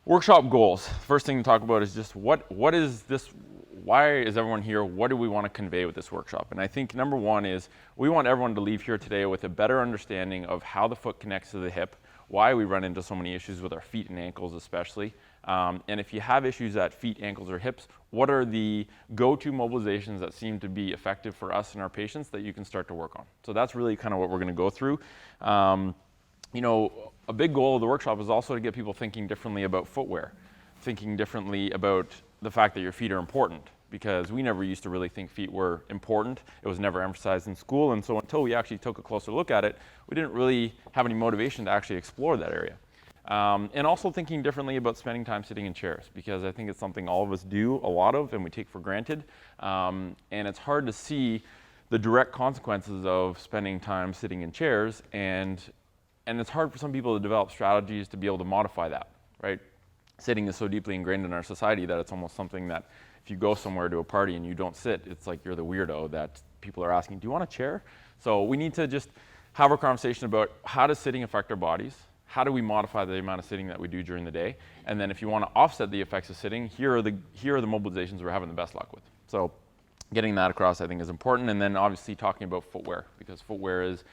Workshop goals. First thing to talk about is just what is this, why is everyone here? What do we want to convey with this workshop? And I think number one is we want everyone to leave here today with a better understanding of how the foot connects to the hip, why we run into so many issues with our feet and ankles especially. And if you have issues at feet, ankles, or hips, what are the go-to mobilizations that seem to be effective for us and our patients that you can start to work on? So that's really kind of what we're going to go through. You know, a big goal of the workshop is also to get people thinking differently about footwear, thinking differently about the fact that your feet are important, because we never used to really think feet were important. It was never emphasized in school, and so until we actually took a closer look at it, we didn't really have any motivation to actually explore that area. And also thinking differently about spending time sitting in chairs, because I think it's something all of us do a lot of and we take for granted. And it's hard to see the direct consequences of spending time sitting in chairs, and it's hard for some people to develop strategies to be able to modify that, right? Sitting is so deeply ingrained in our society that it's almost something that if you go somewhere to a party and you don't sit, it's like you're the weirdo that people are asking, do you want a chair? So we need to just have a conversation about how does sitting affect our bodies? How do we modify the amount of sitting that we do during the day? And then if you want to offset the effects of sitting, here are the mobilizations we're having the best luck with. So getting that across, I think, is important. And then obviously talking about footwear, because footwear is,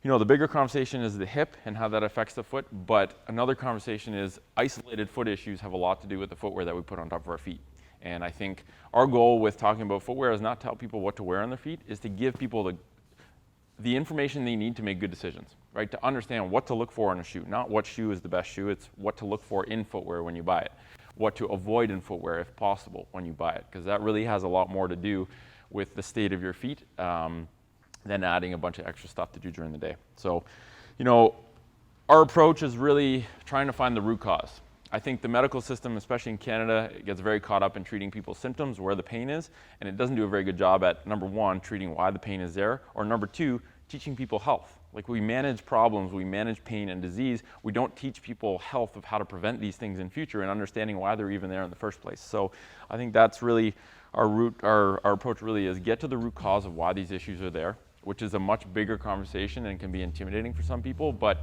you know, the bigger conversation is the hip and how that affects the foot, but another conversation is isolated foot issues have a lot to do with the footwear that we put on top of our feet. And I think our goal with talking about footwear is not to tell people what to wear on their feet, is to give people the information they need to make good decisions, right? To understand what to look for in a shoe, not what shoe is the best shoe, it's what to look for in footwear when you buy it, what to avoid in footwear if possible when you buy it, because that really has a lot more to do with the state of your feet than adding a bunch of extra stuff to do during the day. So, you know, our approach is really trying to find the root cause. I think the medical system, especially in Canada, it gets very caught up in treating people's symptoms, where the pain is, and it doesn't do a very good job at, number one, treating why the pain is there, or number two, teaching people health. Like, we manage problems, we manage pain and disease, we don't teach people health of how to prevent these things in future and understanding why they're even there in the first place. So I think that's really our approach really is get to the root cause of why these issues are there, which is a much bigger conversation and can be intimidating for some people, but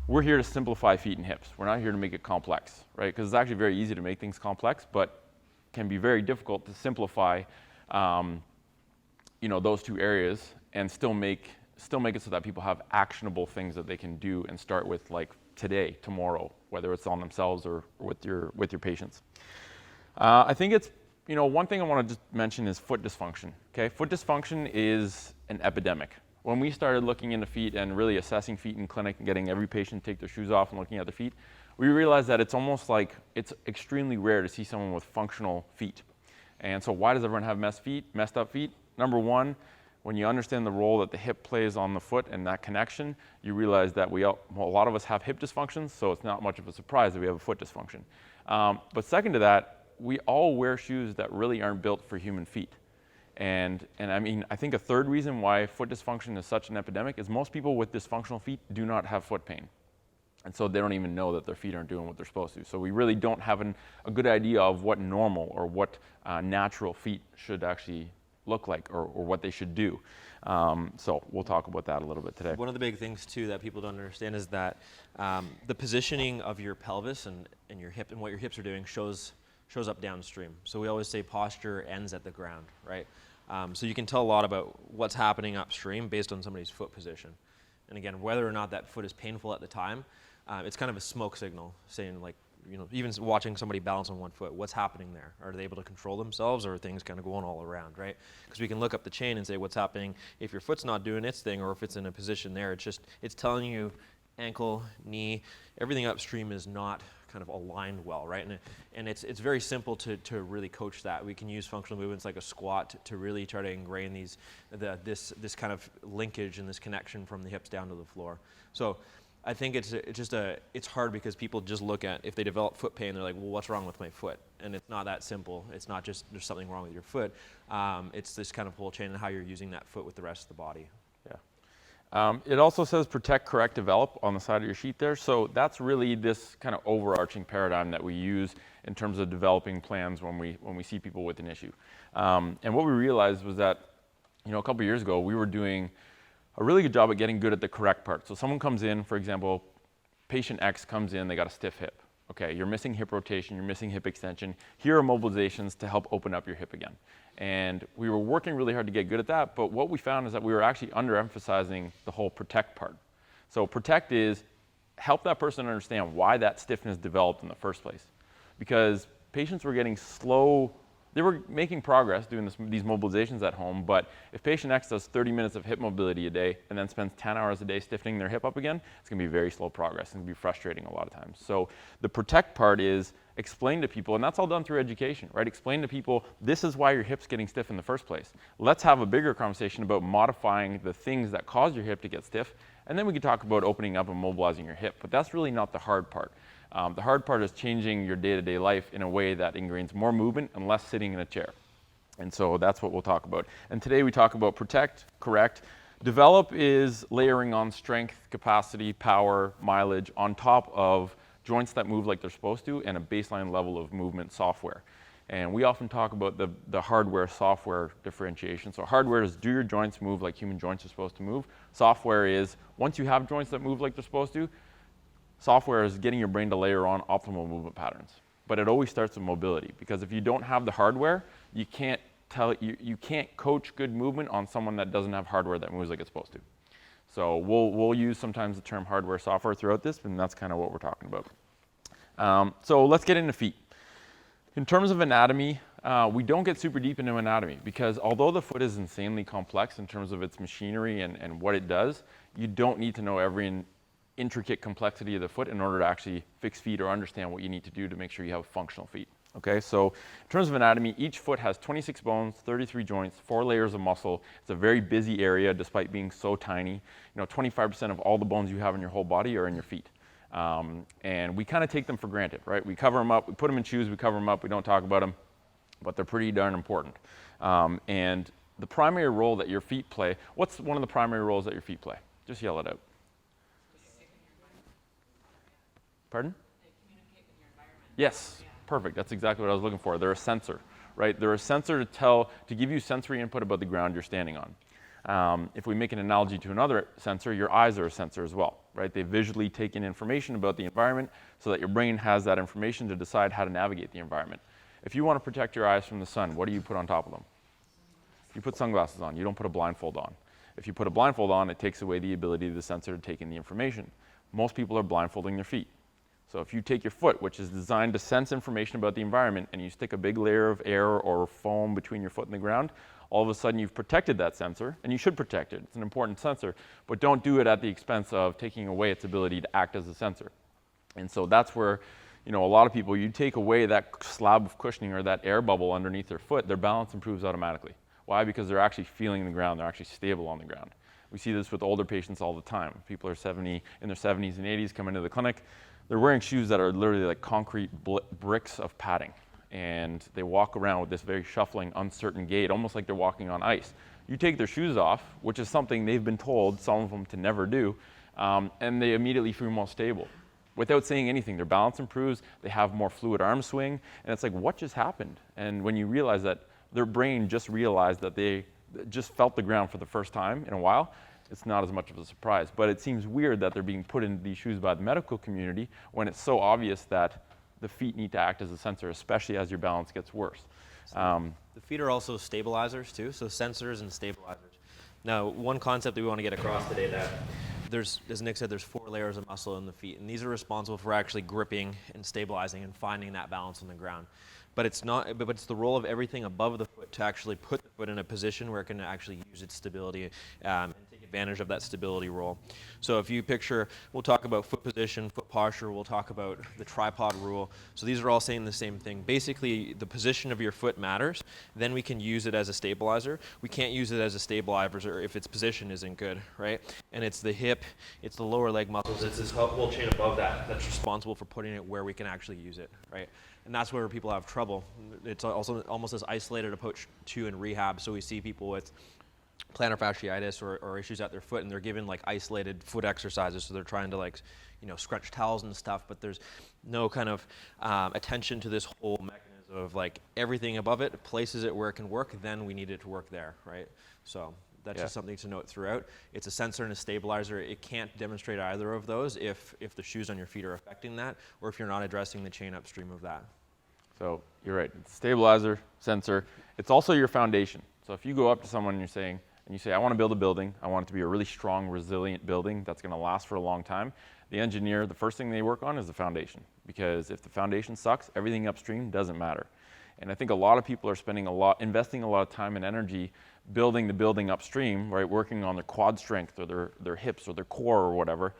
we're here to simplify feet and hips. We're not here to make it complex, right? Because it's actually very easy to make things complex, but can be very difficult to simplify, you know, those two areas and still make it so that people have actionable things that they can do and start with, like today, tomorrow, whether it's on themselves or with your patients. I think it's, you know, one thing I want to just mention is foot dysfunction. Okay, foot dysfunction is an epidemic. When we started looking into feet and really assessing feet in clinic and getting every patient take their shoes off and looking at their feet, we realized that it's almost like it's extremely rare to see someone with functional feet. And so why does everyone have messed up feet? Number one, when you understand the role that the hip plays on the foot and that connection, you realize that a lot of us have hip dysfunctions, so it's not much of a surprise that we have a foot dysfunction. But second to that, we all wear shoes that really aren't built for human feet. And I mean, I think a third reason why foot dysfunction is such an epidemic is most people with dysfunctional feet do not have foot pain. And so they don't even know that their feet aren't doing what they're supposed to. So we really don't have a good idea of what normal or what natural feet should actually look like, or what they should do. So we'll talk about that a little bit today. One of the big things too that people don't understand is that the positioning of your pelvis and your hip and what your hips are doing shows up downstream. So we always say posture ends at the ground, right? So you can tell a lot about what's happening upstream based on somebody's foot position. And again, whether or not that foot is painful at the time, it's kind of a smoke signal saying, like, you know, even watching somebody balance on one foot, what's happening there? Are they able to control themselves, or are things kind of going all around, right? Because we can look up the chain and say what's happening if your foot's not doing its thing, or if it's in a position there. It's telling you ankle, knee, everything upstream is not kind of aligned well, right? And it's very simple to really coach that. We can use functional movements like a squat to really try to ingrain this kind of linkage and this connection from the hips down to the floor. So I think it's hard because people just look at, if they develop foot pain, they're like, well, what's wrong with my foot? And it's not that simple. It's not just there's something wrong with your foot. It's this kind of whole chain and how you're using that foot with the rest of the body. Yeah. It also says protect, correct, develop on the side of your sheet there. So that's really this kind of overarching paradigm that we use in terms of developing plans when we see people with an issue. And what we realized was that, you know, a couple years ago, we were doing a really good job at getting good at the correct part. So someone comes in, for example, patient X comes in, they got a stiff hip. Okay, you're missing hip rotation, you're missing hip extension. Here are mobilizations to help open up your hip again. And we were working really hard to get good at that, but what we found is that we were actually underemphasizing the whole protect part. So protect is help that person understand why that stiffness developed in the first place. Because patients were getting slow, they were making progress doing these mobilizations at home, but if patient X does 30 minutes of hip mobility a day and then spends 10 hours a day stiffening their hip up again, it's gonna be very slow progress. It's gonna be frustrating a lot of times. So the protect part is explain to people, and that's all done through education, right? Explain to people, this is why your hip's getting stiff in the first place. Let's have a bigger conversation about modifying the things that cause your hip to get stiff, and then we can talk about opening up and mobilizing your hip, but that's really not the hard part. The hard part is changing your day-to-day life in a way that ingrains more movement and less sitting in a chair. And so that's what we'll talk about. And today we talk about protect, correct. Develop is layering on strength, capacity, power, mileage on top of joints that move like they're supposed to and a baseline level of movement software. And we often talk about the hardware-software differentiation. So hardware is do your joints move like human joints are supposed to move. Software is once you have joints that move like they're supposed to, software is getting your brain to layer on optimal movement patterns. But it always starts with mobility, because if you don't have the hardware, you can't coach good movement on someone that doesn't have hardware that moves like it's supposed to. So we'll use sometimes the term hardware software throughout this, and that's kind of what we're talking about. So let's get into feet. In terms of anatomy, we don't get super deep into anatomy, because although the foot is insanely complex in terms of its machinery and what it does, you don't need to know every intricate complexity of the foot in order to actually fix feet or understand what you need to do to make sure you have functional feet. Okay, so in terms of anatomy, each foot has 26 bones, 33 joints, 4 layers of muscle. It's a very busy area despite being so tiny. You know, 25% of all the bones you have in your whole body are in your feet. And we kind of take them for granted, right? We cover them up, we put them in shoes, we cover them up, we don't talk about them, but they're pretty darn important. And the primary role that your feet play, what's one of the primary roles that your feet play? Just yell it out. Pardon? They communicate with your environment. Yes, Yeah. perfect. That's exactly what I was looking for. They're a sensor, right? They're a sensor to give you sensory input about the ground you're standing on. If we make an analogy to another sensor, your eyes are a sensor as well, right? They visually take in information about the environment so that your brain has that information to decide how to navigate the environment. If you want to protect your eyes from the sun, what do you put on top of them? You put sunglasses on. You don't put a blindfold on. If you put a blindfold on, it takes away the ability of the sensor to take in the information. Most people are blindfolding their feet. So if you take your foot, which is designed to sense information about the environment, and you stick a big layer of air or foam between your foot and the ground, all of a sudden you've protected that sensor, and you should protect it. It's an important sensor, but don't do it at the expense of taking away its ability to act as a sensor. And so that's where, you know, a lot of people, you take away that slab of cushioning or that air bubble underneath their foot, their balance improves automatically. Why? Because they're actually feeling the ground, they're actually stable on the ground. We see this with older patients all the time. People are in their 70s and 80s, come into the clinic, they're wearing shoes that are literally like concrete bricks of padding. And they walk around with this very shuffling, uncertain gait, almost like they're walking on ice. You take their shoes off, which is something they've been told, some of them, to never do, and they immediately feel more stable. Without saying anything, their balance improves, they have more fluid arm swing, and it's like, what just happened? And when you realize that their brain just realized that they just felt the ground for the first time in a while, it's not as much of a surprise. But it seems weird that they're being put in these shoes by the medical community when it's so obvious that the feet need to act as a sensor, especially as your balance gets worse. The feet are also stabilizers too, so sensors and stabilizers. Now, one concept that we want to get across today, that there's, as Nick said, there's 4 layers of muscle in the feet, and these are responsible for actually gripping and stabilizing and finding that balance on the ground. But it's not, but it's the role of everything above the foot to actually put the foot in a position where it can actually use its stability and take advantage of that stability role. So if you picture, we'll talk about foot position, foot posture, we'll talk about the tripod rule. So these are all saying the same thing. Basically, the position of your foot matters. Then we can use it as a stabilizer. We can't use it as a stabilizer if its position isn't good, right? And it's the hip, it's the lower leg muscles, it's this whole chain above that that's responsible for putting it where we can actually use it, right? And that's where people have trouble. It's also almost this isolated approach to in rehab. So we see people with plantar fasciitis or issues at their foot, and they're given like isolated foot exercises. So they're trying to like, you know, stretch towels and stuff, but there's no kind of attention to this whole mechanism of like everything above it, places it where it can work, then we need it to work there, right? So That's Yeah. just something to note throughout. It's a sensor and a stabilizer. It can't demonstrate either of those if the shoes on your feet are affecting that, or if you're not addressing the chain upstream of that. So you're right. It's a stabilizer, sensor. It's also your foundation. So if you go up to someone and you say, I want to build a building. I want it to be a really strong, resilient building that's going to last for a long time. The engineer, the first thing they work on is the foundation, because if the foundation sucks, everything upstream doesn't matter. And I think a lot of people are investing a lot of time and energy building the building upstream, right? Working on their quad strength or their hips or their core or whatever.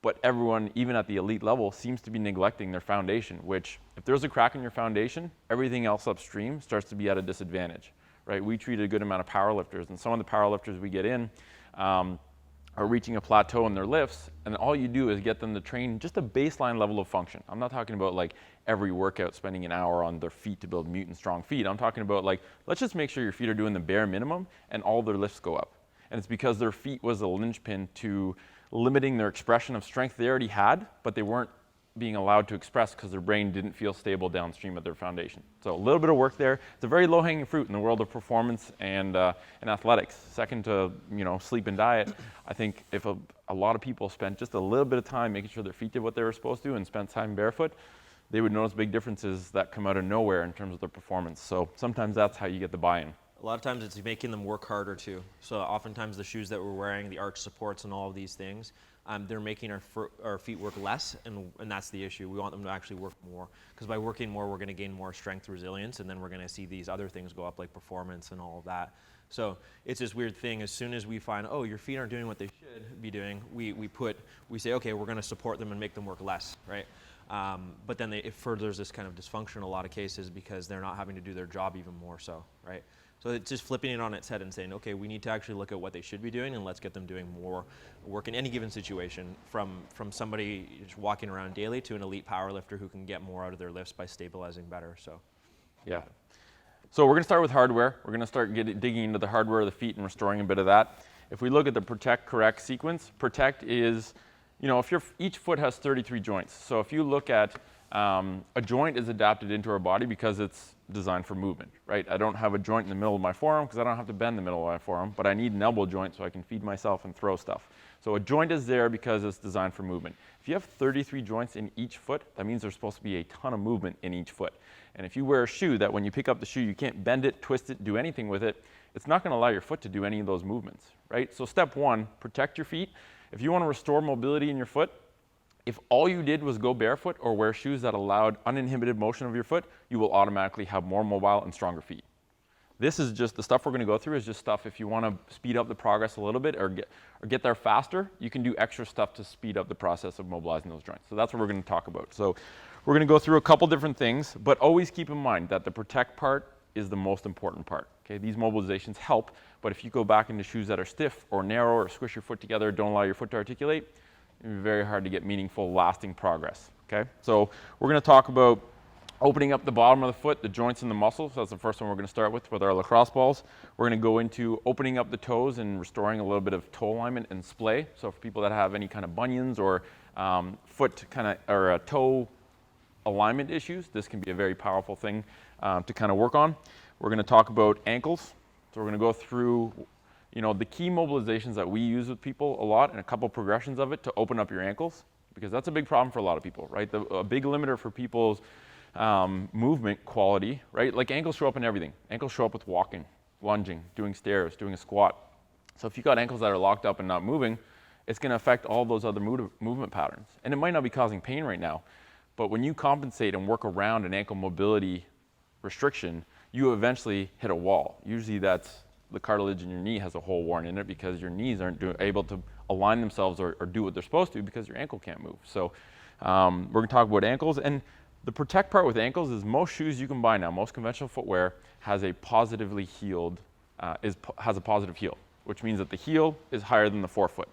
But everyone, even at the elite level, seems to be neglecting their foundation, which if there's a crack in your foundation, everything else upstream starts to be at a disadvantage, right? We treat a good amount of powerlifters, and some of the powerlifters we get in are reaching a plateau in their lifts, and all you do is get them to train just a baseline level of function. I'm not talking about like every workout spending an hour on their feet to build mutant strong feet. I'm talking about like, let's just make sure your feet are doing the bare minimum and all their lifts go up. And it's because their feet was a linchpin to limiting their expression of strength they already had, but they weren't being allowed to express because their brain didn't feel stable downstream of their foundation. So a little bit of work there. It's a very low-hanging fruit in the world of performance and athletics. Second to sleep and diet. I think if a lot of people spent just a little bit of time making sure their feet did what they were supposed to and spent time barefoot, they would notice big differences that come out of nowhere in terms of their performance. So sometimes that's how you get the buy-in. A lot of times it's making them work harder too. So oftentimes the shoes that we're wearing, the arch supports and all of these things, they're making our feet work less, and that's the issue. We want them to actually work more, because by working more, we're going to gain more strength, resilience, and then we're going to see these other things go up like performance and all of that. So it's this weird thing. As soon as we find, oh, your feet aren't doing what they should be doing, we say, okay, we're going to support them and make them work less, right? But then it furthers this kind of dysfunction in a lot of cases because they're not having to do their job even more so, right? So it's just flipping it on its head and saying, okay, we need to actually look at what they should be doing, and let's get them doing more work in any given situation, from somebody just walking around daily to an elite powerlifter who can get more out of their lifts by stabilizing better. So, yeah. So we're going to start with hardware. We're going to start digging into the hardware of the feet and restoring a bit of that. If we look at the protect, correct sequence, protect is, if each foot has 33 joints. So if you look at a joint is adapted into our body because it's designed for movement, right? I don't have a joint in the middle of my forearm because I don't have to bend the middle of my forearm, but I need an elbow joint so I can feed myself and throw stuff. So a joint is there because it's designed for movement. If you have 33 joints in each foot, that means there's supposed to be a ton of movement in each foot. And if you wear a shoe that when you pick up the shoe, you can't bend it, twist it, do anything with it, it's not going to allow your foot to do any of those movements, right? So step one, protect your feet. If you want to restore mobility in your foot, if all you did was go barefoot or wear shoes that allowed uninhibited motion of your foot, you will automatically have more mobile and stronger feet. This is just the stuff we're going to go through is just stuff if you want to speed up the progress a little bit or get there faster, you can do extra stuff to speed up the process of mobilizing those joints. So that's what we're going to talk about. So we're going to go through a couple different things, but always keep in mind that the protect part is the most important part. Okay, these mobilizations help, but if you go back into shoes that are stiff or narrow or squish your foot together, don't allow your foot to articulate, it'll be very hard to get meaningful, lasting progress. Okay, so we're going to talk about opening up the bottom of the foot, the joints and the muscles. That's the first one we're going to start with our lacrosse balls. We're going to go into opening up the toes and restoring a little bit of toe alignment and splay. So for people that have any kind of bunions or foot or toe alignment issues, this can be a very powerful thing to kind of work on. We're going to talk about ankles. So we're going to go through the key mobilizations that we use with people a lot and a couple progressions of it to open up your ankles, because that's a big problem for a lot of people, right? A big limiter for people's movement quality, right? Like ankles show up in everything. Ankles show up with walking, lunging, doing stairs, doing a squat. So if you've got ankles that are locked up and not moving, it's going to affect all those other movement patterns. And it might not be causing pain right now, but when you compensate and work around an ankle mobility restriction, you eventually hit a wall. Usually that's the cartilage in your knee has a hole worn in it because your knees aren't able to align themselves or do what they're supposed to because your ankle can't move. So we're going to talk about ankles. And the protect part with ankles is most shoes you can buy now, most conventional footwear has a positively heeled, has a positive heel, which means that the heel is higher than the forefoot.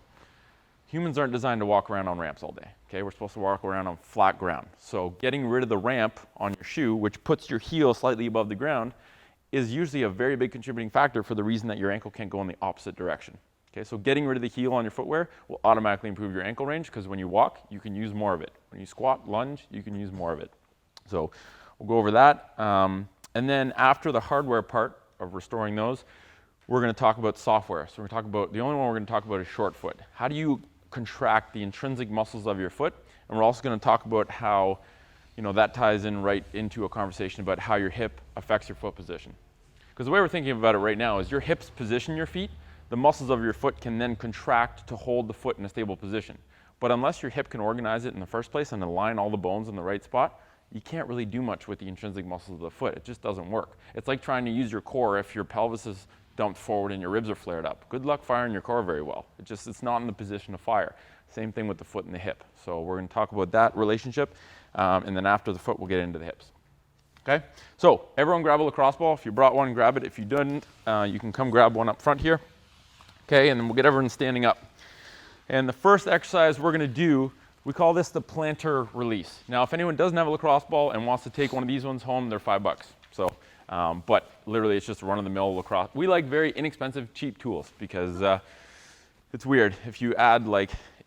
Humans aren't designed to walk around on ramps all day. Okay, we're supposed to walk around on flat ground. So getting rid of the ramp on your shoe, which puts your heel slightly above the ground, is usually a very big contributing factor for the reason that your ankle can't go in the opposite direction. Okay, so getting rid of the heel on your footwear will automatically improve your ankle range because when you walk, you can use more of it. When you squat, lunge, you can use more of it. So we'll go over that. And then after the hardware part of restoring those, we're going to talk about software. So we're going to talk about, the only one we're going to talk about is short foot. How do you contract the intrinsic muscles of your foot? And we're also going to talk about how, that ties in right into a conversation about how your hip affects your foot position. Because the way we're thinking about it right now is your hips position your feet, the muscles of your foot can then contract to hold the foot in a stable position. But unless your hip can organize it in the first place and align all the bones in the right spot, you can't really do much with the intrinsic muscles of the foot. It just doesn't work. It's like trying to use your core if your pelvis is dumped forward and your ribs are flared up. Good luck firing your core very well. It's not in the position to fire. Same thing with the foot and the hip. So we're going to talk about that relationship, and then after the foot, we'll get into the hips. Okay? So everyone grab a lacrosse ball. If you brought one, grab it. If you didn't, you can come grab one up front here. Okay, and then we'll get everyone standing up. And the first exercise we're going to do, we call this the plantar release. Now, if anyone doesn't have a lacrosse ball and wants to take one of these ones home, they're $5. So, but literally it's just a run-of-the-mill lacrosse. We like very inexpensive, cheap tools because it's weird. If you add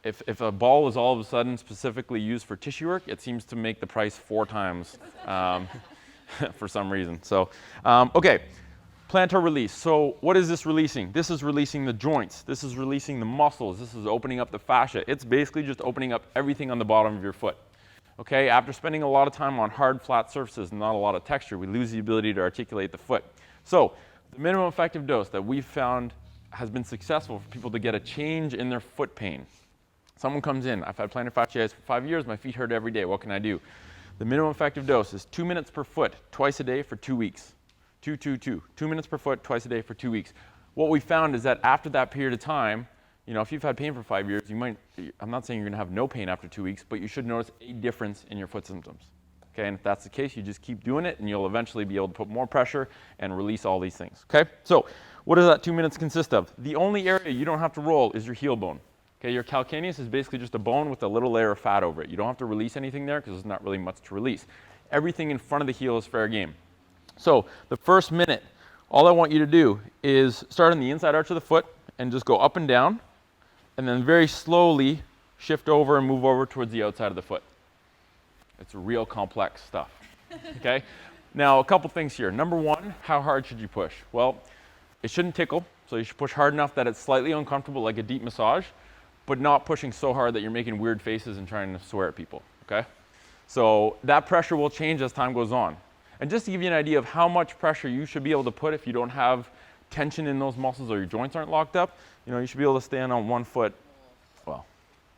if a ball is all of a sudden specifically used for tissue work, it seems to make the price 4 times for some reason. So, okay. Plantar release. So what is this releasing? This is releasing the joints. This is releasing the muscles. This is opening up the fascia. It's basically just opening up everything on the bottom of your foot. Okay, after spending a lot of time on hard, flat surfaces and not a lot of texture, we lose the ability to articulate the foot. So the minimum effective dose that we've found has been successful for people to get a change in their foot pain. Someone comes in, I've had plantar fasciitis for 5 years, my feet hurt every day, what can I do? The minimum effective dose is 2 minutes per foot, twice a day for 2 weeks. 2, 2, 2. 2 minutes per foot, twice a day for 2 weeks. What we found is that after that period of time, if you've had pain for 5 years, I'm not saying you're going to have no pain after 2 weeks, but you should notice a difference in your foot symptoms. Okay, and if that's the case, you just keep doing it and you'll eventually be able to put more pressure and release all these things. Okay, so what does that 2 minutes consist of? The only area you don't have to roll is your heel bone. Okay, your calcaneus is basically just a bone with a little layer of fat over it. You don't have to release anything there because there's not really much to release. Everything in front of the heel is fair game. So the first minute, all I want you to do is start on the inside arch of the foot and just go up and down, and then very slowly shift over and move over towards the outside of the foot. It's real complex stuff. Okay? Now, a couple things here. Number one, how hard should you push? Well, it shouldn't tickle, so you should push hard enough that it's slightly uncomfortable, like a deep massage, but not pushing so hard that you're making weird faces and trying to swear at people. Okay? So that pressure will change as time goes on. And just to give you an idea of how much pressure you should be able to put if you don't have tension in those muscles or your joints aren't locked up, you should be able to stand on one foot. Well,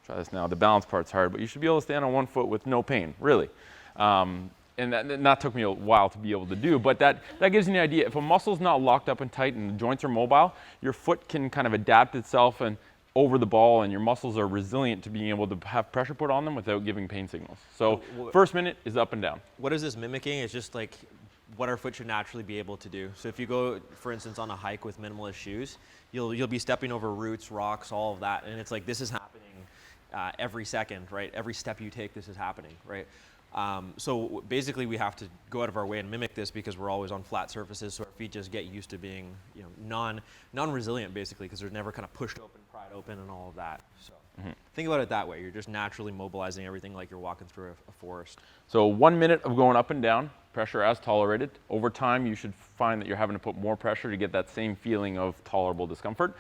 try this now. The balance part's hard, but you should be able to stand on one foot with no pain, really. And that took me a while to be able to do, but that gives you an idea. If a muscle's not locked up and tight and the joints are mobile, your foot can kind of adapt itself and over the ball, and your muscles are resilient to being able to have pressure put on them without giving pain signals. So first minute is up and down. What is this mimicking? It's just like what our foot should naturally be able to do. So if you go, for instance, on a hike with minimalist shoes, you'll be stepping over roots, rocks, all of that, and it's like this is happening every second, right? Every step you take, this is happening, right? So basically we have to go out of our way and mimic this because we're always on flat surfaces, so our feet just get used to being non-resilient basically because they're never kind of pushed open, pried open and all of that. So think about it that way. You're just naturally mobilizing everything like you're walking through a forest. So 1 minute of going up and down, pressure as tolerated. Over time you should find that you're having to put more pressure to get that same feeling of tolerable discomfort.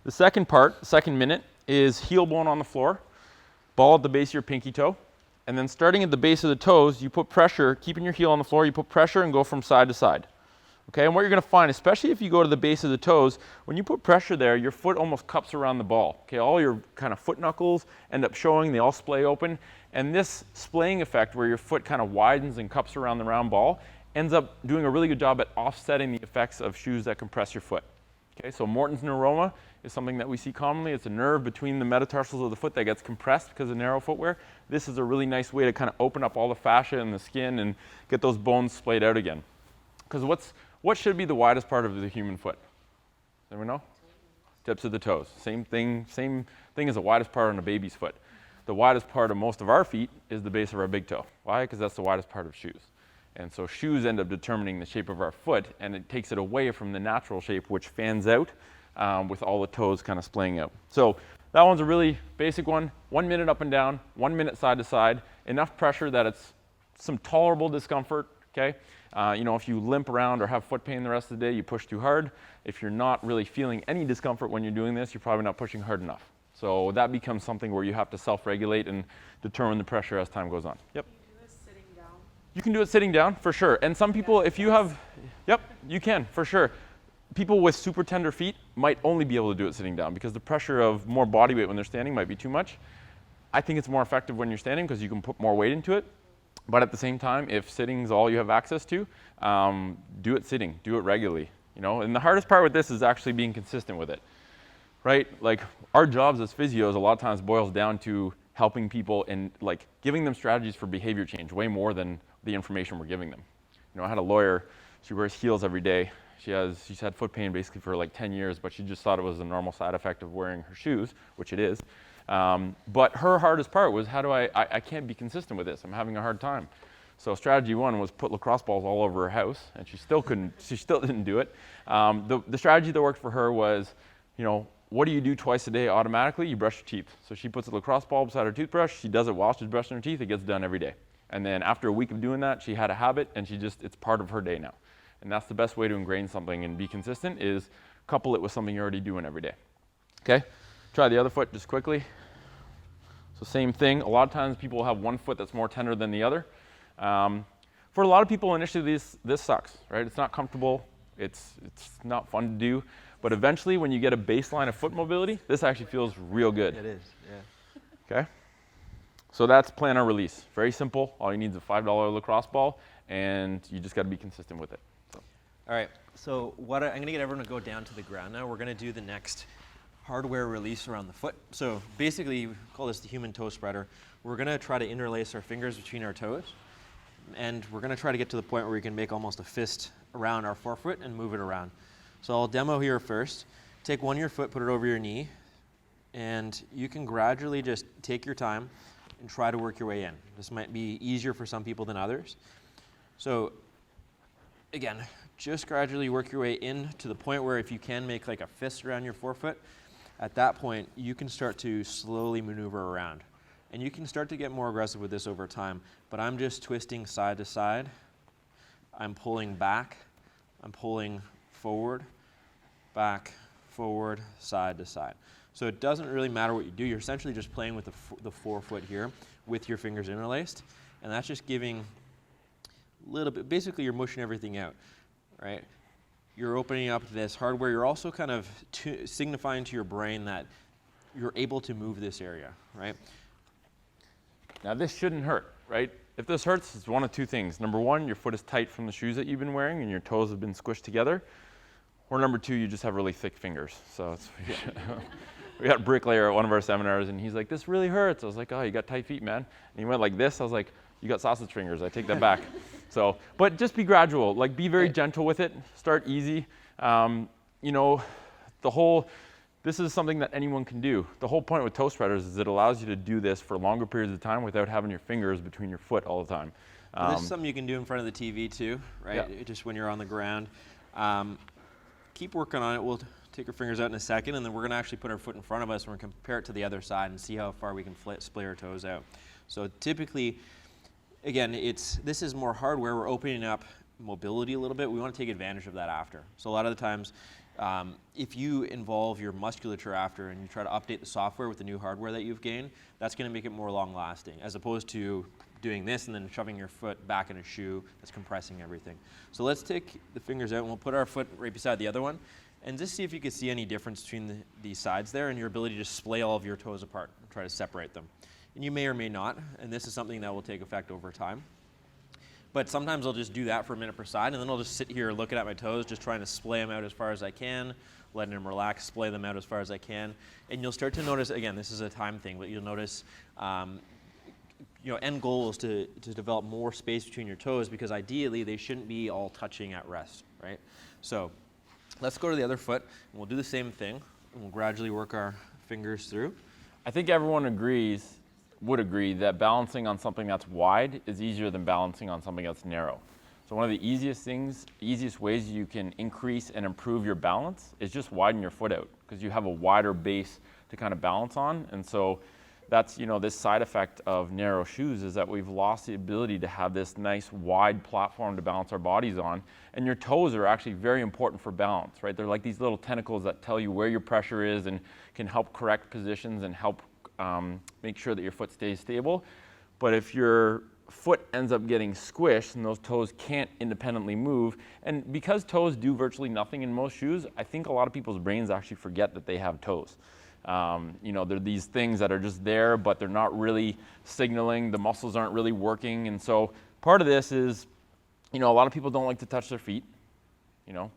The second part, second minute, is heel bone on the floor, ball at the base of your pinky toe. And then starting at the base of the toes, you put pressure, keeping your heel on the floor, you put pressure and go from side to side. Okay, and what you're going to find, especially if you go to the base of the toes, when you put pressure there, your foot almost cups around the ball. Okay, all your kind of foot knuckles end up showing, they all splay open. And this splaying effect where your foot kind of widens and cups around the round ball ends up doing a really good job at offsetting the effects of shoes that compress your foot. Okay, so Morton's neuroma is something that we see commonly. It's a nerve between the metatarsals of the foot that gets compressed because of narrow footwear. This is a really nice way to kind of open up all the fascia and the skin and get those bones splayed out again. Because what should be the widest part of the human foot? Does anyone know? Tips of the toes. Same thing as the widest part on a baby's foot. The widest part of most of our feet is the base of our big toe. Why? Because that's the widest part of shoes. And so shoes end up determining the shape of our foot, and it takes it away from the natural shape, which fans out with all the toes kind of splaying out. So that one's a really basic one. 1 minute up and down, 1 minute side to side, enough pressure that it's some tolerable discomfort, okay? If you limp around or have foot pain the rest of the day, you push too hard. If you're not really feeling any discomfort when you're doing this, you're probably not pushing hard enough. So that becomes something where you have to self-regulate and determine the pressure as time goes on. Yep. Can you do this sitting down? You can do it sitting down, for sure. And some people, if you have, yep, you can, for sure. People with super tender feet might only be able to do it sitting down because the pressure of more body weight when they're standing might be too much. I think it's more effective when you're standing because you can put more weight into it. But at the same time, if sitting is all you have access to, do it sitting, do it regularly. And the hardest part with this is actually being consistent with it, right? Like our jobs as physios a lot of times boils down to helping people and like giving them strategies for behavior change way more than the information we're giving them. I had a lawyer, she wears heels every day. She's had foot pain basically for like 10 years, but she just thought it was a normal side effect of wearing her shoes, which it is. But her hardest part was I can't be consistent with this. I'm having a hard time. So strategy one was put lacrosse balls all over her house, and she still didn't do it. The strategy that worked for her was, what do you do twice a day automatically? You brush your teeth. So she puts a lacrosse ball beside her toothbrush. She does it while she's brushing her teeth. It gets done every day. And then after a week of doing that, she had a habit, and it's part of her day now. And that's the best way to ingrain something and be consistent is couple it with something you're already doing every day. Okay? Try the other foot just quickly. So same thing. A lot of times people will have one foot that's more tender than the other. For a lot of people initially this sucks, right? It's not comfortable. It's not fun to do. But eventually when you get a baseline of foot mobility, this actually feels real good. It is, yeah. Okay? So that's plantar release. Very simple. All you need is a $5 lacrosse ball, and you just got to be consistent with it. All right, so I'm going to get everyone to go down to the ground now. We're going to do the next hardware release around the foot. So basically, we call this the human toe spreader. We're going to try to interlace our fingers between our toes, and we're going to try to get to the point where we can make almost a fist around our forefoot and move it around. So I'll demo here first. Take one of your foot, put it over your knee, and you can gradually just take your time and try to work your way in. This might be easier for some people than others. So again, just gradually work your way in to the point where if you can make like a fist around your forefoot, at that point you can start to slowly maneuver around. And you can start to get more aggressive with this over time, but I'm just twisting side to side. I'm pulling back, I'm pulling forward, back, forward, side to side. So it doesn't really matter what you do, you're essentially just playing with the forefoot here with your fingers interlaced, and that's just giving a little bit, basically you're mushing everything out. Right? You're opening up this hardware. You're also kind of signifying to your brain that you're able to move this area, right? Now this shouldn't hurt, right? If this hurts, it's one of two things. Number one, your foot is tight from the shoes that you've been wearing and your toes have been squished together. Or number two, you just have really thick fingers. So we had a bricklayer at one of our seminars and he's like, this really hurts. I was like, oh, you got tight feet, man. And he went like this. I was like, you got sausage fingers. I take that back. So, but just be gradual. Like, be very gentle with it. Start easy. This is something that anyone can do. The whole point with toe spreaders is it allows you to do this for longer periods of time without having your fingers between your foot all the time. This is something you can do in front of the TV too, right? Yeah. Just when you're on the ground. Keep working on it. We'll take our fingers out in a second, and then we're going to actually put our foot in front of us and we're going to compare it to the other side and see how far we can splay our toes out. So typically, again, this is more hardware. We're opening up mobility a little bit. We want to take advantage of that after. So a lot of the times, if you involve your musculature after and you try to update the software with the new hardware that you've gained, that's going to make it more long-lasting, as opposed to doing this and then shoving your foot back in a shoe that's compressing everything. So let's take the fingers out and we'll put our foot right beside the other one and just see if you can see any difference between the sides there and your ability to splay all of your toes apart and try to separate them. And you may or may not, and this is something that will take effect over time. But sometimes I'll just do that for a minute per side, and then I'll just sit here looking at my toes, just trying to splay them out as far as I can, letting them relax, splay them out as far as I can. And you'll start to notice, again, this is a time thing, but you'll notice, end goal is to develop more space between your toes, because ideally they shouldn't be all touching at rest, right? So let's go to the other foot, and we'll do the same thing, and we'll gradually work our fingers through. I think everyone would agree that balancing on something that's wide is easier than balancing on something that's narrow. So one of the easiest ways you can increase and improve your balance is just widen your foot out, because you have a wider base to kind of balance on. And so that's, this side effect of narrow shoes is that we've lost the ability to have this nice wide platform to balance our bodies on. And your toes are actually very important for balance, right? They're like these little tentacles that tell you where your pressure is and can help correct positions and help make sure that your foot stays stable. But if your foot ends up getting squished and those toes can't independently move, and because toes do virtually nothing in most shoes, I think a lot of people's brains actually forget that they have toes. They're these things that are just there, but they're not really signaling. The muscles aren't really working. And so part of this is, a lot of people don't like to touch their feet.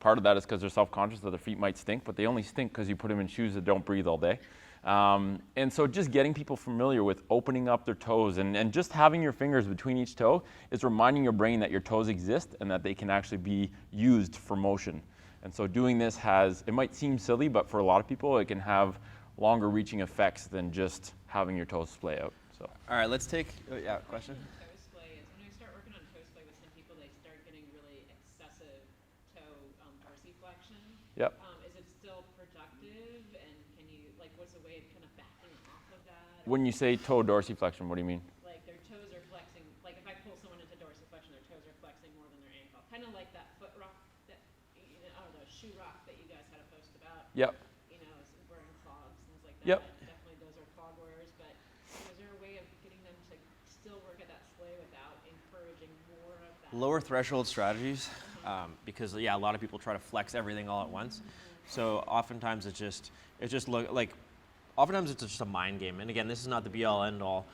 Part of that is because they're self-conscious that their feet might stink, but they only stink because you put them in shoes that don't breathe all day. And so just getting people familiar with opening up their toes and just having your fingers between each toe is reminding your brain that your toes exist and that they can actually be used for motion. And so doing this it might seem silly, but for a lot of people, it can have longer reaching effects than just having your toes splay out. So. All right, let's take, question? Toe splay is when I start working on toe splay with some people, they start getting really excessive toe dorsiflexion. Yep. Is it still productive, and can you, what's a way of kind of backing off of that? When you say toe dorsiflexion, what do you mean? Like their toes are flexing, if I pull someone into dorsiflexion, their toes are flexing more than their ankle. Kind of like that foot rock, shoe rock that you guys had a post about. Yep. Wearing clogs, things like that. Yep. Definitely those are clog wearers, but is there a way of getting them to still work at that splay without encouraging more of that? Lower threshold strategies, because a lot of people try to flex everything all at once. So oftentimes oftentimes it's just a mind game. And again, this is not the be all end all.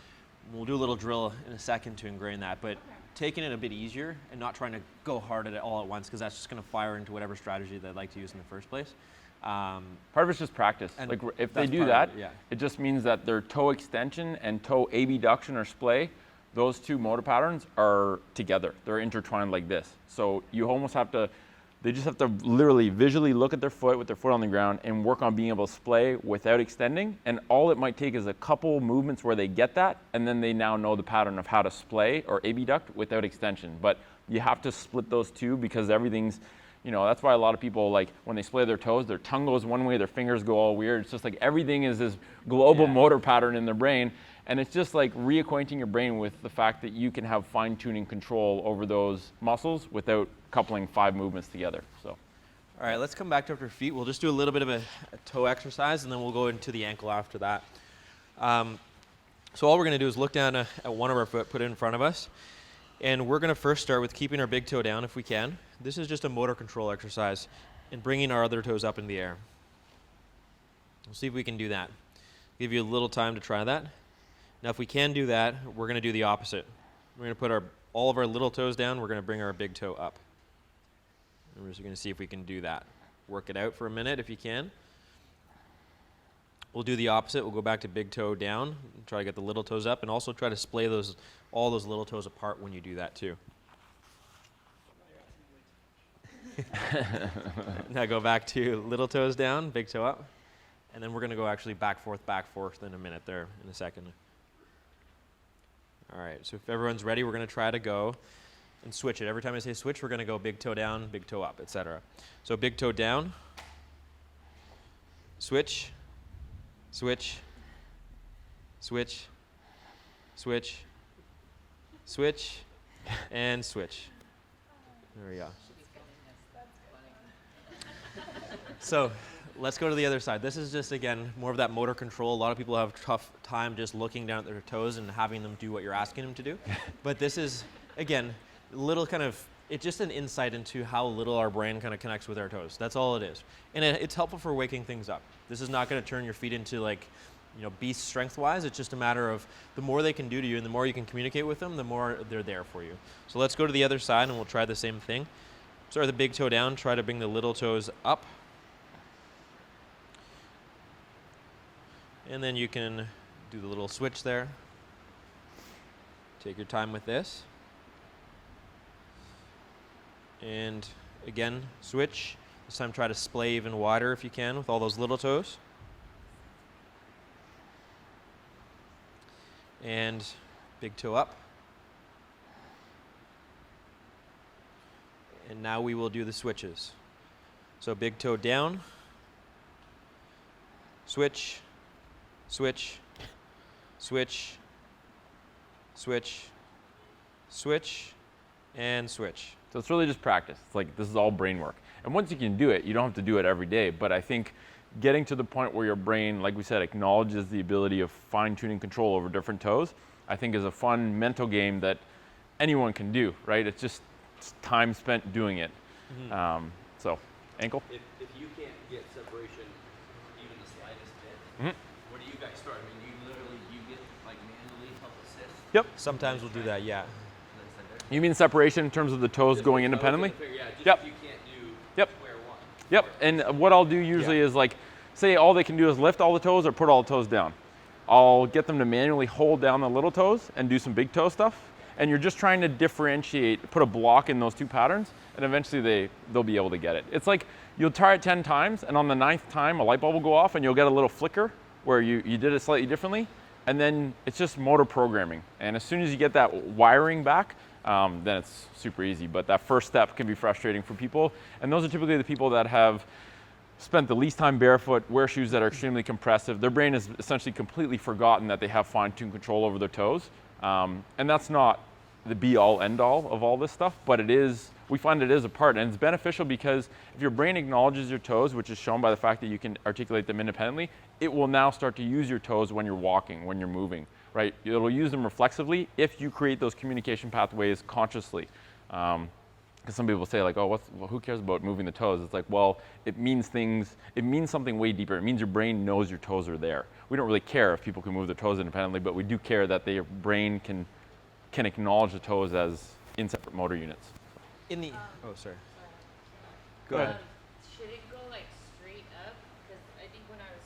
We'll do a little drill in a second to ingrain that, but taking it a bit easier and not trying to go hard at it all at once, because that's just going to fire into whatever strategy they'd like to use in the first place. Part of it's just practice. If they do that, it just means that their toe extension and toe abduction or splay, those two motor patterns are together. They're intertwined like this. So you almost have to, they just have to literally visually look at their foot with their foot on the ground and work on being able to splay without extending. And all it might take is a couple movements where they get that, and then they now know the pattern of how to splay or abduct without extension. But you have to split those two because everything's, that's why a lot of people, when they splay their toes, their tongue goes one way, their fingers go all weird. It's just everything is this global motor pattern in their brain. And it's just reacquainting your brain with the fact that you can have fine-tuning control over those muscles without coupling 5 movements together. So. All right, let's come back to our feet. We'll just do a little bit of a toe exercise, and then we'll go into the ankle after that. So all we're going to do is look down at one of our foot, put it in front of us. And we're going to first start with keeping our big toe down if we can. This is just a motor control exercise and bringing our other toes up in the air. We'll see if we can do that. Give you a little time to try that. Now, if we can do that, we're going to do the opposite. We're going to put all of our little toes down. We're going to bring our big toe up. And we're just going to see if we can do that. Work it out for a minute if you can. We'll do the opposite. We'll go back to big toe down, try to get the little toes up, and also try to splay all those little toes apart when you do that too. Now go back to little toes down, big toe up, and then we're going to go actually back, forth in a minute there, in a second. All right, so if everyone's ready, we're going to try to go and switch it. Every time I say switch, we're going to go big toe down, big toe up, etc. So big toe down, switch, switch, switch, switch, switch, and switch. There we go. So let's go to the other side. This is just, again, more of that motor control. A lot of people have a tough time just looking down at their toes and having them do what you're asking them to do. But this is, again, little kind of, it's just an insight into how little our brain kind of connects with our toes. That's all it is. And it's helpful for waking things up. This is not going to turn your feet into beast strength-wise. It's just a matter of the more they can do to you and the more you can communicate with them, the more they're there for you. So let's go to the other side and we'll try the same thing. Start the big toe down, try to bring the little toes up. And then you can do the little switch there. Take your time with this. And again, switch. This time try to splay even wider if you can with all those little toes. And big toe up. And now we will do the switches. So big toe down, switch, switch, switch, switch, switch, and switch. So it's really just practice. It's like, this is all brain work. And once you can do it, you don't have to do it every day. But I think getting to the point where your brain, like we said, acknowledges the ability of fine-tuning control over different toes, I think is a fun mental game that anyone can do, right? It's just time spent doing it. So, ankle? If you can't get separation even the slightest bit, where do you guys start? I mean, you get like manually help assist? Yep. Sometimes we'll do that, yeah. You mean separation in terms of the toes Just going the toes independently? and the finger, yeah, just Yep. if you can't do Yep. square one. Yep, and what I'll do usually is like, say all they can do is lift all the toes or put all the toes down. I'll get them to manually hold down the little toes and do some big toe stuff. And you're just trying to differentiate, put a block in those two patterns, and eventually they'll be able to get it. It's like you'll try it 10 times, and on the 9th time, a light bulb will go off, and you'll get a little flicker where you did it slightly differently, and then it's just motor programming. And as soon as you get that wiring back, then it's super easy. But that first step can be frustrating for people, and those are typically the people that have spent the least time barefoot, wear shoes that are extremely compressive. Their brain has essentially completely forgotten that they have fine-tuned control over their toes. And that's not the be-all, end-all of all this stuff, but it is, we find it is a part, and it's beneficial because if your brain acknowledges your toes, which is shown by the fact that you can articulate them independently, it will now start to use your toes when you're walking, when you're moving, right? It'll use them reflexively if you create those communication pathways consciously. Because some people say like, oh, well, who cares about moving the toes? It's like, well, it means something way deeper. It means your brain knows your toes are there. We don't really care if people can move their toes independently, but we do care that their brain can acknowledge the toes as in separate motor units. In the, oh, sorry. Go ahead. Should it go like straight up? Because I think when I was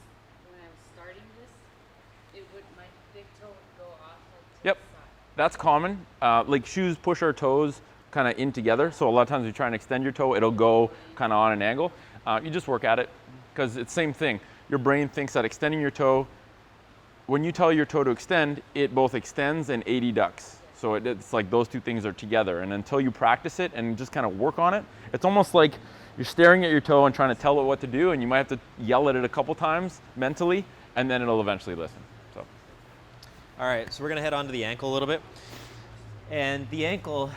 starting this, my big toe would go off like to Yep, the side. that's common. Like shoes push our toes kind of in together. So a lot of times you try and extend your toe, it'll go kind of on an angle. You just work at it because it's the same thing. Your brain thinks that extending your toe, when you tell your toe to extend, it both extends and adducts. So it's like those two things are together. And until you practice it and just kind of work on it, it's almost like you're staring at your toe and trying to tell it what to do, and you might have to yell at it a couple times mentally, and then it'll eventually listen. So. All right, so we're gonna head on to the ankle a little bit. And the ankle,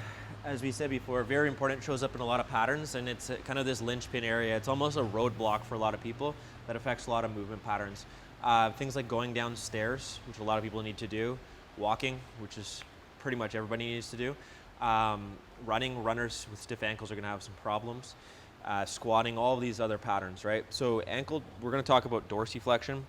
as we said before, very important, shows up in a lot of patterns, and it's kind of this linchpin area. It's almost a roadblock for a lot of people that affects a lot of movement patterns. Things like going downstairs, which a lot of people need to do, walking, which is pretty much everybody needs to do, runners with stiff ankles are gonna have some problems, squatting, all of these other patterns, right? So ankle, we're gonna talk about dorsiflexion.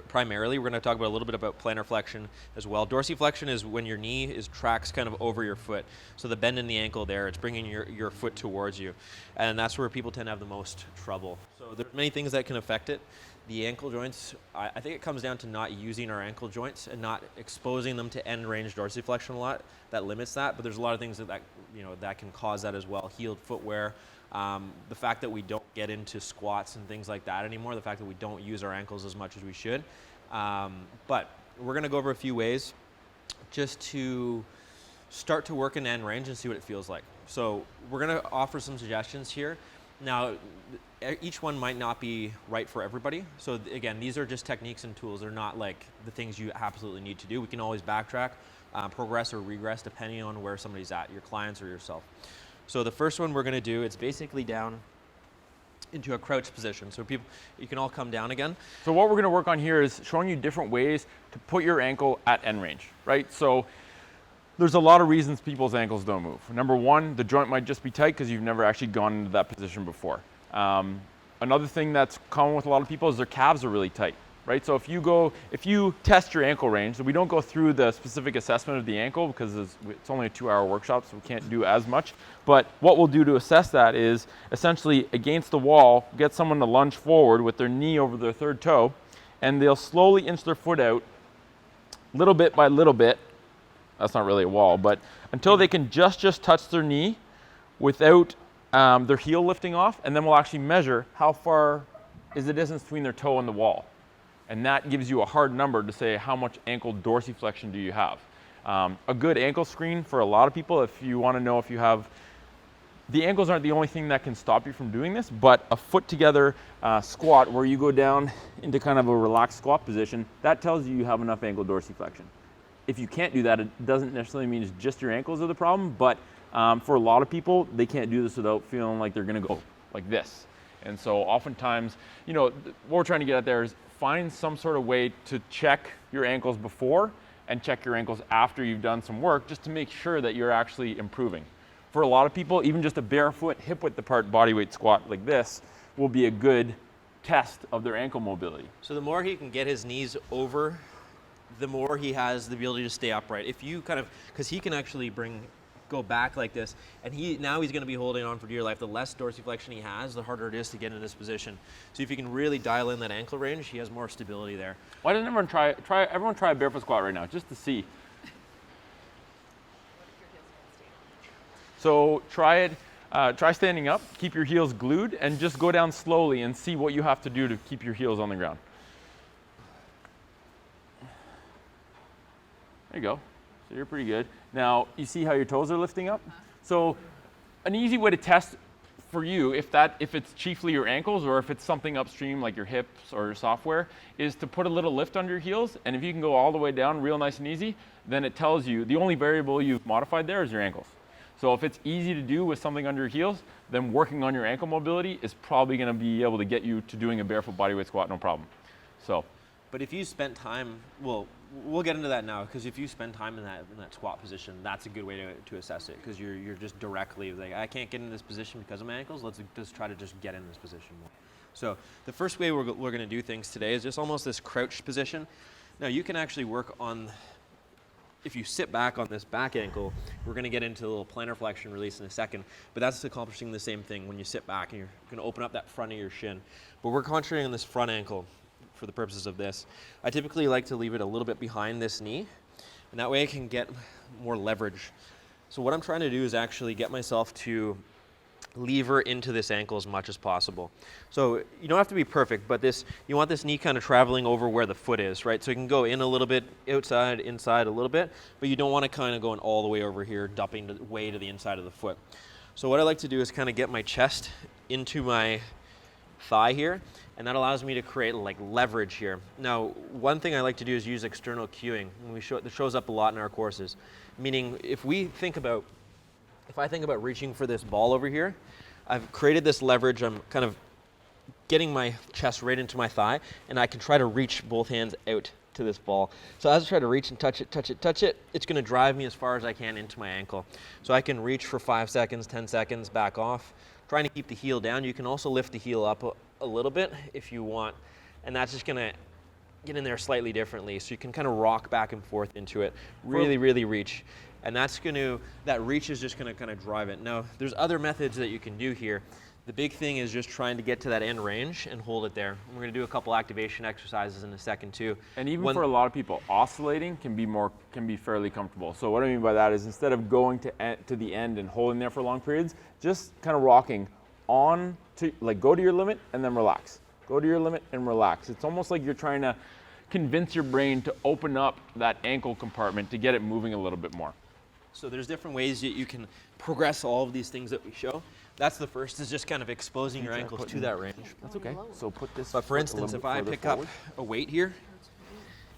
Primarily, we're going to talk about a little bit about plantar flexion as well. Dorsiflexion is when your knee tracks kind of over your foot. So the bend in the ankle there, it's bringing your foot towards you. And that's where people tend to have the most trouble. So there's many things that can affect it. The ankle joints, I think it comes down to not using our ankle joints and not exposing them to end range dorsiflexion a lot. That limits that, but there's a lot of things that can cause that as well. Heeled footwear. The fact that we don't get into squats and things like that anymore, the fact that we don't use our ankles as much as we should. But we're going to go over a few ways just to start to work in end range and see what it feels like. So we're going to offer some suggestions here. Now, each one might not be right for everybody. So again, these are just techniques and tools. They're not like the things you absolutely need to do. We can always backtrack, progress or regress depending on where somebody's at, your clients or yourself. So the first one we're going to do, it's basically down into a crouch position. So people, you can all come down again. So what we're going to work on here is showing you different ways to put your ankle at end range, right? So there's a lot of reasons people's ankles don't move. Number one, the joint might just be tight because you've never actually gone into that position before. Another thing that's common with a lot of people is their calves are really tight, right? So if you test your ankle range, so we don't go through the specific assessment of the ankle because it's only a 2-hour workshop, so we can't do as much. But what we'll do to assess that is essentially against the wall, get someone to lunge forward with their knee over their third toe, and they'll slowly inch their foot out little bit by little bit. That's not really a wall, but until they can just touch their knee without their heel lifting off, and then we'll actually measure how far is the distance between their toe and the wall. And that gives you a hard number to say how much ankle dorsiflexion do you have. A good ankle screen for a lot of people, if you want to know if you have the ankles aren't the only thing that can stop you from doing this, but a foot together squat where you go down into kind of a relaxed squat position, that tells you you have enough ankle dorsiflexion. If you can't do that, it doesn't necessarily mean it's just your ankles are the problem, but for a lot of people, they can't do this without feeling like they're gonna go like this. And so oftentimes, you know, what we're trying to get at there is find some sort of way to check your ankles before and check your ankles after you've done some work, just to make sure that you're actually improving. For a lot of people, even just a barefoot, hip width apart body weight squat like this will be a good test of their ankle mobility. So the more he can get his knees over, the more he has the ability to stay upright. If you kind of, because he can actually go back like this, and now he's going to be holding on for dear life. The less dorsiflexion he has, the harder it is to get in this position. So if you can really dial in that ankle range, he has more stability there. Why doesn't everyone try a barefoot squat right now, just to see? So try it, try standing up, keep your heels glued, and just go down slowly and see what you have to do to keep your heels on the ground. There you go. So you're pretty good. Now, you see how your toes are lifting up? So an easy way to test for you, if it's chiefly your ankles or if it's something upstream like your hips or your software, is to put a little lift under your heels, and if you can go all the way down real nice and easy, then it tells you the only variable you've modified there is your ankles. So if it's easy to do with something under your heels, then working on your ankle mobility is probably going to be able to get you to doing a barefoot bodyweight squat no problem. So, but if you spent time, well, we'll get into that now, because if you spend time in that squat position, that's a good way to assess it, because you're just directly like, I can't get in this position because of my ankles. Let's just try to just get in this position more. So the first way we're going to do things today is just almost this crouched position. Now you can actually work on, if you sit back on this back ankle, we're going to get into a little plantar flexion release in a second, but that's accomplishing the same thing when you sit back and you're going to open up that front of your shin. But we're concentrating on this front ankle for the purposes of this. I typically like to leave it a little bit behind this knee, and that way I can get more leverage. So what I'm trying to do is actually get myself to lever into this ankle as much as possible. So you don't have to be perfect, but you want this knee kind of traveling over where the foot is, right? So you can go in a little bit, outside, inside a little bit, but you don't want to kind of going all the way over here, dumping way to the inside of the foot. So what I like to do is kind of get my chest into my thigh here, and that allows me to create like leverage here. Now, one thing I like to do is use external cueing. That shows up a lot in our courses. Meaning, if I think about reaching for this ball over here, I've created this leverage. I'm kind of getting my chest right into my thigh, and I can try to reach both hands out to this ball. So as I try to reach and touch it, it's going to drive me as far as I can into my ankle. So I can reach for 5 seconds, 10 seconds, back off, trying to keep the heel down. You can also lift the heel up a little bit if you want, and that's just going to get in there slightly differently. So you can kind of rock back and forth into it, really reach. And that reach is just going to kind of drive it. Now, there's other methods that you can do here. The big thing is just trying to get to that end range and hold it there. We're going to do a couple activation exercises in a second too. And even for a lot of people, oscillating can be fairly comfortable. So what I mean by that is instead of going to the end and holding there for long periods, just kind of rocking on to, like, go to your limit and then relax. Go to your limit and relax. It's almost like you're trying to convince your brain to open up that ankle compartment to get it moving a little bit more. So there's different ways that you can progress all of these things that we show. That's the first, is just kind of exposing your ankles to that range. That's okay. So put this. But for instance, if I pick up a weight here,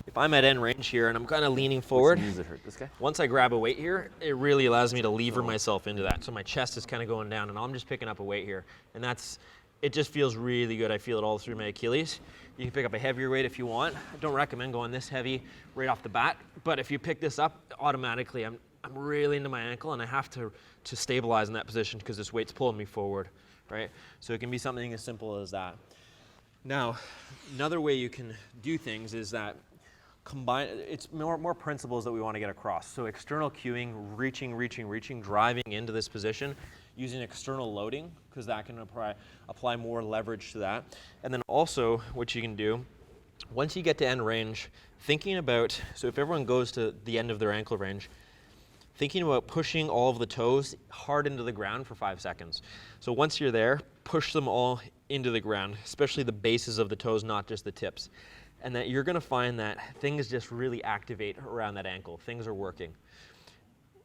if I'm at end range here and I'm kind of leaning forward, this guy? Once I grab a weight here, it really allows me to lever myself into that. So my chest is kind of going down and I'm just picking up a weight here. And it just feels really good. I feel it all through my Achilles. You can pick up a heavier weight if you want. I don't recommend going this heavy right off the bat, but if you pick this up, automatically I'm really into my ankle and I have to stabilize in that position because this weight's pulling me forward, right? So it can be something as simple as that. Now, another way you can do things is that it's more principles that we want to get across. So external cueing, reaching, driving into this position, using external loading, because that can apply more leverage to that. And then also what you can do, once you get to end range, thinking about, so if everyone goes to the end of their ankle range, thinking about pushing all of the toes hard into the ground for 5 seconds. So once you're there, push them all into the ground, especially the bases of the toes, not just the tips. And that you're going to find that things just really activate around that ankle. Things are working.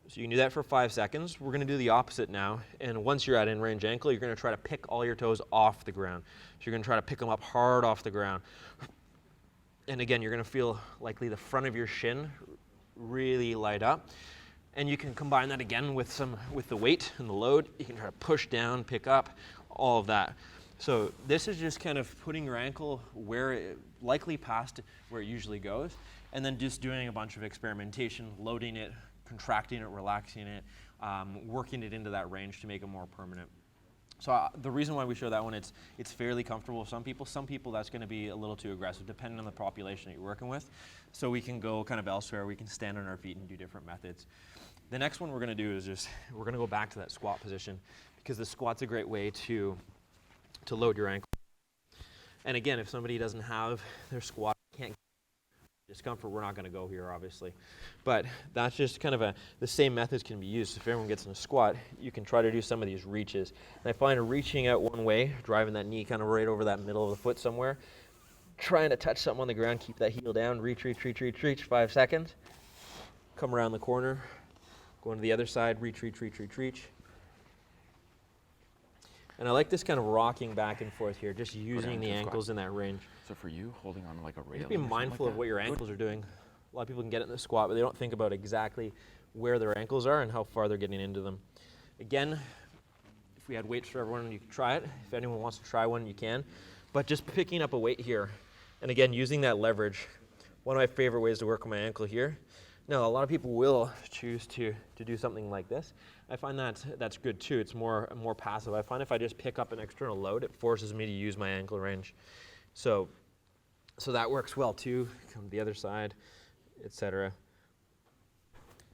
So you can do that for 5 seconds. We're going to do the opposite now. And once you're at in-range ankle, you're going to try to pick all your toes off the ground. So you're going to try to pick them up hard off the ground. And again, you're going to feel likely the front of your shin really light up. And you can combine that again with the weight and the load. You can try to push down, pick up, all of that. So this is just kind of putting your ankle where it, likely past where it usually goes, and then just doing a bunch of experimentation, loading it, contracting it, relaxing it, working it into that range to make it more permanent. So the reason why we show that one, it's fairly comfortable with some people. Some people that's going to be a little too aggressive, depending on the population that you're working with. So we can go kind of elsewhere. We can stand on our feet and do different methods. The next one we're going to do is just, we're going to go back to that squat position, because the squat's a great way to load your ankle. And again, if somebody doesn't have their squat, can't discomfort, we're not going to go here, obviously. But that's just kind of the same methods can be used. If everyone gets in a squat, you can try to do some of these reaches. And I find reaching out one way, driving that knee kind of right over that middle of the foot somewhere, trying to touch something on the ground, keep that heel down, reach, 5 seconds. Come around the corner, go to the other side, reach. And I like this kind of rocking back and forth here, just using the ankles in that range. So for you, holding on to like a railing. Just be mindful of what your ankles are doing. A lot of people can get it in the squat, but they don't think about exactly where their ankles are and how far they're getting into them. Again, if we had weights for everyone, you can try it. If anyone wants to try one, you can. But just picking up a weight here, and again, using that leverage. One of my favorite ways to work on my ankle here. Now, a lot of people will choose to do something like this. I find that's good too. It's more passive. I find if I just pick up an external load, it forces me to use my ankle range. So that works well too. Come to the other side, etc.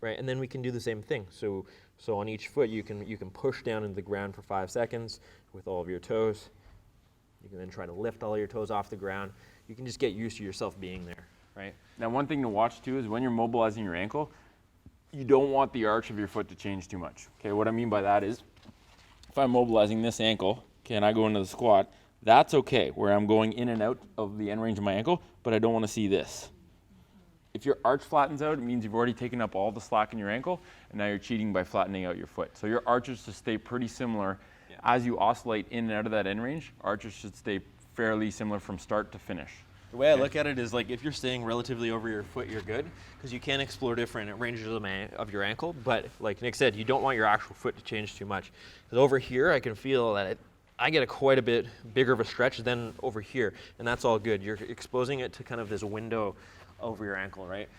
Right, and then we can do the same thing. So on each foot, you can push down into the ground for 5 seconds with all of your toes. You can then try to lift all your toes off the ground. You can just get used to yourself being there. Right. Now, one thing to watch too is when you're mobilizing your ankle, you don't want the arch of your foot to change too much. Okay, what I mean by that is, if I'm mobilizing this ankle, okay, and I go into the squat, that's okay, where I'm going in and out of the end range of my ankle, but I don't want to see this. If your arch flattens out, it means you've already taken up all the slack in your ankle, and now you're cheating by flattening out your foot. So your arches should stay pretty similar. Yeah. As you oscillate in and out of that end range, arches should stay fairly similar from start to finish. The way I look at it is like if you're staying relatively over your foot, you're good, because you can explore different ranges of your ankle. But like Nick said, you don't want your actual foot to change too much. Because over here, I can feel that I get quite a bit bigger of a stretch than over here, and that's all good. You're exposing it to kind of this window over your ankle, right?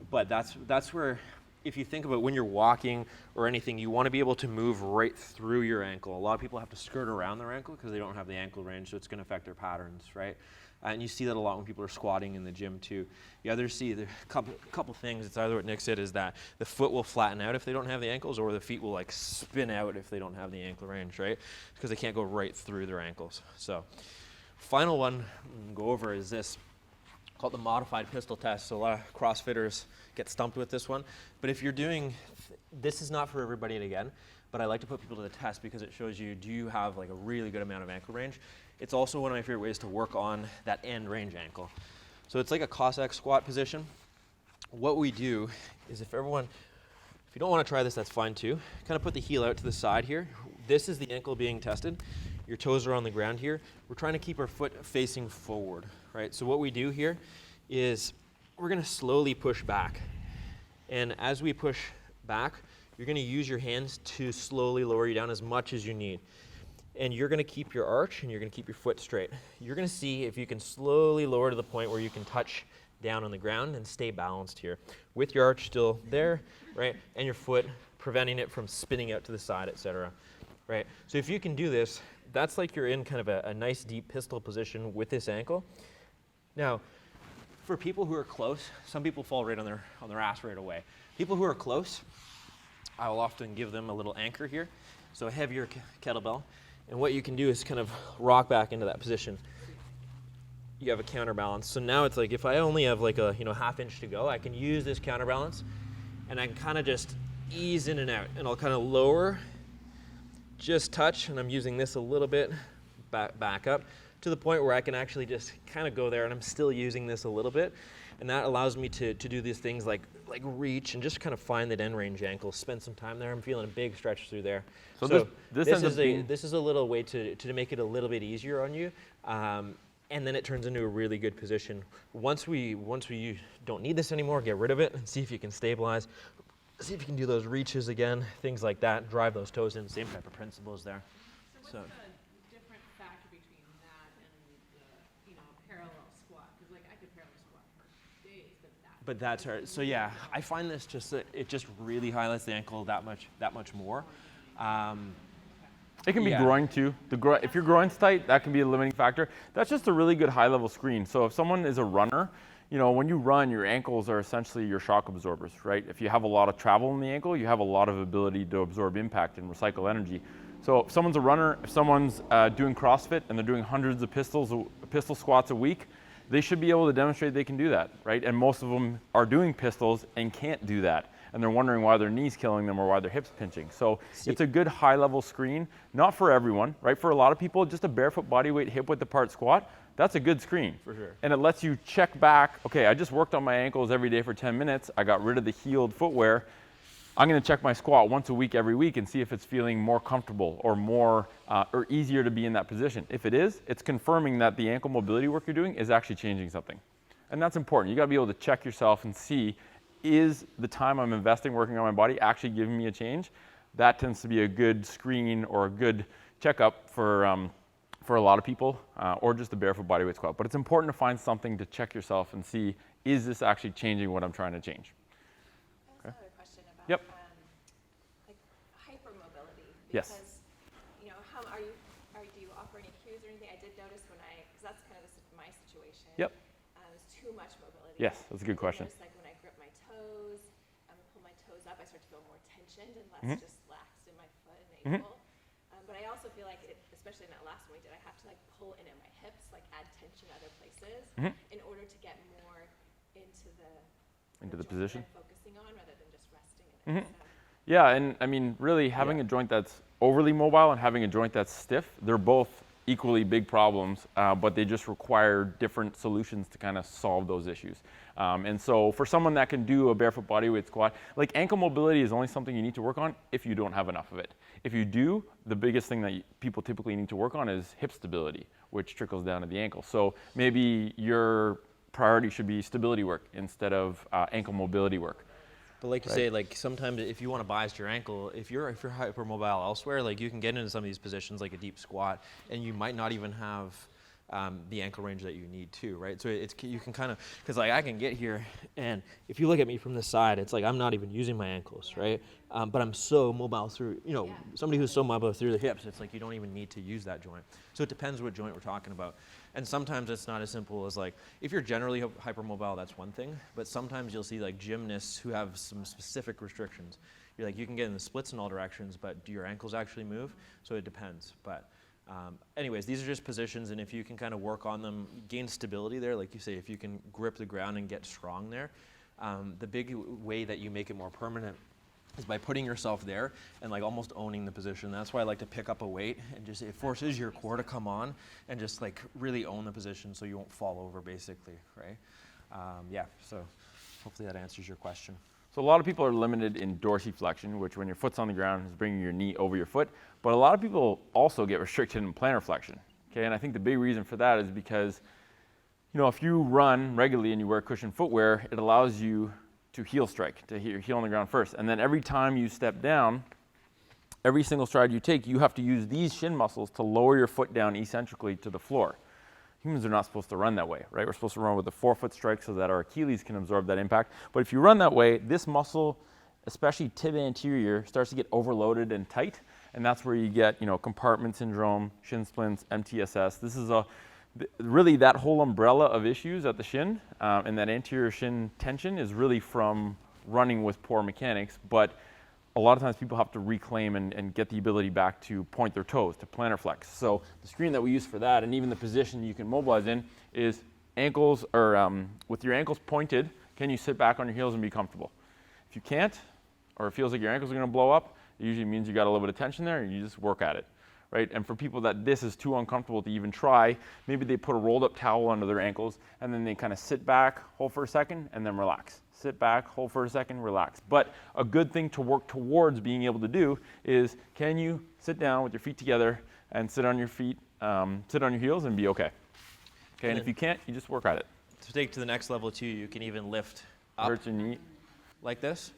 But that's where, if you think about when you're walking or anything, you want to be able to move right through your ankle. A lot of people have to skirt around their ankle because they don't have the ankle range, so it's going to affect their patterns, right? And you see that a lot when people are squatting in the gym too. You either see a couple things. It's either what Nick said is that the foot will flatten out if they don't have the ankles, or the feet will like spin out if they don't have the ankle range, right? Because they can't go right through their ankles. So final one I'm go over is this, called the modified pistol test. So a lot of CrossFitters get stumped with this one. But if you're doing, this is not for everybody again, but I like to put people to the test because it shows you, do you have like a really good amount of ankle range? It's also one of my favorite ways to work on that end range ankle. So it's like a Cossack squat position. What we do is if you don't want to try this, that's fine too. Kind of put the heel out to the side here. This is the ankle being tested. Your toes are on the ground here. We're trying to keep our foot facing forward, right? So what we do here is we're going to slowly push back. And as we push back, you're going to use your hands to slowly lower you down as much as you need. And you're going to keep your arch and you're going to keep your foot straight. You're going to see if you can slowly lower to the point where you can touch down on the ground and stay balanced here with your arch still there, right? And your foot preventing it from spinning out to the side, etc. Right? So if you can do this, that's like you're in kind of a nice deep pistol position with this ankle. Now, for people who are close, some people fall right on their ass right away. People who are close, I will often give them a little anchor here, so a heavier kettlebell. And what you can do is kind of rock back into that position. You have a counterbalance. So now it's like if I only have like a half inch to go, I can use this counterbalance and I can kind of just ease in and out. And I'll kind of lower, just touch, and I'm using this a little bit back up to the point where I can actually just kind of go there, and I'm still using this a little bit. And that allows me to do these things like like reach and just kind of find that end range ankle, spend some time there. I'm feeling a big stretch through there. So this is a little way to make it a little bit easier on you. And then it turns into a really good position. Once we don't need this anymore, get rid of it and see if you can stabilize. See if you can do those reaches again, things like that, drive those toes in, same type of principles there. So what's the different factor between that and the, parallel squat? Because like I could parallel squat for days, but that's hard. So yeah, I find this it just really highlights the ankle that much more. It can be groin too. If your groin's tight, that can be a limiting factor. That's just a really good high-level screen. So if someone is a runner, when you run, your ankles are essentially your shock absorbers, right? If you have a lot of travel in the ankle, you have a lot of ability to absorb impact and recycle energy. So if someone's a runner, if someone's doing CrossFit and they're doing hundreds of pistol squats a week, they should be able to demonstrate they can do that, right? And most of them are doing pistols and can't do that. And they're wondering why their knee's killing them or why their hip's pinching. So it's a good high-level screen, not for everyone, right? For a lot of people, just a barefoot bodyweight hip-width apart squat, that's a good screen. For sure. And it lets you check back, okay, I just worked on my ankles every day for 10 minutes. I got rid of the heeled footwear. I'm gonna check my squat once a week, every week, and see if it's feeling more comfortable or more, or easier to be in that position. If it is, it's confirming that the ankle mobility work you're doing is actually changing something. And that's important. You gotta be able to check yourself and see, is the time I'm investing working on my body actually giving me a change? That tends to be a good screen or a good checkup for a lot of people, or just a barefoot bodyweight squat. But it's important to find something to check yourself and see, is this actually changing what I'm trying to change? I also have a question about Yep. like hypermobility. Yes. Because, do you offer any cues or anything? I did notice because that's kind of my situation. Yep. There's too much mobility. Yes, that's a good question. Notice, like when I grip my toes, pull my toes up, I start to feel more tensioned and less just laxed in my foot and ankle. But I also feel like, especially in that last one we did, I have to like pull in at my hips, like add tension other places in order to get more into the joint position. that I'm focusing on rather than just resting in it. Yeah, and I mean, really having a joint that's overly mobile and having a joint that's stiff, they're both equally big problems, but they just require different solutions to kind of solve those issues. And so for someone that can do a barefoot bodyweight squat, like ankle mobility is only something you need to work on if you don't have enough of it. If you do, the biggest thing that people typically need to work on is hip stability, which trickles down to the ankle. So maybe your priority should be stability work instead of ankle mobility work. But like you say, like sometimes if you want to bias your ankle, if you're hypermobile elsewhere, like you can get into some of these positions like a deep squat, and you might not even have the ankle range that you need too, right? So you can kind of, because like I can get here, and if you look at me from this side, it's like I'm not even using my ankles, right? But I'm so mobile through, somebody who's so mobile through the hips, it's like you don't even need to use that joint. So it depends what joint we're talking about. And sometimes it's not as simple as like, if you're generally hypermobile, that's one thing, but sometimes you'll see like gymnasts who have some specific restrictions. You're like, you can get in the splits in all directions, but do your ankles actually move? So it depends. But anyways, these are just positions, and if you can kind of work on them, gain stability there, like you say, if you can grip the ground and get strong there, the big way that you make it more permanent is by putting yourself there and like almost owning the position. That's why I like to pick up a weight and just, it forces your core to come on and just like really own the position so you won't fall over basically, right? So hopefully that answers your question. So a lot of people are limited in dorsiflexion, which when your foot's on the ground is bringing your knee over your foot. But a lot of people also get restricted in plantar flexion. Okay, and I think the big reason for that is because, if you run regularly and you wear cushioned footwear, it allows you to heel strike, to hit your heel on the ground first. And then every time you step down, every single stride you take, you have to use these shin muscles to lower your foot down eccentrically to the floor. Humans are not supposed to run that way, right? We're supposed to run with a forefoot strike so that our Achilles can absorb that impact. But if you run that way, this muscle, especially tib anterior, starts to get overloaded and tight. And that's where you get, compartment syndrome, shin splints, MTSS. This is really that whole umbrella of issues at the shin, and that anterior shin tension is really from running with poor mechanics. But a lot of times people have to reclaim and get the ability back to point their toes, to plantar flex. So the screen that we use for that, and even the position you can mobilize in, is ankles, or with your ankles pointed, can you sit back on your heels and be comfortable? If you can't, or it feels like your ankles are gonna blow up, it usually means you got a little bit of tension there and you just work at it, right? And for people that this is too uncomfortable to even try, maybe they put a rolled up towel under their ankles and then they kind of sit back, hold for a second, and then relax. sit back, hold for a second, relax. But a good thing to work towards being able to do is, can you sit down with your feet together and sit on your feet, sit on your heels and be okay. Okay, and if you can't, you just work at it. To take to the next level too, you can even lift up Hurt your knee. like this.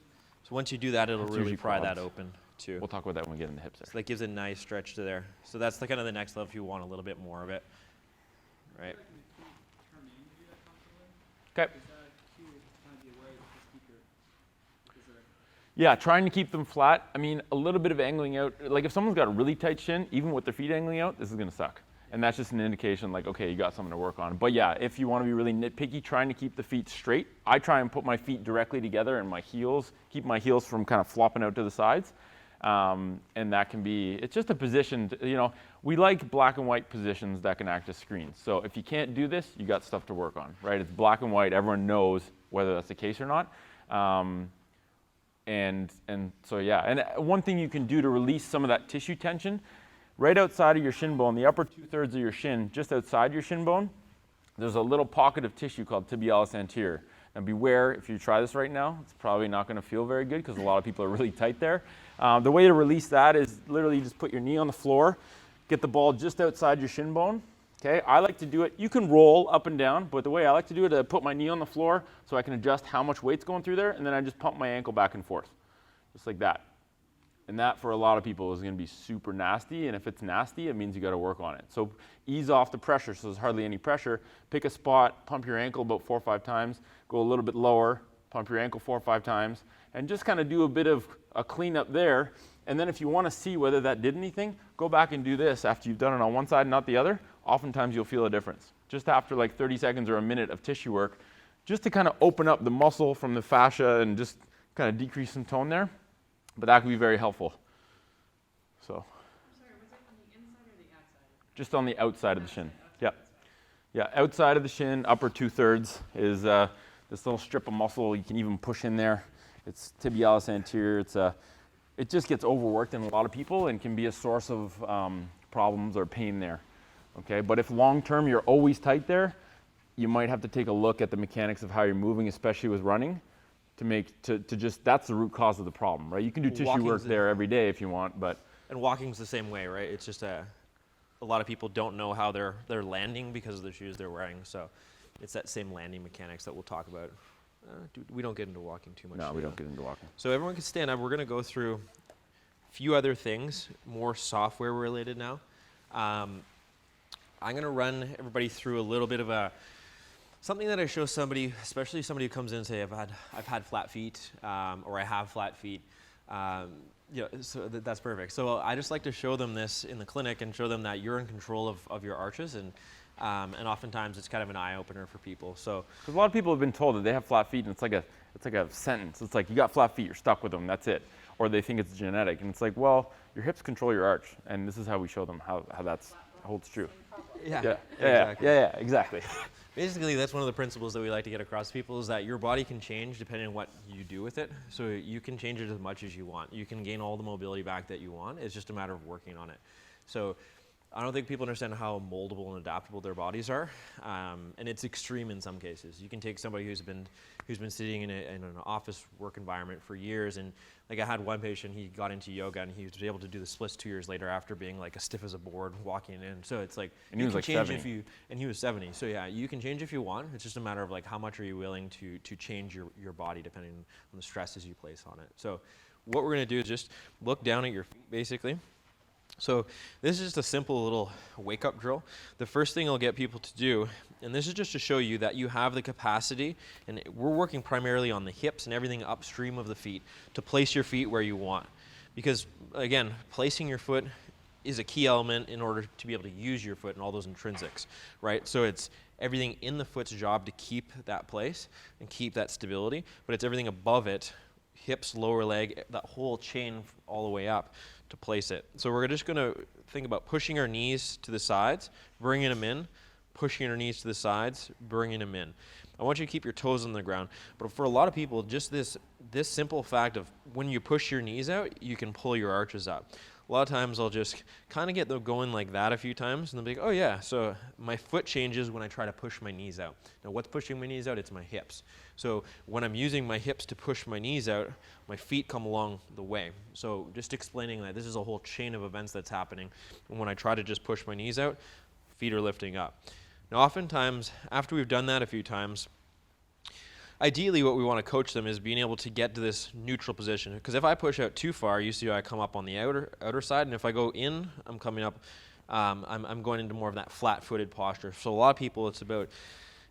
So once you do that, it'll That's really usually pry that quads. open too. We'll talk about that when we get into hips So there. that gives a nice stretch to there. So that's the kind of the next level if you want a little bit more of it, right? Okay. Yeah, trying to keep them flat. I mean, a little bit of angling out. Like if someone's got a really tight shin, even with their feet angling out, this is gonna suck. And that's just an indication like, okay, you got something to work on. But yeah, if you wanna be really nitpicky, trying to keep the feet straight, I try and put my feet directly together and my heels, keep my heels from kind of flopping out to the sides. And that can be, it's just a position, we like black and white positions that can act as screens. So if you can't do this, you got stuff to work on, right? It's black and white, everyone knows whether that's the case or not. And so yeah, and one thing you can do to release some of that tissue tension, right outside of your shin bone, the upper 2/3 of your shin, just outside your shin bone, there's a little pocket of tissue called tibialis anterior. Now beware, if you try this right now, it's probably not gonna feel very good because a lot of people are really tight there. The way to release that is literally just put your knee on the floor, get the ball just outside your shin bone. Okay, I like to do it, you can roll up and down, but the way I like to do it is I put my knee on the floor so I can adjust how much weight's going through there, and then I just pump my ankle back and forth, just like that. And that for a lot of people is gonna be super nasty, and if it's nasty, it means you gotta work on it. So ease off the pressure, so there's hardly any pressure. Pick a spot, pump your ankle about 4 or 5 times, go a little bit lower, pump your ankle 4 or 5 times, and just kind of do a bit of a cleanup there. And then if you wanna see whether that did anything, go back and do this after you've done it on one side and not the other. Oftentimes you'll feel a difference. Just after like 30 seconds or a minute of tissue work, just to kind of open up the muscle from the fascia and just kind of decrease some tone there. But that can be very helpful. So. I'm sorry, was it on the inside or the outside? Just on the outside of the shin. Yeah. Yeah, outside of the shin, upper 2/3 is this little strip of muscle you can even push in there. It's tibialis anterior. It just gets overworked in a lot of people and can be a source of problems or pain there. Okay, but if long term you're always tight there, you might have to take a look at the mechanics of how you're moving, especially with running, to just, that's the root cause of the problem, right? You can do tissue work there every day if you want, but. And walking's the same way, right? It's just a lot of people don't know how they're landing because of the shoes they're wearing. So it's that same landing mechanics that we'll talk about. We don't get into walking too much. No, we don't get into walking. So everyone can stand up. We're going to go through a few other things, more software related now. I'm going to run everybody through a little bit of something that I show somebody, especially somebody who comes in and say, I've had flat feet, or I have flat feet. So that's perfect. So I just like to show them this in the clinic and show them that you're in control of your arches, and oftentimes it's kind of an eye opener for people. So because a lot of people have been told that they have flat feet, and it's like a sentence. It's like, you got flat feet, you're stuck with them, that's it. Or they think it's genetic, and it's like, well, your hips control your arch, and this is how we show them how that holds true. Exactly. Basically, that's one of the principles that we like to get across to people, is that your body can change depending on what you do with it. So you can change it as much as you want. You can gain all the mobility back that you want. It's just a matter of working on it. So I don't think people understand how moldable and adaptable their bodies are, and it's extreme in some cases. You can take somebody who's been sitting in an office work environment for years, and like I had one patient, he got into yoga and he was able to do the splits 2 years later after being like as stiff as a board walking in. So it's like, and he was like 70. And he was 70. So yeah, you can change if you want. It's just a matter of like how much are you willing to change your body depending on the stresses you place on it. So what we're going to do is just look down at your feet basically. So this is just a simple little wake-up drill. The first thing I'll get people to do, and this is just to show you that you have the capacity, and we're working primarily on the hips and everything upstream of the feet, to place your feet where you want. Because, again, placing your foot is a key element in order to be able to use your foot and all those intrinsics, right? So it's everything in the foot's job to keep that place and keep that stability, but it's everything above it, hips, lower leg, that whole chain all the way up, to place it. So we're just going to think about pushing our knees to the sides, bringing them in, pushing our knees to the sides, bringing them in. I want you to keep your toes on the ground. But for a lot of people, just this simple fact of when you push your knees out, you can pull your arches up. a lot of times I'll just kind of get them going like that a few times, and they'll be like, oh yeah, so my foot changes when I try to push my knees out. Now what's pushing my knees out? It's my hips. So when I'm using my hips to push my knees out, my feet come along the way. So just explaining that this is a whole chain of events that's happening. And when I try to just push my knees out, feet are lifting up. Now oftentimes, after we've done that a few times, ideally what we want to coach them is being able to get to this neutral position. Because if I push out too far, you see I come up on the outer side, and if I go in, I'm coming up, I'm going into more of that flat-footed posture. So a lot of people, it's about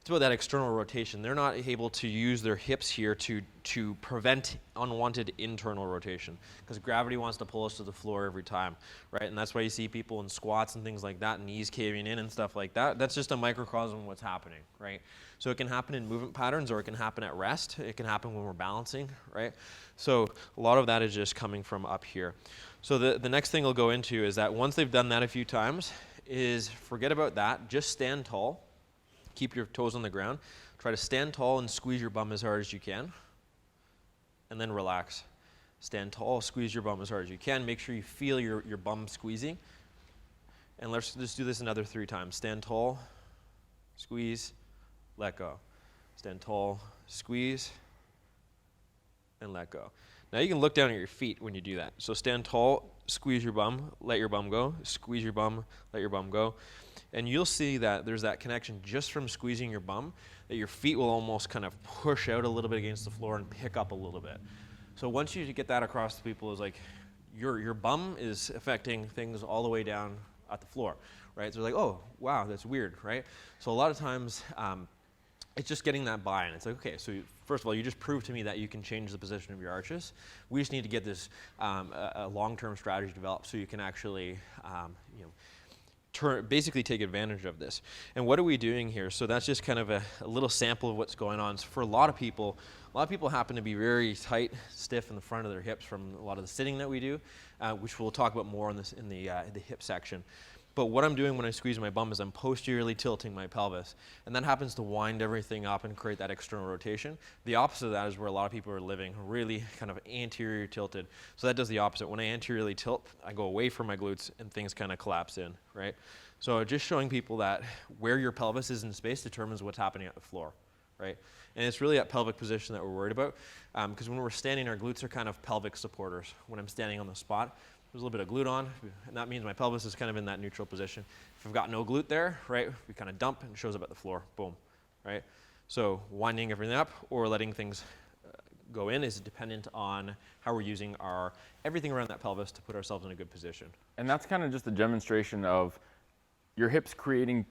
that external rotation. They're not able to use their hips here to prevent unwanted internal rotation, because gravity wants to pull us to the floor every time, right? And that's why you see people in squats and things like that, knees caving in and stuff like that. That's just a microcosm of what's happening, right? So it can happen in movement patterns, or it can happen at rest. It can happen when we're balancing, right? So a lot of that is just coming from up here. So the next thing I'll go into is that once they've done that a few times, is forget about that. Just stand tall. Keep your toes on the ground. Try to stand tall and squeeze your bum as hard as you can. And then relax. Stand tall, squeeze your bum as hard as you can. Make sure you feel your bum squeezing. And let's just do this another 3 times. Stand tall, squeeze, let go. Stand tall, squeeze, and let go. Now you can look down at your feet when you do that. So stand tall, squeeze your bum, let your bum go. Squeeze your bum, let your bum go. And you'll see that there's that connection just from squeezing your bum, that your feet will almost kind of push out a little bit against the floor and pick up a little bit. So once you get that across to people, is like your bum is affecting things all the way down at the floor, right? So they're like, oh, wow, that's weird, right? So a lot of times it's just getting that buy-in. It's like, okay, so first of all, you just proved to me that you can change the position of your arches. We just need to get this a long-term strategy developed so you can actually, basically take advantage of this. And what are we doing here? So that's just kind of a little sample of what's going on. So for a lot of people happen to be very tight, stiff in the front of their hips from a lot of the sitting that we do, which we'll talk about more in the hip section. But what I'm doing when I squeeze my bum is I'm posteriorly tilting my pelvis, and that happens to wind everything up and create that external rotation. The opposite of that is where a lot of people are living, really kind of anterior tilted. So that does the opposite. When I anteriorly tilt, I go away from my glutes and things kind of collapse in, right? So just showing people that where your pelvis is in space determines what's happening at the floor, right? And it's really that pelvic position that we're worried about, because when we're standing, our glutes are kind of pelvic supporters. When I'm standing on the spot, there's a little bit of glute on, and that means my pelvis is kind of in that neutral position. If I've got no glute there, right, we kind of dump and it shows up at the floor, boom, right? So winding everything up or letting things go in is dependent on how we're using everything around that pelvis to put ourselves in a good position. And that's kind of just a demonstration of your hips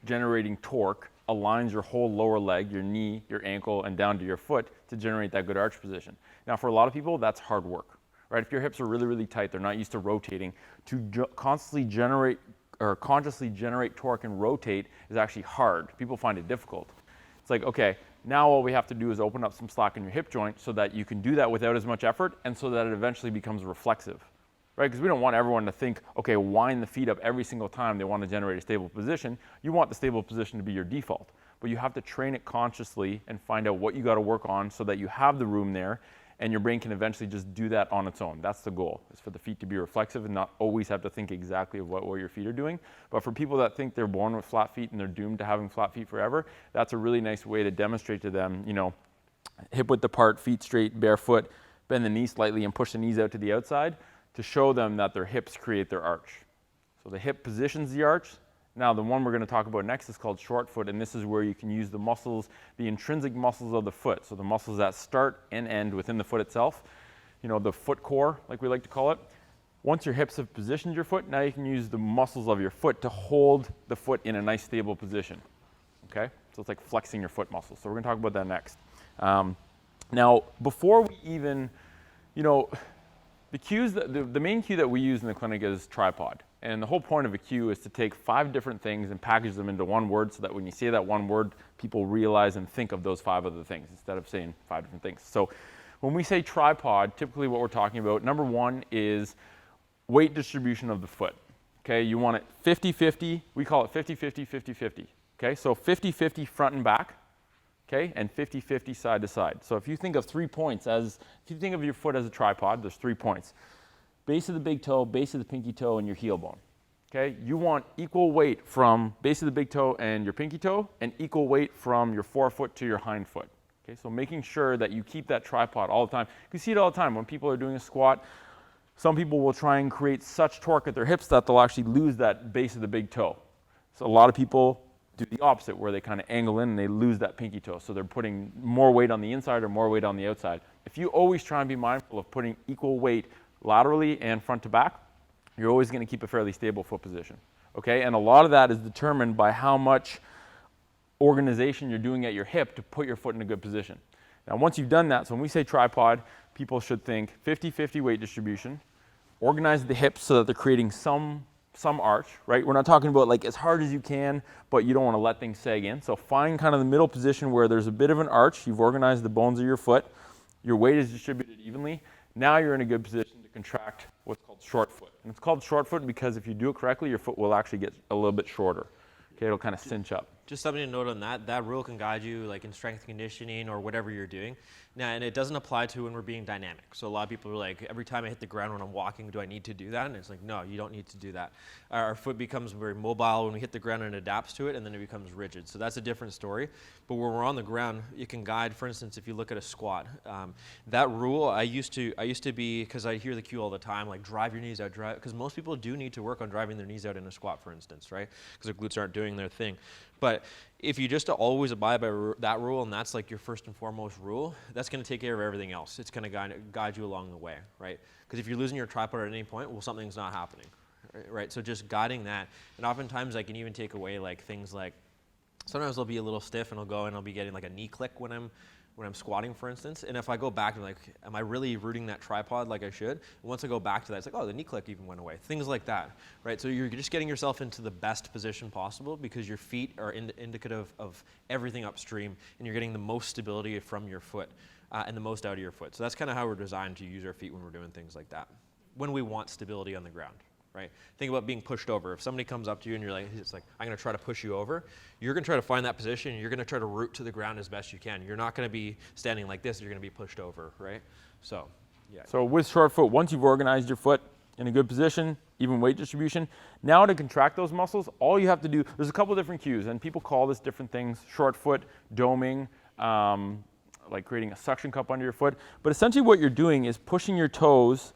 generating torque aligns your whole lower leg, your knee, your ankle, and down to your foot to generate that good arch position. Now, for a lot of people, that's hard work. Right? If your hips are really, really tight, they're not used to rotating, to constantly generate or consciously generate torque and rotate is actually hard. People find it difficult. It's like, okay, now all we have to do is open up some slack in your hip joint so that you can do that without as much effort, and so that it eventually becomes reflexive, right? Because we don't want everyone to think, okay, wind the feet up every single time they want to generate a stable position. You want the stable position to be your default, but you have to train it consciously and find out what you got to work on so that you have the room there, and your brain can eventually just do that on its own. That's the goal, is for the feet to be reflexive and not always have to think exactly of what your feet are doing. But for people that think they're born with flat feet and they're doomed to having flat feet forever, that's a really nice way to demonstrate to them, hip width apart, feet straight, barefoot, bend the knee slightly and push the knees out to the outside to show them that their hips create their arch. So the hip positions the arch. Now, the one we're going to talk about next is called short foot, and this is where you can use the muscles, the intrinsic muscles of the foot. So the muscles that start and end within the foot itself, the foot core, like we like to call it. Once your hips have positioned your foot, now you can use the muscles of your foot to hold the foot in a nice stable position. Okay? So it's like flexing your foot muscles. So we're going to talk about that next. Now, before we even, the cues, the main cue that we use in the clinic is tripod. And the whole point of a cue is to take 5 different things and package them into one word so that when you say that one word, people realize and think of those 5 other things instead of saying 5 different things. So when we say tripod, typically what we're talking about, number 1 is weight distribution of the foot. Okay, you want it 50-50, we call it 50-50, 50-50. Okay, so 50-50 front and back, okay, and 50-50 side to side. So if you think of 3 points if you think of your foot as a tripod, there's 3 points. base of the big toe, base of the pinky toe, and your heel bone. Okay, you want equal weight from base of the big toe and your pinky toe, and equal weight from your forefoot to your hind foot. Okay, so making sure that you keep that tripod all the time. You see it all the time when people are doing a squat. Some people will try and create such torque at their hips that they'll actually lose that base of the big toe. So a lot of people do the opposite, where they kind of angle in and they lose that pinky toe. So they're putting more weight on the inside or more weight on the outside. If you always try and be mindful of putting equal weight laterally and front to back, you're always going to keep a fairly stable foot position. Okay, and a lot of that is determined by how much organization you're doing at your hip to put your foot in a good position. Now, once you've done that, so when we say tripod, people should think 50-50 weight distribution, organize the hips so that they're creating some arch, right? We're not talking about like as hard as you can, but you don't want to let things sag in. So find kind of the middle position where there's a bit of an arch. You've organized the bones of your foot. Your weight is distributed evenly. Now you're in a good position to contract what's called short foot. And it's called short foot because if you do it correctly, your foot will actually get a little bit shorter. Okay, it'll kind of cinch up. Just something to note on that. That rule can guide you like in strength conditioning or whatever you're doing. Now, and it doesn't apply to when we're being dynamic. So a lot of people are like, every time I hit the ground when I'm walking, do I need to do that? And it's like, no, you don't need to do that. Our foot becomes very mobile when we hit the ground and it adapts to it, and then it becomes rigid. So that's a different story. But when we're on the ground, it can guide, for instance, if you look at a squat. That rule, I used to be, because I hear the cue all the time, like drive your knees out, because most people do need to work on driving their knees out in a squat, for instance, right? Because their glutes aren't doing their thing. But if you just always abide by that rule, and that's like your first and foremost rule, that's going to take care of everything else. It's going to guide you along the way, right? Because if you're losing your tripod at any point, well, something's not happening, right? So just guiding that. And oftentimes I can even take away like things like, sometimes I'll be a little stiff and I'll go and I'll be getting like a knee click when I'm squatting, for instance. And if I go back to like, am I really rooting that tripod like I should? And once I go back to that, it's like, oh, the knee click even went away. Things like that, right? So you're just getting yourself into the best position possible because your feet are indicative of everything upstream, and you're getting the most stability from your foot and the most out of your foot. So that's kind of how we're designed to use our feet when we're doing things like that, when we want stability on the ground. Right? Think about being pushed over. If somebody comes up to you and you're like, it's like, I'm going to try to push you over, you're going to try to find that position and you're going to try to root to the ground as best you can. You're not going to be standing like this, you're going to be pushed over, right? So, yeah. So with short foot, once you've organized your foot in a good position, even weight distribution, now to contract those muscles, all you have to do, there's a couple different cues, and people call this different things, short foot, doming, like creating a suction cup under your foot. But essentially what you're doing is pushing your toes.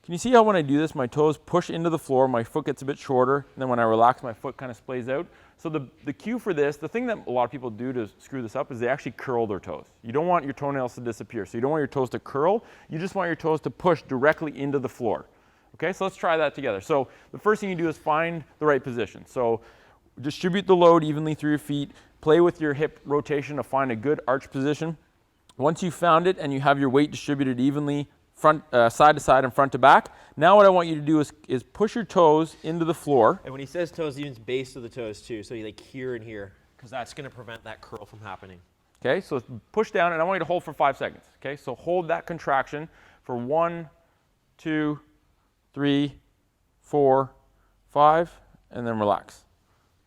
Can you see how when I do this, my toes push into the floor, my foot gets a bit shorter, and then when I relax, my foot kind of splays out? So the cue for this, the thing that a lot of people do to screw this up is they actually curl their toes. You don't want your toenails to disappear, so you don't want your toes to curl, you just want your toes to push directly into the floor. Okay, so let's try that together. So the first thing you do is find the right position. So distribute the load evenly through your feet, play with your hip rotation to find a good arch position. Once you've found it and you have your weight distributed evenly, side to side and front to back. Now what I want you to do is push your toes into the floor. And when he says toes, he means base of the toes too. So you like here and here, because that's going to prevent that curl from happening. Okay, so push down, and I want you to hold for 5 seconds. Okay, so hold that contraction for 1, 2, 3, 4, 5, and then relax.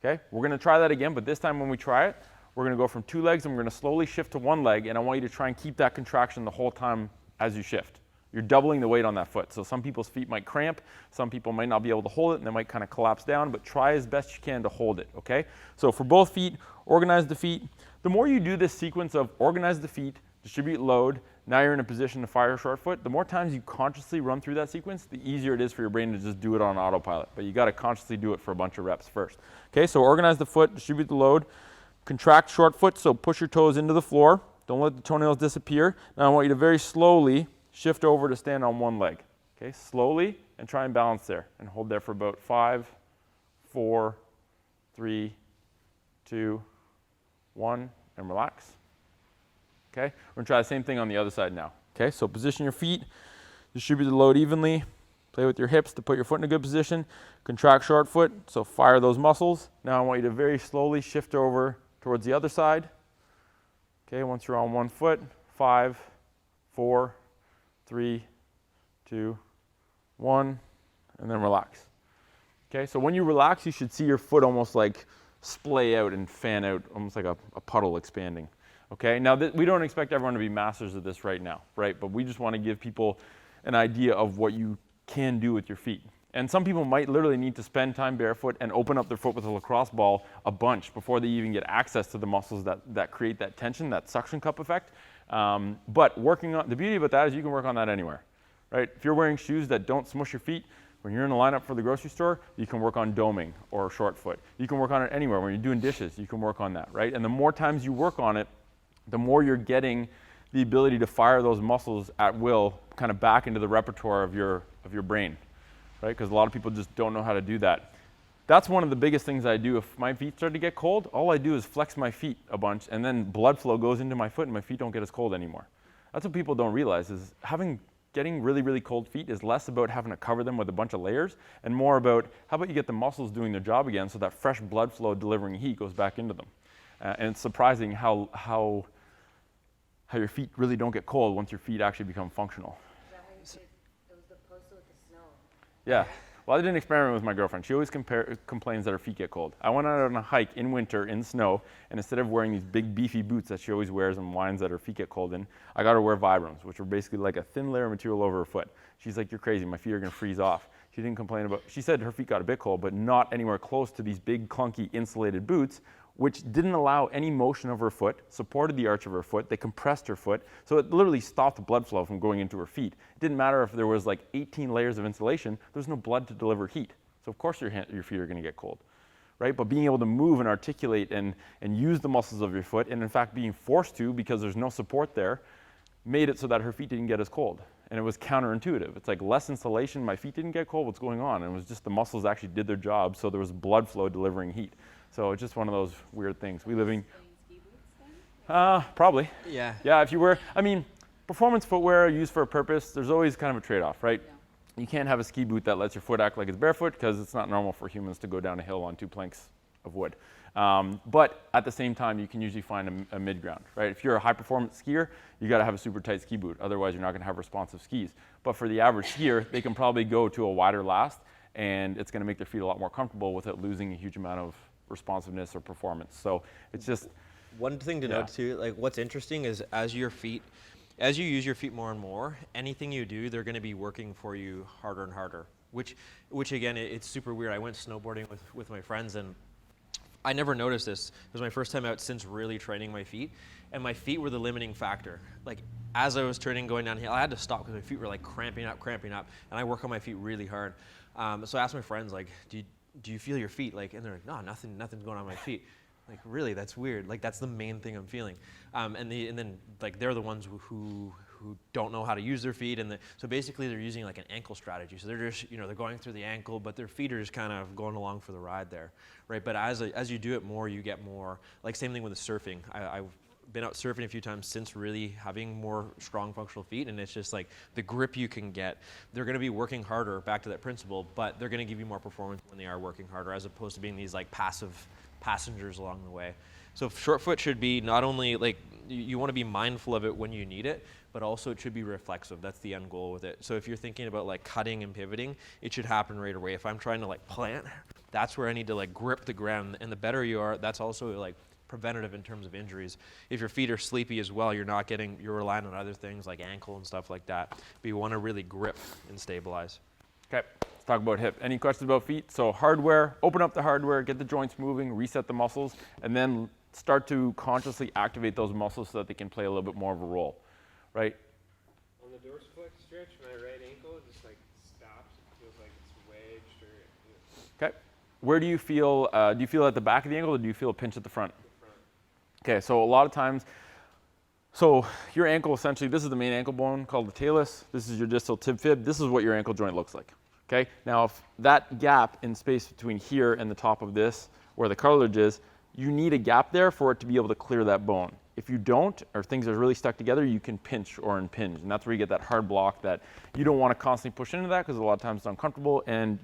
Okay, we're going to try that again, but this time when we try it, we're going to go from 2 legs and we're going to slowly shift to 1 leg, and I want you to try and keep that contraction the whole time as you shift. You're doubling the weight on that foot. So some people's feet might cramp, some people might not be able to hold it, and they might kind of collapse down, but try as best you can to hold it, okay? So for both feet, organize the feet. The more you do this sequence of organize the feet, distribute load, now you're in a position to fire short foot, the more times you consciously run through that sequence, the easier it is for your brain to just do it on autopilot. But you got to consciously do it for a bunch of reps first. Okay, so organize the foot, distribute the load, contract short foot, so push your toes into the floor. Don't let the toenails disappear. Now I want you to very slowly shift over to stand on 1 leg. Okay, slowly, and try and balance there. And hold there for about 5, 4, 3, 2, 1, and relax. Okay, we're going to try the same thing on the other side now. Okay, so position your feet, distribute the load evenly, play with your hips to put your foot in a good position, contract short foot, so fire those muscles. Now I want you to very slowly shift over towards the other side. Okay, once you're on 1 foot, 5, 4, 3, 2, 1, and then relax. Okay, so when you relax, you should see your foot almost like splay out and fan out, almost like a puddle expanding. Okay, now we don't expect everyone to be masters of this right now, right? But we just want to give people an idea of what you can do with your feet. And some people might literally need to spend time barefoot and open up their foot with a lacrosse ball a bunch before they even get access to the muscles that create that tension, that suction cup effect. But working on, the beauty about that is you can work on that anywhere, right? If you're wearing shoes that don't smush your feet, when you're in the lineup for the grocery store, you can work on doming or short foot. You can work on it anywhere. When you're doing dishes, you can work on that, right? And the more times you work on it, the more you're getting the ability to fire those muscles at will kind of back into the repertoire of your brain, right? Because a lot of people just don't know how to do that. That's one of the biggest things I do. If my feet start to get cold, all I do is flex my feet a bunch, and then blood flow goes into my foot, and my feet don't get as cold anymore. That's what people don't realize, is getting really, really cold feet is less about having to cover them with a bunch of layers and more about how about you get the muscles doing their job again so that fresh blood flow delivering heat goes back into them. And it's surprising how your feet really don't get cold once your feet actually become functional. Is that how you did, it was the poster with the snow? Yeah. Well, I did an experiment with my girlfriend. She always complains that her feet get cold. I went out on a hike in winter in snow, and instead of wearing these big beefy boots that she always wears and whines that her feet get cold in, I got her to wear Vibrams, which are basically like a thin layer of material over her foot. She's like, "You're crazy, my feet are gonna freeze off." She didn't complain about, she said her feet got a bit cold, but not anywhere close to these big clunky insulated boots, which didn't allow any motion of her foot, supported the arch of her foot, they compressed her foot, so it literally stopped the blood flow from going into her feet. It didn't matter if there was like 18 layers of insulation, there's no blood to deliver heat. So of course your feet are gonna get cold, right? But being able to move and articulate and use the muscles of your foot, and in fact being forced to because there's no support there, made it so that her feet didn't get as cold. And it was counterintuitive. It's like less insulation, my feet didn't get cold, what's going on? And it was just the muscles actually did their job, so there was blood flow delivering heat. So it's just one of those weird things. We living, probably. Yeah. Yeah, if you wear, I mean, performance footwear used for a purpose, there's always kind of a trade-off, right? Yeah. You can't have a ski boot that lets your foot act like it's barefoot because it's not normal for humans to go down a hill on 2 planks of wood. But at the same time, you can usually find a mid-ground, right? If you're a high-performance skier, you got to have a super tight ski boot. Otherwise, you're not going to have responsive skis. But for the average skier, they can probably go to a wider last, and it's going to make their feet a lot more comfortable without losing a huge amount of responsiveness or performance. So it's just one thing to note too, like what's interesting is as you use your feet more and more, anything you do, they're going to be working for you harder and harder, which again, it's super weird. I went snowboarding with my friends, and I never noticed this. It was my first time out since really training my feet, and my feet were the limiting factor. Like as I was turning, going downhill, I had to stop because my feet were like cramping up, and I work on my feet really hard. So I asked my friends, like, do you feel your feet? Like, and they're like, no, nothing's going on my feet. Like, really, that's weird. Like, that's the main thing I'm feeling. And then like they're the ones who don't know how to use their feet, so basically they're using like an ankle strategy. So they're just they're going through the ankle, but their feet are just kind of going along for the ride there, right? But as you do it more, you get more. Like same thing with the surfing. I've been out surfing a few times since really having more strong functional feet, and it's just like the grip you can get. They're going to be working harder, back to that principle, but they're going to give you more performance when they are working harder, as opposed to being these like passive passengers along the way. So short foot should be not only like you want to be mindful of it when you need it, but also it should be reflexive. That's the end goal with it. So if you're thinking about like cutting and pivoting, it should happen right away. If I'm trying to like plant, that's where I need to like grip the ground, and the better you are, that's also like preventative in terms of injuries. If your feet are sleepy as well, you're relying on other things like ankle and stuff like that, but you want to really grip and stabilize. Okay, let's talk about hip. Any questions about feet? So hardware, open up the hardware, get the joints moving, reset the muscles, and then start to consciously activate those muscles so that they can play a little bit more of a role, right? On the dorsiflex stretch, my right ankle just like stops. It feels like it's wedged or... Okay. Where do you feel at the back of the ankle, or do you feel a pinch at the front? Okay, so a lot of times, so your ankle essentially, this is the main ankle bone called the talus. This is your distal tib fib. This is what your ankle joint looks like. Okay, now if that gap in space between here and the top of this, where the cartilage is, you need a gap there for it to be able to clear that bone. If you don't, or things are really stuck together, you can pinch or impinge, and that's where you get that hard block that you don't want to constantly push into that because a lot of times it's uncomfortable and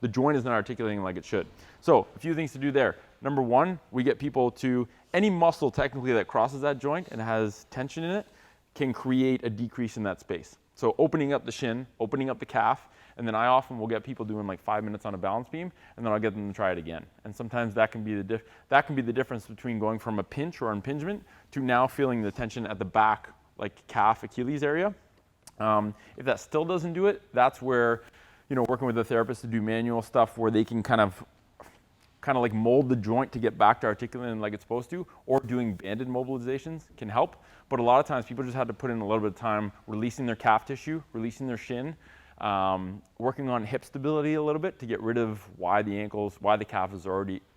the joint is not articulating like it should. So a few things to do there. Number one, we get people to, any muscle technically that crosses that joint and has tension in it can create a decrease in that space. So opening up the shin, opening up the calf, and then I often will get people doing like 5 minutes on a balance beam, and then I'll get them to try it again. And sometimes that can be the difference between going from a pinch or impingement to now feeling the tension at the back, like calf, Achilles area. If that still doesn't do it, that's where working with a therapist to do manual stuff where they can kind of like mold the joint to get back to articulating like it's supposed to, or doing banded mobilizations can help. But a lot of times people just have to put in a little bit of time releasing their calf tissue, releasing their shin, working on hip stability a little bit to get rid of why the calf is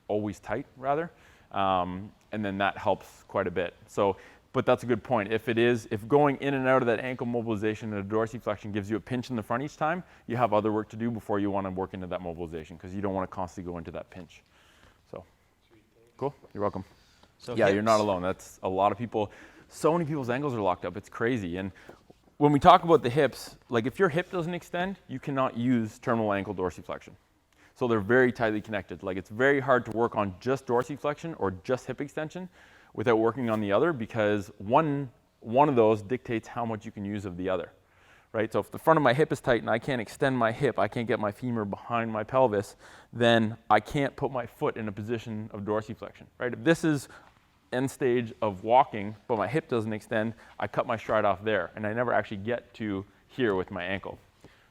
always tight rather. And then that helps quite a bit. So, but that's a good point. If going in and out of that ankle mobilization and a dorsiflexion gives you a pinch in the front each time, you have other work to do before you want to work into that mobilization, because you don't want to constantly go into that pinch. So, cool. You're welcome. So yeah, hips. you're not alone. That's a lot of people. So many people's ankles are locked up. It's crazy. And when we talk about the hips, like if your hip doesn't extend, you cannot use terminal ankle dorsiflexion. So they're very tightly connected. Like it's very hard to work on just dorsiflexion or just hip extension without working on the other, because one of those dictates how much you can use of the other, right? So if the front of my hip is tight and I can't extend my hip, I can't get my femur behind my pelvis, then I can't put my foot in a position of dorsiflexion, right? If this is end stage of walking, but my hip doesn't extend, I cut my stride off there, and I never actually get to here with my ankle.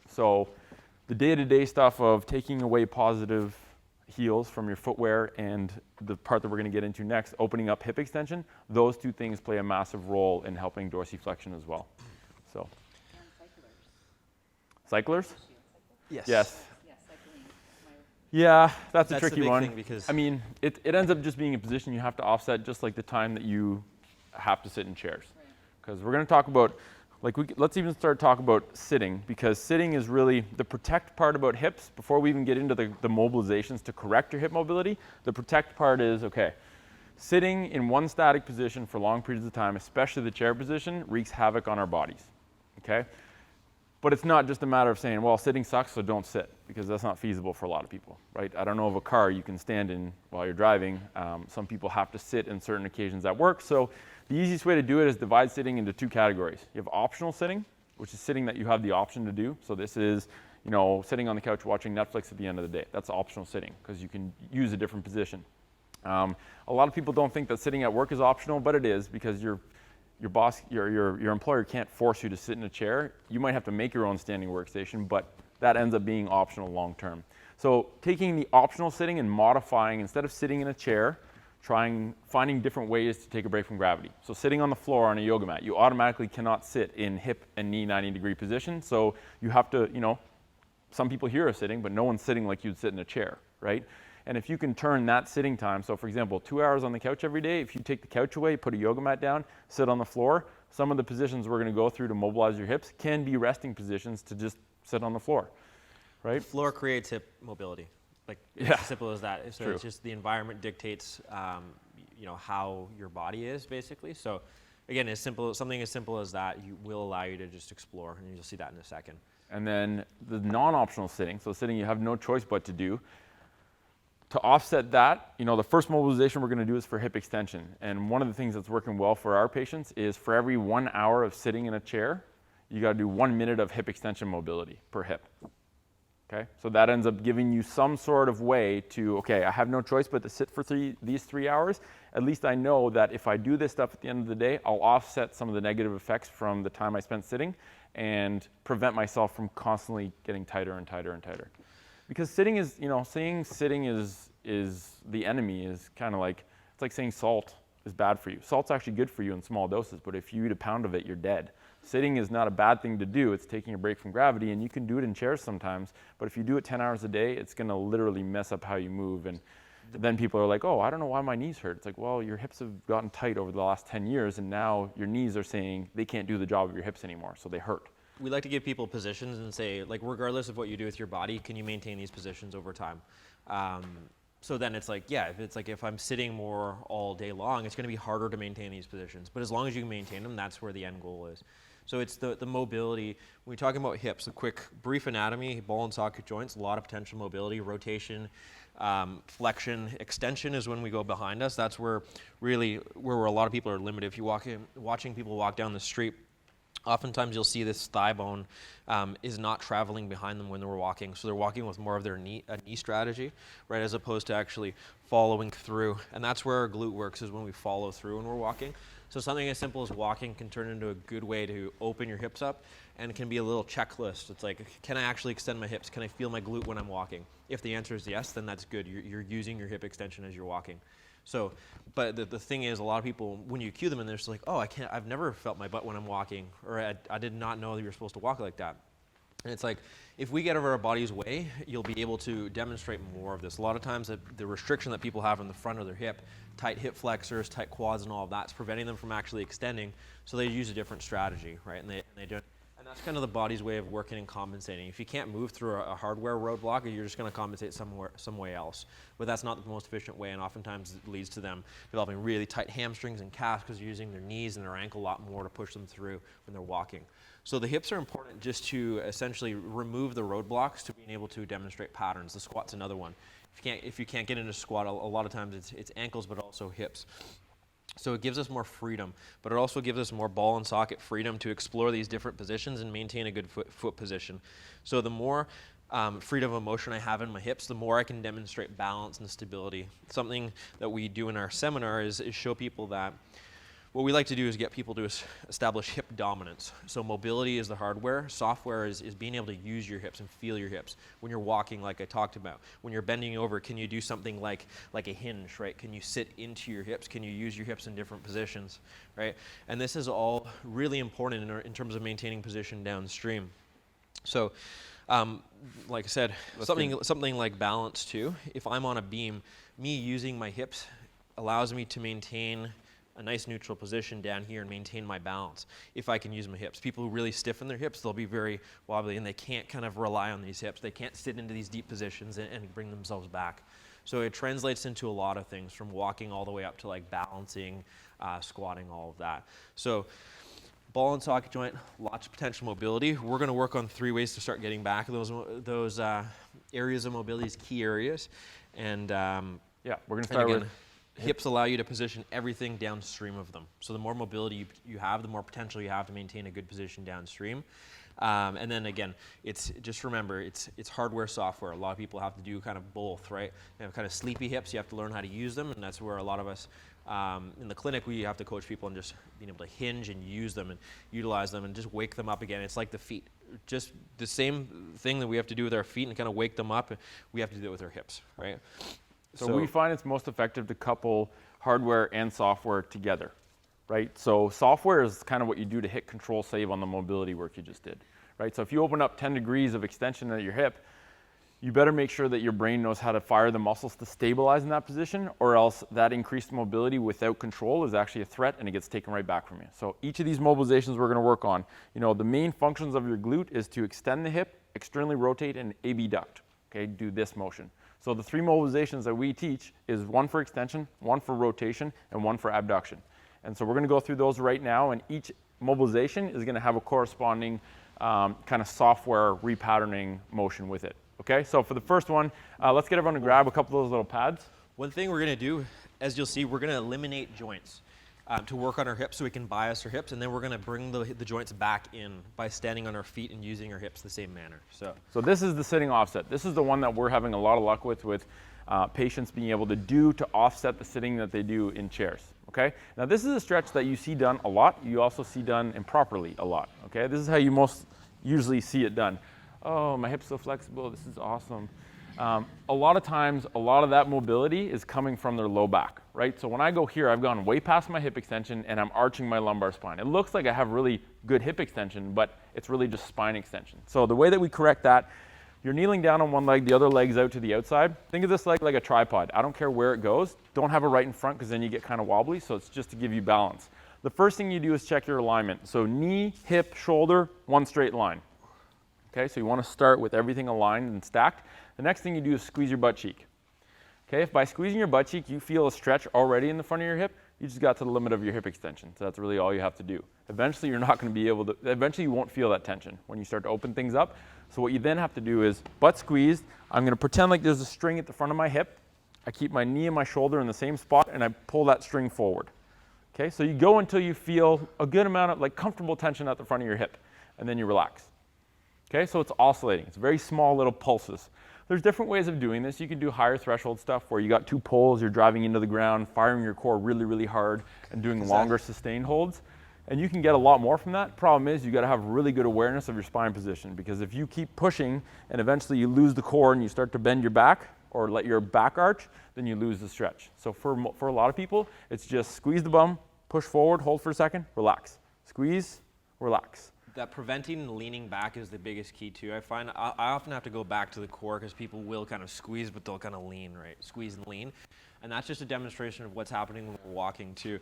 So the day-to-day stuff of taking away positive heels from your footwear and the part that we're going to get into next, opening up hip extension, those two things play a massive role in helping dorsiflexion as well. So, cyclers? Yes. Yes. Yeah, cycling. Yeah, that's a the tricky big one. thing, because I mean, it ends up just being a position you have to offset, just like the time that you have to sit in chairs. Because we're going to talk about, let's even start talking about sitting, because sitting is really the protect part about hips. Before we even get into the mobilizations to correct your hip mobility, the protect part is, okay, sitting in one static position for long periods of time, especially the chair position, wreaks havoc on our bodies, okay? But it's not just a matter of saying, well, sitting sucks, so don't sit, because that's not feasible for a lot of people, right? I don't know of a car you can stand in while you're driving. Some people have to sit in certain occasions at work. So the easiest way to do it is divide sitting into two categories. You have optional sitting, which is sitting that you have the option to do. So this is, sitting on the couch watching Netflix at the end of the day. That's optional sitting, because you can use a different position. A lot of people don't think that sitting at work is optional, but it is, because your boss, your employer can't force you to sit in a chair. You might have to make your own standing workstation, but that ends up being optional long term. So taking the optional sitting and modifying, instead of sitting in a chair, finding different ways to take a break from gravity. So sitting on the floor on a yoga mat, you automatically cannot sit in hip and knee 90-degree position. So you have to, some people here are sitting, but no one's sitting like you'd sit in a chair, right? And if you can turn that sitting time, so for example, 2 hours on the couch every day, if you take the couch away, put a yoga mat down, sit on the floor, some of the positions we're going to go through to mobilize your hips can be resting positions to just sit on the floor, right? Floor creates hip mobility. Like, it's Yeah. as simple as that. So True. it's just the environment dictates, how your body is, basically. So again, something as simple as that will allow you to just explore, and you'll see that in a second. And then the non-optional sitting, so sitting you have no choice but to do. To offset that, the first mobilization we're going to do is for hip extension. And one of the things that's working well for our patients is for every 1 hour of sitting in a chair, you got to do 1 minute of hip extension mobility per hip. Okay? So that ends up giving you some sort of way to, okay, I have no choice but to sit for these 3 hours. At least I know that if I do this stuff at the end of the day, I'll offset some of the negative effects from the time I spent sitting and prevent myself from constantly getting tighter and tighter and tighter. Because sitting is, saying sitting is the enemy is kind of like, it's like saying salt is bad for you. Salt's actually good for you in small doses, but if you eat a pound of it, you're dead. Sitting is not a bad thing to do. It's taking a break from gravity, and you can do it in chairs sometimes, but if you do it 10 hours a day, it's going to literally mess up how you move. And then people are like, oh, I don't know why my knees hurt. It's like, well, your hips have gotten tight over the last 10 years, and now your knees are saying they can't do the job of your hips anymore, so they hurt. We like to give people positions and say, like, regardless of what you do with your body, can you maintain these positions over time? So then it's like, yeah, if I'm sitting more all day long, it's going to be harder to maintain these positions. But as long as you can maintain them, that's where the end goal is. So it's the mobility. When we're talking about hips, a quick brief anatomy, ball and socket joints, a lot of potential mobility, rotation, flexion, extension is when we go behind us. That's where a lot of people are limited. If you watching people walk down the street, Oftentimes you'll see this thigh bone is not traveling behind them when they're walking. So they're walking with more of their knee strategy, right, as opposed to actually following through. And that's where our glute works, is when we follow through when we're walking. So something as simple as walking can turn into a good way to open your hips up, and it can be a little checklist. It's like, can I actually extend my hips? Can I feel my glute when I'm walking? If the answer is yes, then that's good. You're using your hip extension as you're walking. So, but the thing is, a lot of people, when you cue them and they're just like, oh, I've never felt my butt when I'm walking, or I did not know that you're supposed to walk like that. And it's like, if we get over our body's way, you'll be able to demonstrate more of this. A lot of times the restriction that people have in the front of their hip, tight hip flexors, tight quads and all of that's preventing them from actually extending, so they use a different strategy, right? And they do. And that's kind of the body's way of working and compensating. If you can't move through a hardware roadblock, you're just going to compensate some way else. But that's not the most efficient way, and oftentimes it leads to them developing really tight hamstrings and calves because they're using their knees and their ankle a lot more to push them through when they're walking. So the hips are important just to essentially remove the roadblocks to being able to demonstrate patterns. The squat's another one. If you can't get into squat, a lot of times it's ankles, but also hips. So it gives us more freedom, but it also gives us more ball and socket freedom to explore these different positions and maintain a good foot position. So the more freedom of motion I have in my hips, the more I can demonstrate balance and stability. Something that we do in our seminar is show people that what we like to do is get people to establish hip dominance. So mobility is the hardware. Software is being able to use your hips and feel your hips. When you're walking, like I talked about, when you're bending over, can you do something like a hinge, right? Can you sit into your hips? Can you use your hips in different positions, right? And this is all really important in terms of maintaining position downstream. So, like I said, something like balance too. If I'm on a beam, me using my hips allows me to maintain a nice neutral position down here and maintain my balance if I can use my hips. People who really stiffen their hips, they'll be very wobbly and they can't kind of rely on these hips. They can't sit into these deep positions and bring themselves back. So it translates into a lot of things, from walking all the way up to like balancing, squatting, all of that. So ball and socket joint, lots of potential mobility. We're going to work on 3 ways to start getting back those areas of mobility, key areas. And yeah, we're going to start with hips allow you to position everything downstream of them. So the more mobility you have, the more potential you have to maintain a good position downstream. And then again, just remember, it's hardware, software. A lot of people have to do kind of both, right? They have kind of sleepy hips. You have to learn how to use them, and that's where a lot of us in the clinic, we have to coach people on just being able to hinge and use them and utilize them and just wake them up again. It's like the feet. Just the same thing that we have to do with our feet and kind of wake them up, we have to do it with our hips, right? So we find it's most effective to couple hardware and software together, right? So software is kind of what you do to hit control save on the mobility work you just did, right? So if you open up 10 degrees of extension at your hip, you better make sure that your brain knows how to fire the muscles to stabilize in that position, or else that increased mobility without control is actually a threat and it gets taken right back from you. So each of these mobilizations we're going to work on, the main functions of your glute is to extend the hip, externally rotate, and abduct. Okay, do this motion. So the 3 mobilizations that we teach is 1 for extension, 1 for rotation, and 1 for abduction. And so we're going to go through those right now, and each mobilization is going to have a corresponding kind of software repatterning motion with it. Okay, so for the first one, let's get everyone to grab a couple of those little pads. One thing we're going to do, as you'll see, we're going to eliminate joints to work on our hips so we can bias our hips, and then we're going to bring the joints back in by standing on our feet and using our hips the same manner. So this is the sitting offset. This is the one that we're having a lot of luck with patients being able to do to offset the sitting that they do in chairs. Okay, now this is a stretch that you see done a lot. You also see done improperly a lot. Okay, this is how you most usually see it done. Oh, my hip's so flexible, this is awesome. A lot of times, a lot of that mobility is coming from their low back, right? So when I go here, I've gone way past my hip extension and I'm arching my lumbar spine. It looks like I have really good hip extension, but it's really just spine extension. So the way that we correct that, you're kneeling down on one leg, the other leg's out to the outside. Think of this leg like a tripod. I don't care where it goes. Don't have it right in front because then you get kind of wobbly, so it's just to give you balance. The first thing you do is check your alignment. So knee, hip, shoulder, one straight line. Okay, so you want to start with everything aligned and stacked. The next thing you do is squeeze your butt cheek. Okay, if by squeezing your butt cheek you feel a stretch already in the front of your hip, you just got to the limit of your hip extension. So that's really all you have to do. Eventually you're not going to be able to, eventually you won't feel that tension when you start to open things up. So what you then have to do is butt squeezed. I'm going to pretend like there's a string at the front of my hip. I keep my knee and my shoulder in the same spot and I pull that string forward. Okay, so you go until you feel a good amount of like comfortable tension at the front of your hip, and then you relax. Okay, so it's oscillating. It's very small little pulses. There's different ways of doing this. You can do higher threshold stuff where you got 2 poles, you're driving into the ground, firing your core really, really hard, and doing longer sustained holds. And you can get a lot more from that. Problem is, you got to have really good awareness of your spine position, because if you keep pushing and eventually you lose the core and you start to bend your back or let your back arch, then you lose the stretch. So for a lot of people, it's just squeeze the bum, push forward, hold for a second, relax. Squeeze, relax. That preventing and leaning back is the biggest key too. I find I often have to go back to the core because people will kind of squeeze, but they'll kind of lean, right? Squeeze and lean. And that's just a demonstration of what's happening when we're walking too.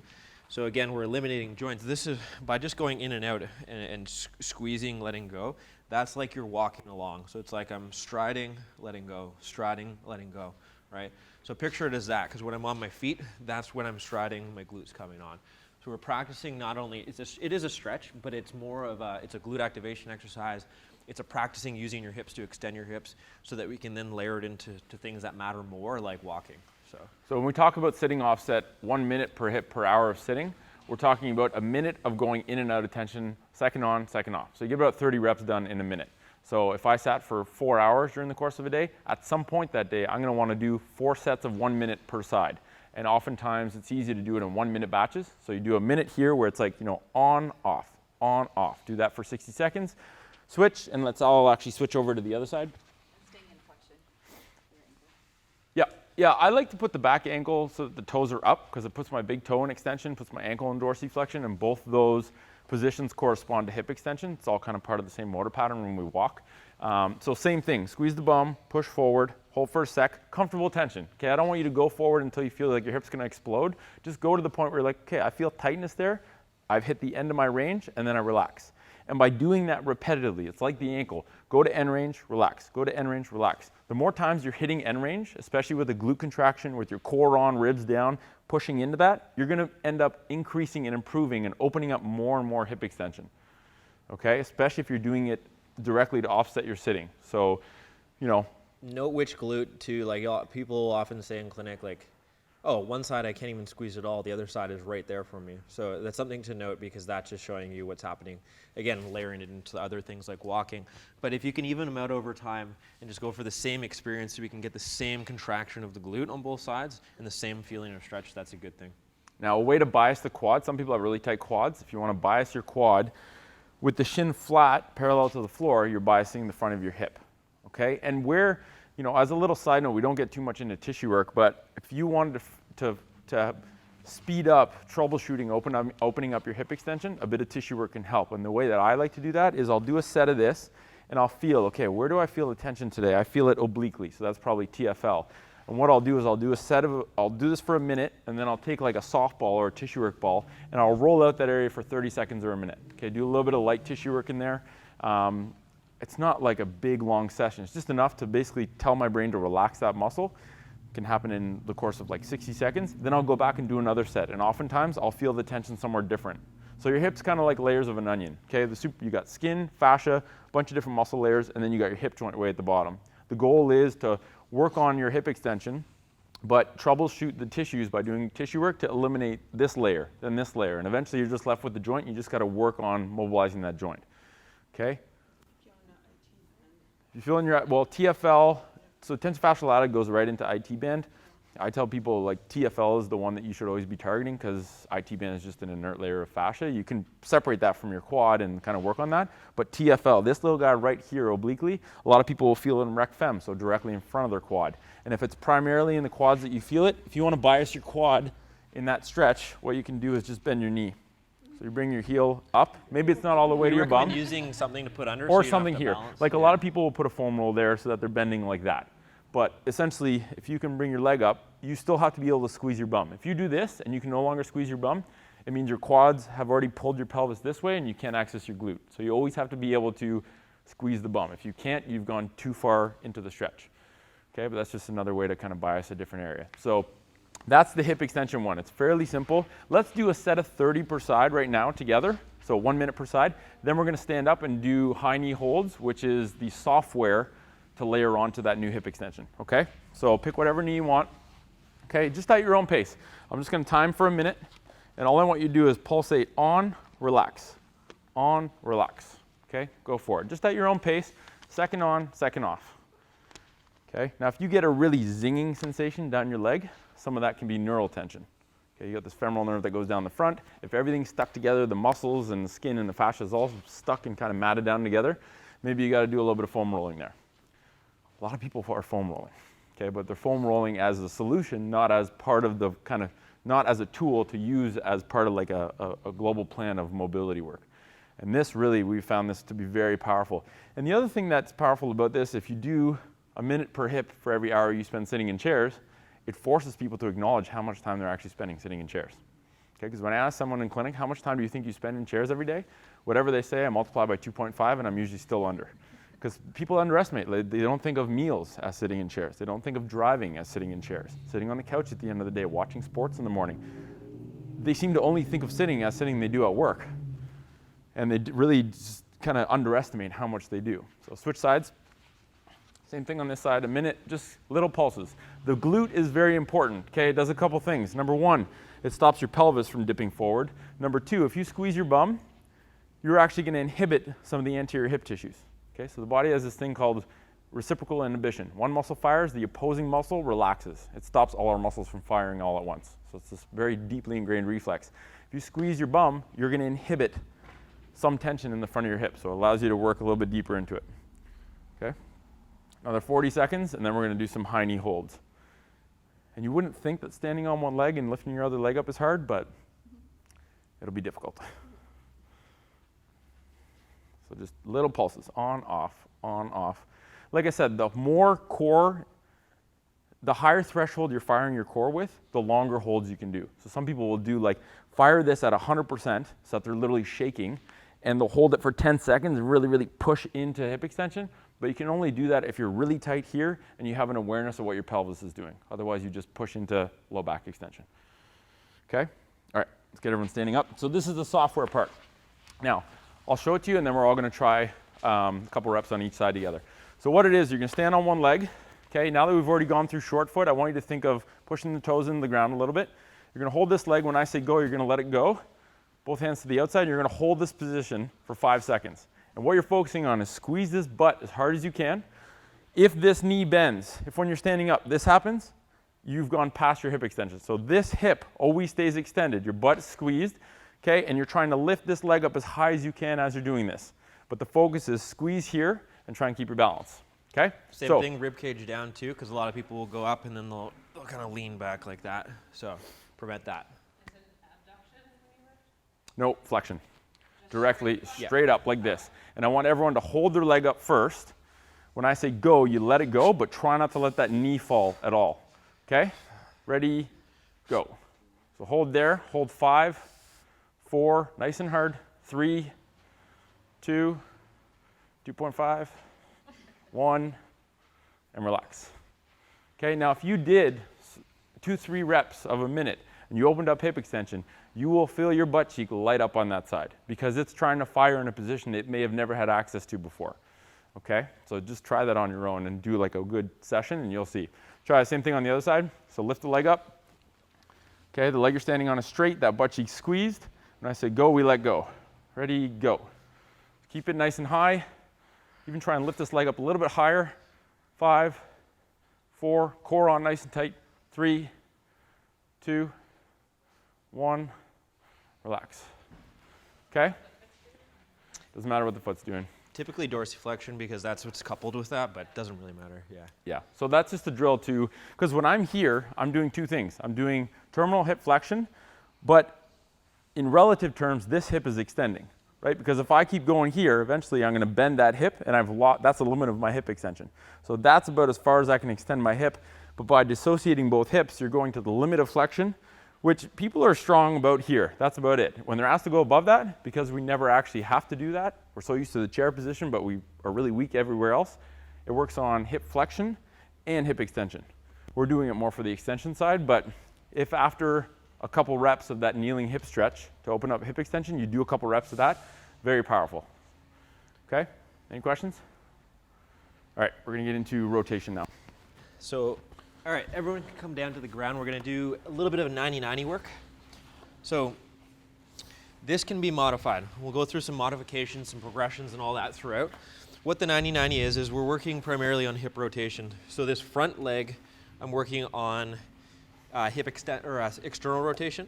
So again, we're eliminating joints. This is by just going in and out and squeezing, letting go. That's like you're walking along. So it's like I'm striding, letting go, striding, letting go, right? So picture it as that, because when I'm on my feet, that's when I'm striding, my glutes coming on. So we're practicing not only, it is a stretch, but it's more of it's a glute activation exercise. It's a practicing using your hips to extend your hips so that we can then layer it into things that matter more, like walking. So when we talk about sitting offset, 1 minute per hip per hour of sitting, we're talking about a minute of going in and out of tension, second on, second off. So you get about 30 reps done in a minute. So if I sat for 4 hours during the course of a day, at some point that day, I'm going to want to do 4 sets of 1 minute per side. And oftentimes it's easy to do it in 1 minute batches. So you do a minute here where it's like, on, off, on, off. Do that for 60 seconds. Switch, and let's all actually switch over to the other side. Staying in flexion. Your ankle. Yeah, I like to put the back ankle so that the toes are up, because it puts my big toe in extension, puts my ankle in dorsiflexion, and both those positions correspond to hip extension. It's all kind of part of the same motor pattern when we walk. So same thing, squeeze the bum, push forward, hold for a sec, comfortable tension. Okay, I don't want you to go forward until you feel like your hip's gonna explode. Just go to the point where you're like, okay, I feel tightness there, I've hit the end of my range, and then I relax. And by doing that repetitively, it's like the ankle. Go to end range, relax. Go to end range, relax. The more times you're hitting end range, especially with a glute contraction, with your core on, ribs down, pushing into that, you're gonna end up increasing and improving and opening up more and more hip extension. Okay, especially if you're doing it directly to offset your sitting. So, note which glute too. Like people often say in clinic, like, oh, one side I can't even squeeze at all. The other side is right there for me. So that's something to note, because that's just showing you what's happening. Again, layering it into other things like walking. But if you can even them out over time and just go for the same experience so we can get the same contraction of the glute on both sides and the same feeling of stretch, that's a good thing. Now, a way to bias the quad, some people have really tight quads. If you want to bias your quad, with the shin flat parallel to the floor, you're biasing the front of your hip. Okay? And where, as a little side note, we don't get too much into tissue work, but if you wanted to speed up troubleshooting, opening up your hip extension, a bit of tissue work can help. And the way that I like to do that is I'll do a set of this, and I'll feel, okay, where do I feel the tension today? I feel it obliquely, so that's probably TFL. And what I'll do is I'll do this for a minute, and then I'll take like a softball or a tissue work ball, and I'll roll out that area for 30 seconds or a minute. Okay, do a little bit of light tissue work in there. It's not like a big, long session. It's just enough to basically tell my brain to relax that muscle. It can happen in the course of like 60 seconds. Then I'll go back and do another set, and oftentimes I'll feel the tension somewhere different. So your hip's kind of like layers of an onion. Okay, you got skin, fascia, a bunch of different muscle layers, and then you got your hip joint way at the bottom. The goal is to work on your hip extension, but troubleshoot the tissues by doing tissue work to eliminate this layer, then this layer, and eventually you're just left with the joint. You just got to work on mobilizing that joint. Okay? If you feel in your, TFL, so tensofascial lata goes right into IT band. I tell people like TFL is the one that you should always be targeting, because IT band is just an inert layer of fascia. You can separate that from your quad and kind of work on that. But TFL, this little guy right here obliquely, a lot of people will feel it in rec fem, so directly in front of their quad. And if it's primarily in the quads that you feel it, if you want to bias your quad in that stretch, what you can do is just bend your knee. So you bring your heel up. Maybe it's not all the way to your bum. Using something to put under, or so something here. Like a lot of people will put a foam roll there so that they're bending like that. But essentially, if you can bring your leg up, you still have to be able to squeeze your bum. If you do this and you can no longer squeeze your bum, it means your quads have already pulled your pelvis this way and you can't access your glute. So you always have to be able to squeeze the bum. If you can't, you've gone too far into the stretch. Okay, but that's just another way to kind of bias a different area. So that's the hip extension one. It's fairly simple. Let's do a set of 30 per side right now together. So 1 minute per side. Then we're going to stand up and do high knee holds, which is the software to layer onto that new hip extension. Okay? So pick whatever knee you want. Okay, just at your own pace. I'm just going to time for a minute, And all I want you to do is pulsate on, relax, okay? Go for it. Just at your own pace, second on, second off. Okay, now if you get a really zinging sensation down your leg, some of that can be neural tension. Okay, you got this femoral nerve that goes down the front. If everything's stuck together, the muscles and the skin and the fascia is all stuck and kind of matted down together, maybe you got to do a little bit of foam rolling there. A lot of people are foam rolling, okay, but they're foam rolling as a solution, not as part of the kind of, not as a tool to use as part of like a global plan of mobility work. And this really, we found this to be very powerful. And the other thing that's powerful about this, if you do a minute per hip for every hour you spend sitting in chairs, it forces people to acknowledge how much time they're actually spending sitting in chairs. Okay, because when I ask someone in clinic, how much time do you think you spend in chairs every day? Whatever they say, I multiply by 2.5 and I'm usually still under. Because people underestimate, they don't think of meals as sitting in chairs. They don't think of driving as sitting in chairs. Sitting on the couch at the end of the day, watching sports in the morning. They seem to only think of sitting as sitting they do at work. And they really just kind of underestimate how much they do. So switch sides. Same thing on this side, a minute, just little pulses. The glute is very important, okay? It does a couple things. Number one, it stops your pelvis from dipping forward. Number two, if you squeeze your bum, you're actually going to inhibit some of the anterior hip tissues, okay? So the body has this thing called reciprocal inhibition. One muscle fires, the opposing muscle relaxes. It stops all our muscles from firing all at once. So it's this very deeply ingrained reflex. If you squeeze your bum, you're going to inhibit some tension in the front of your hip, so it allows you to work a little bit deeper into it, okay? Another 40 seconds, and then we're going to do some high knee holds. And you wouldn't think that standing on one leg and lifting your other leg up is hard, but it'll be difficult. So just little pulses, on, off, on, off. Like I said, the more core, the higher threshold you're firing your core with, the longer holds you can do. So some people will do like, fire this at 100% so that they're literally shaking, and they'll hold it for 10 seconds and really, really push into hip extension. But you can only do that if you're really tight here and you have an awareness of what your pelvis is doing. Otherwise, you just push into low back extension. Okay? All right, let's get everyone standing up. So this is the software part. Now, I'll show it to you, and then we're all going to try a couple reps on each side together. So what it is, you're going to stand on one leg. Okay, now that we've already gone through short foot, I want you to think of pushing the toes into the ground a little bit. You're going to hold this leg. When I say go, you're going to let it go. Both hands to the outside. You're going to hold this position for 5 seconds. And what you're focusing on is squeeze this butt as hard as you can. If this knee bends, if when you're standing up this happens, you've gone past your hip extension. So this hip always stays extended. Your butt is squeezed, okay? And you're trying to lift this leg up as high as you can as you're doing this. But the focus is squeeze here and try and keep your balance, okay? Same thing, rib cage down too, because a lot of people will go up and then they'll kind of lean back like that. So prevent that. Is it abduction when you lift? No, flexion. Directly straight up like this. And I want everyone to hold their leg up first. When I say go, you let it go, but try not to let that knee fall at all. Okay? Ready, go. So hold there, hold 5, 4, nice and hard, 3, 2, 2.5, 1, and relax. Okay, now if you did 2-3 reps of a minute and you opened up hip extension, you will feel your butt cheek light up on that side because it's trying to fire in a position it may have never had access to before. Okay, so just try that on your own and do like a good session and you'll see. Try the same thing on the other side. So lift the leg up. Okay, the leg you're standing on is straight, that butt cheek squeezed. When I say go, we let go. Ready, go. Keep it nice and high. Even try and lift this leg up a little bit higher. 5, 4, core on nice and tight. 3, 2, 1, relax. Okay? Doesn't matter what the foot's doing. Typically dorsiflexion because that's what's coupled with that, but it doesn't really matter, yeah. Yeah, so that's just a drill too, because when I'm here, I'm doing 2 things. I'm doing terminal hip flexion, but in relative terms, this hip is extending, right? Because if I keep going here, eventually I'm going to bend that hip, and that's the limit of my hip extension. So that's about as far as I can extend my hip, but by dissociating both hips, you're going to the limit of flexion, which people are strong about here. That's about it. When they're asked to go above that, because we never actually have to do that, we're so used to the chair position, but we are really weak everywhere else, it works on hip flexion and hip extension. We're doing it more for the extension side, but if after a couple reps of that kneeling hip stretch to open up hip extension, you do a couple reps of that, very powerful. Okay, any questions? All right, we're gonna get into rotation now. So, all right, everyone can come down to the ground. We're gonna do a little bit of a 90-90 work. So This can be modified. We'll go through some modifications, some progressions and all that throughout. What the 90-90 is we're working primarily on hip rotation. So this front leg, I'm working on external rotation.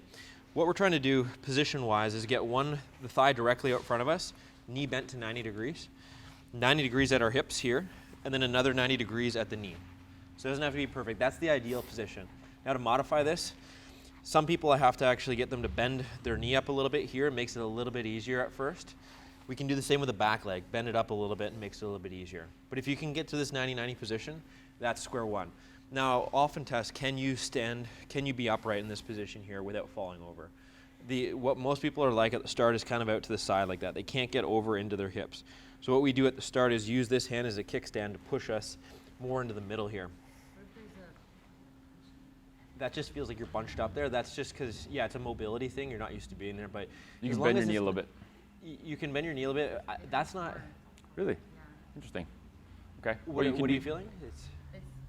What we're trying to do position-wise is get the thigh directly out front of us, knee bent to 90 degrees, 90 degrees at our hips here, and then another 90 degrees at the knee. So it doesn't have to be perfect. That's the ideal position. Now to modify this, some people I have to actually get them to bend their knee up a little bit here. It makes it a little bit easier at first. We can do the same with the back leg. Bend it up a little bit and makes it a little bit easier. But if you can get to this 90-90 position, that's square one. Now, often test, can you be upright in this position here without falling over? What most people are like at the start is kind of out to the side like that. They can't get over into their hips. So what we do at the start is use this hand as a kickstand to push us more into the middle here. That just feels like you're bunched up there. That's just because, yeah, it's a mobility thing. You're not used to being there, but You can bend your knee a little bit. You can bend your knee a little bit. That's not. Really? Interesting. Okay. What are you feeling?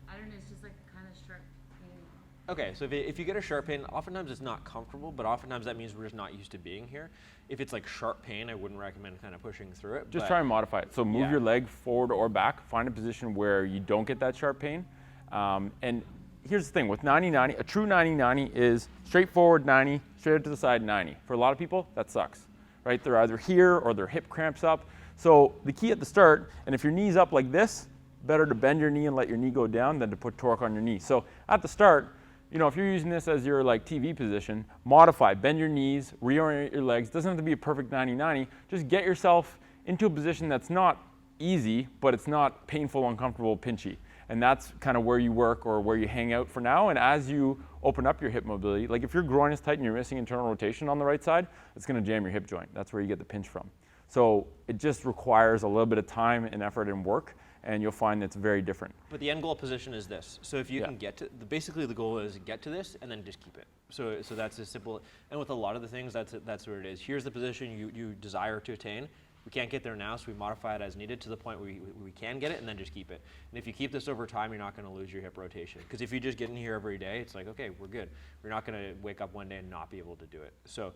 I don't know, it's just like kind of sharp pain. Okay, so if you get a sharp pain, oftentimes it's not comfortable, but oftentimes that means we're just not used to being here. If it's like sharp pain, I wouldn't recommend kind of pushing through it. Just try and modify it. So move Yeah. your leg forward or back. Find a position where you don't get that sharp pain. And here's the thing with 90-90, a true 90-90 is straight forward 90, straight out to the side 90. For a lot of people, that sucks, right? They're either here or their hip cramps up. So the key at the start, and if your knee's up like this, better to bend your knee and let your knee go down than to put torque on your knee. So at the start, you know, if you're using this as your like TV position, modify, bend your knees, reorient your legs. Doesn't have to be a perfect 90-90. Just get yourself into a position that's not easy, but it's not painful, uncomfortable, pinchy. And that's kind of where you work or where you hang out for now. And as you open up your hip mobility, like if your groin is tight and you're missing internal rotation on the right side, it's going to jam your hip joint. That's where you get the pinch from. So it just requires a little bit of time and effort and work, and you'll find it's very different. But the end goal position is this. So if you can get to, basically the goal is get to this and then just keep it. So that's as simple. And with a lot of the things, that's where it is. Here's the position you desire to attain. We can't get there now, so we modify it as needed to the point where we can get it and then just keep it. And if you keep this over time, you're not going to lose your hip rotation. Because if you just get in here every day, it's like, okay, we're good. We're not going to wake up one day and not be able to do it. So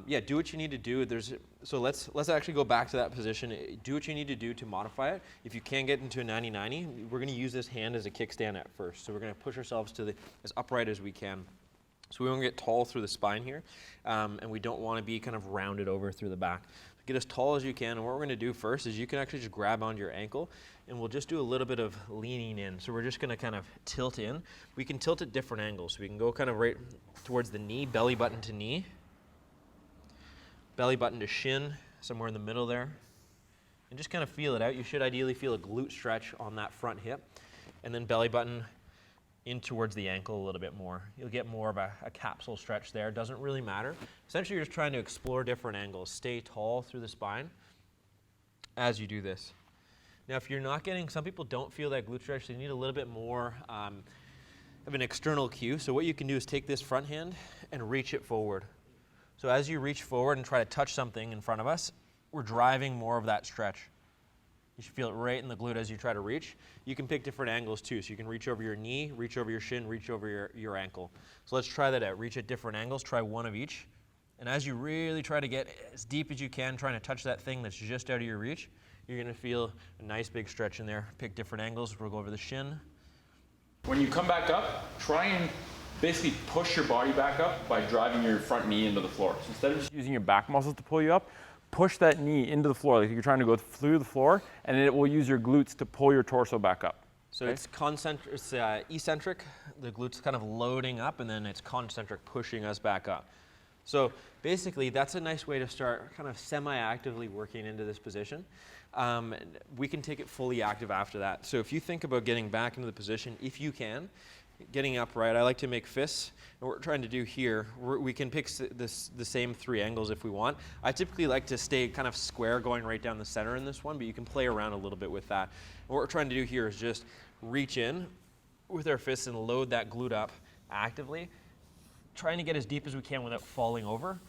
yeah, do what you need to do. So let's actually go back to that position. Do what you need to do to modify it. If you can get into a 90-90, we're going to use this hand as a kickstand at first. So we're going to push ourselves to as upright as we can. So we want to get tall through the spine here, and we don't want to be kind of rounded over through the back. Get as tall as you can, and what we're going to do first is you can actually just grab onto your ankle, and we'll just do a little bit of leaning in. So we're just going to kind of tilt in. We can tilt at different angles. So we can go kind of right towards the knee, belly button to knee, belly button to shin, somewhere in the middle there, and just kind of feel it out. You should ideally feel a glute stretch on that front hip, and then belly button in towards the ankle a little bit more. You'll get more of a capsule stretch there. Doesn't really matter. Essentially, you're just trying to explore different angles. Stay tall through the spine as you do this. Now, if you're not getting, some people don't feel that glute stretch. They need a little bit more of an external cue. So what you can do is take this front hand and reach it forward. So as you reach forward and try to touch something in front of us, we're driving more of that stretch. You should feel it right in the glute as you try to reach. You can pick different angles too. So you can reach over your knee, reach over your shin, reach over your ankle. So let's try that out. Reach at different angles. Try one of each. And as you really try to get as deep as you can, trying to touch that thing that's just out of your reach, you're going to feel a nice big stretch in there. Pick different angles. We'll go over the shin. When you come back up, try and basically push your body back up by driving your front knee into the floor. So instead of just using your back muscles to pull you up, push that knee into the floor like you're trying to go through the floor, and it will use your glutes to pull your torso back up. So it's eccentric, the glutes kind of loading up, and then it's concentric, pushing us back up. So basically, that's a nice way to start kind of semi-actively working into this position. We can take it fully active after that. So if you think about getting back into the position, if you can, getting upright, I like to make fists. And what we're trying to do here, we can pick the same three angles if we want. I typically like to stay kind of square going right down the center in this one, but you can play around a little bit with that. And what we're trying to do here is just reach in with our fists and load that glute up actively, trying to get as deep as we can without falling over,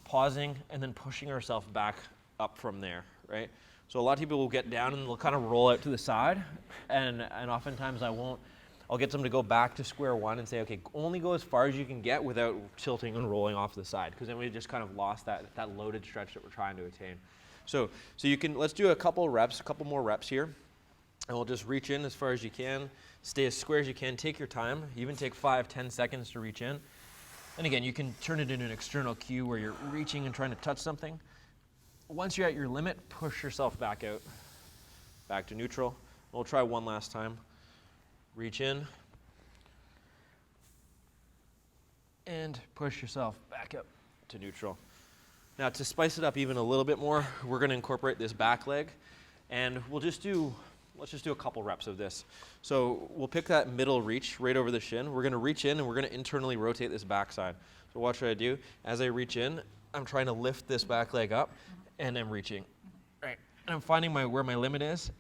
pausing, and then pushing ourselves back up from there, right? So a lot of people will get down and they'll kind of roll out to the side, and oftentimes I'll I'll get them to go back to square one and say, okay, only go as far as you can get without tilting and rolling off the side, because then we just kind of lost that loaded stretch that we're trying to attain. So you can, let's do a couple more reps here, and we'll just reach in as far as you can, stay as square as you can, take your time, even take 5-10 seconds to reach in. And again, you can turn it into an external cue where you're reaching and trying to touch something. Once you're at your limit, push yourself back out, back to neutral. We'll try one last time. Reach in, and push yourself back up to neutral. Now to spice it up even a little bit more, we're going to incorporate this back leg, and let's just do a couple reps of this. So we'll pick that middle reach right over the shin. We're going to reach in and we're going to internally rotate this backside. So watch what I do. As I reach in, I'm trying to lift this back leg up, and I'm reaching. Right. And I'm finding where my limit is,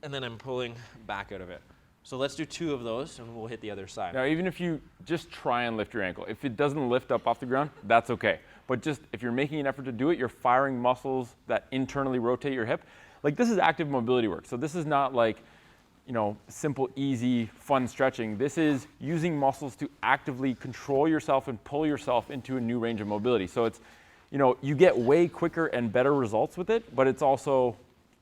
and then I'm pulling back out of it. So let's do 2 of those, and we'll hit the other side. Now, even if you just try and lift your ankle, if it doesn't lift up off the ground, that's okay. But just if you're making an effort to do it, you're firing muscles that internally rotate your hip. Like, this is active mobility work. So this is not like, simple, easy, fun stretching. This is using muscles to actively control yourself and pull yourself into a new range of mobility. So it's, you get way quicker and better results with it, but it's also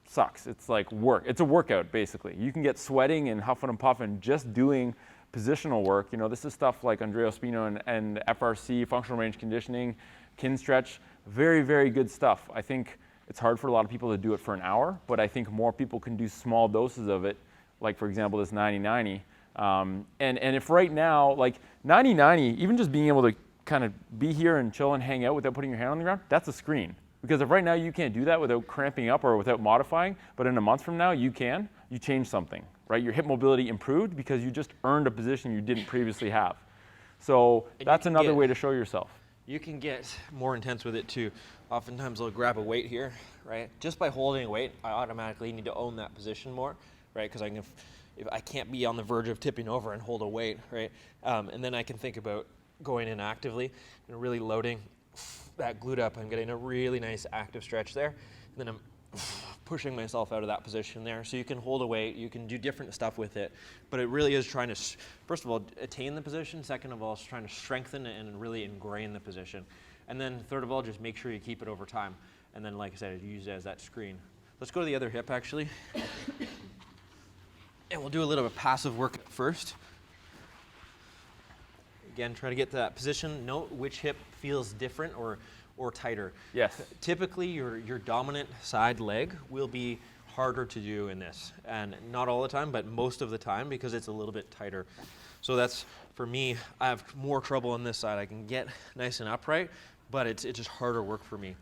sucks. It's like work. It's a workout, basically. You can get sweating and huffing and puffing just doing positional work. This is stuff like Andrea Spino and FRC, functional range conditioning, kin stretch. Very, very good stuff. I think it's hard for a lot of people to do it for an hour, but I think more people can do small doses of it, like, for example, this 90-90. And if right now, like 90-90, even just being able to kind of be here and chill and hang out without putting your hand on the ground, that's a screen. Because if right now you can't do that without cramping up or without modifying, but in a month from now you can, you change something, right? Your hip mobility improved because you just earned a position you didn't previously have. So that's another way to show yourself. You can get more intense with it too. Oftentimes I'll grab a weight here, right? Just by holding a weight, I automatically need to own that position more, right? Because if I can't be on the verge of tipping over and hold a weight, right? And then I can think about going in actively and really loading that glute up. I'm getting a really nice active stretch there. And then I'm pushing myself out of that position there. So you can hold a weight, you can do different stuff with it, but it really is trying to, first of all, attain the position. Second of all, it's trying to strengthen and really ingrain the position. And then third of all, just make sure you keep it over time. And then, like I said, use it as that screen. Let's go to the other hip, actually. And we'll do a little bit of passive work first. Again, try to get to that position. Note which hip feels different or tighter. Yes. Typically, your dominant side leg will be harder to do in this. And not all the time, but most of the time, because it's a little bit tighter. So that's, for me, I have more trouble on this side. I can get nice and upright, but it's just harder work for me.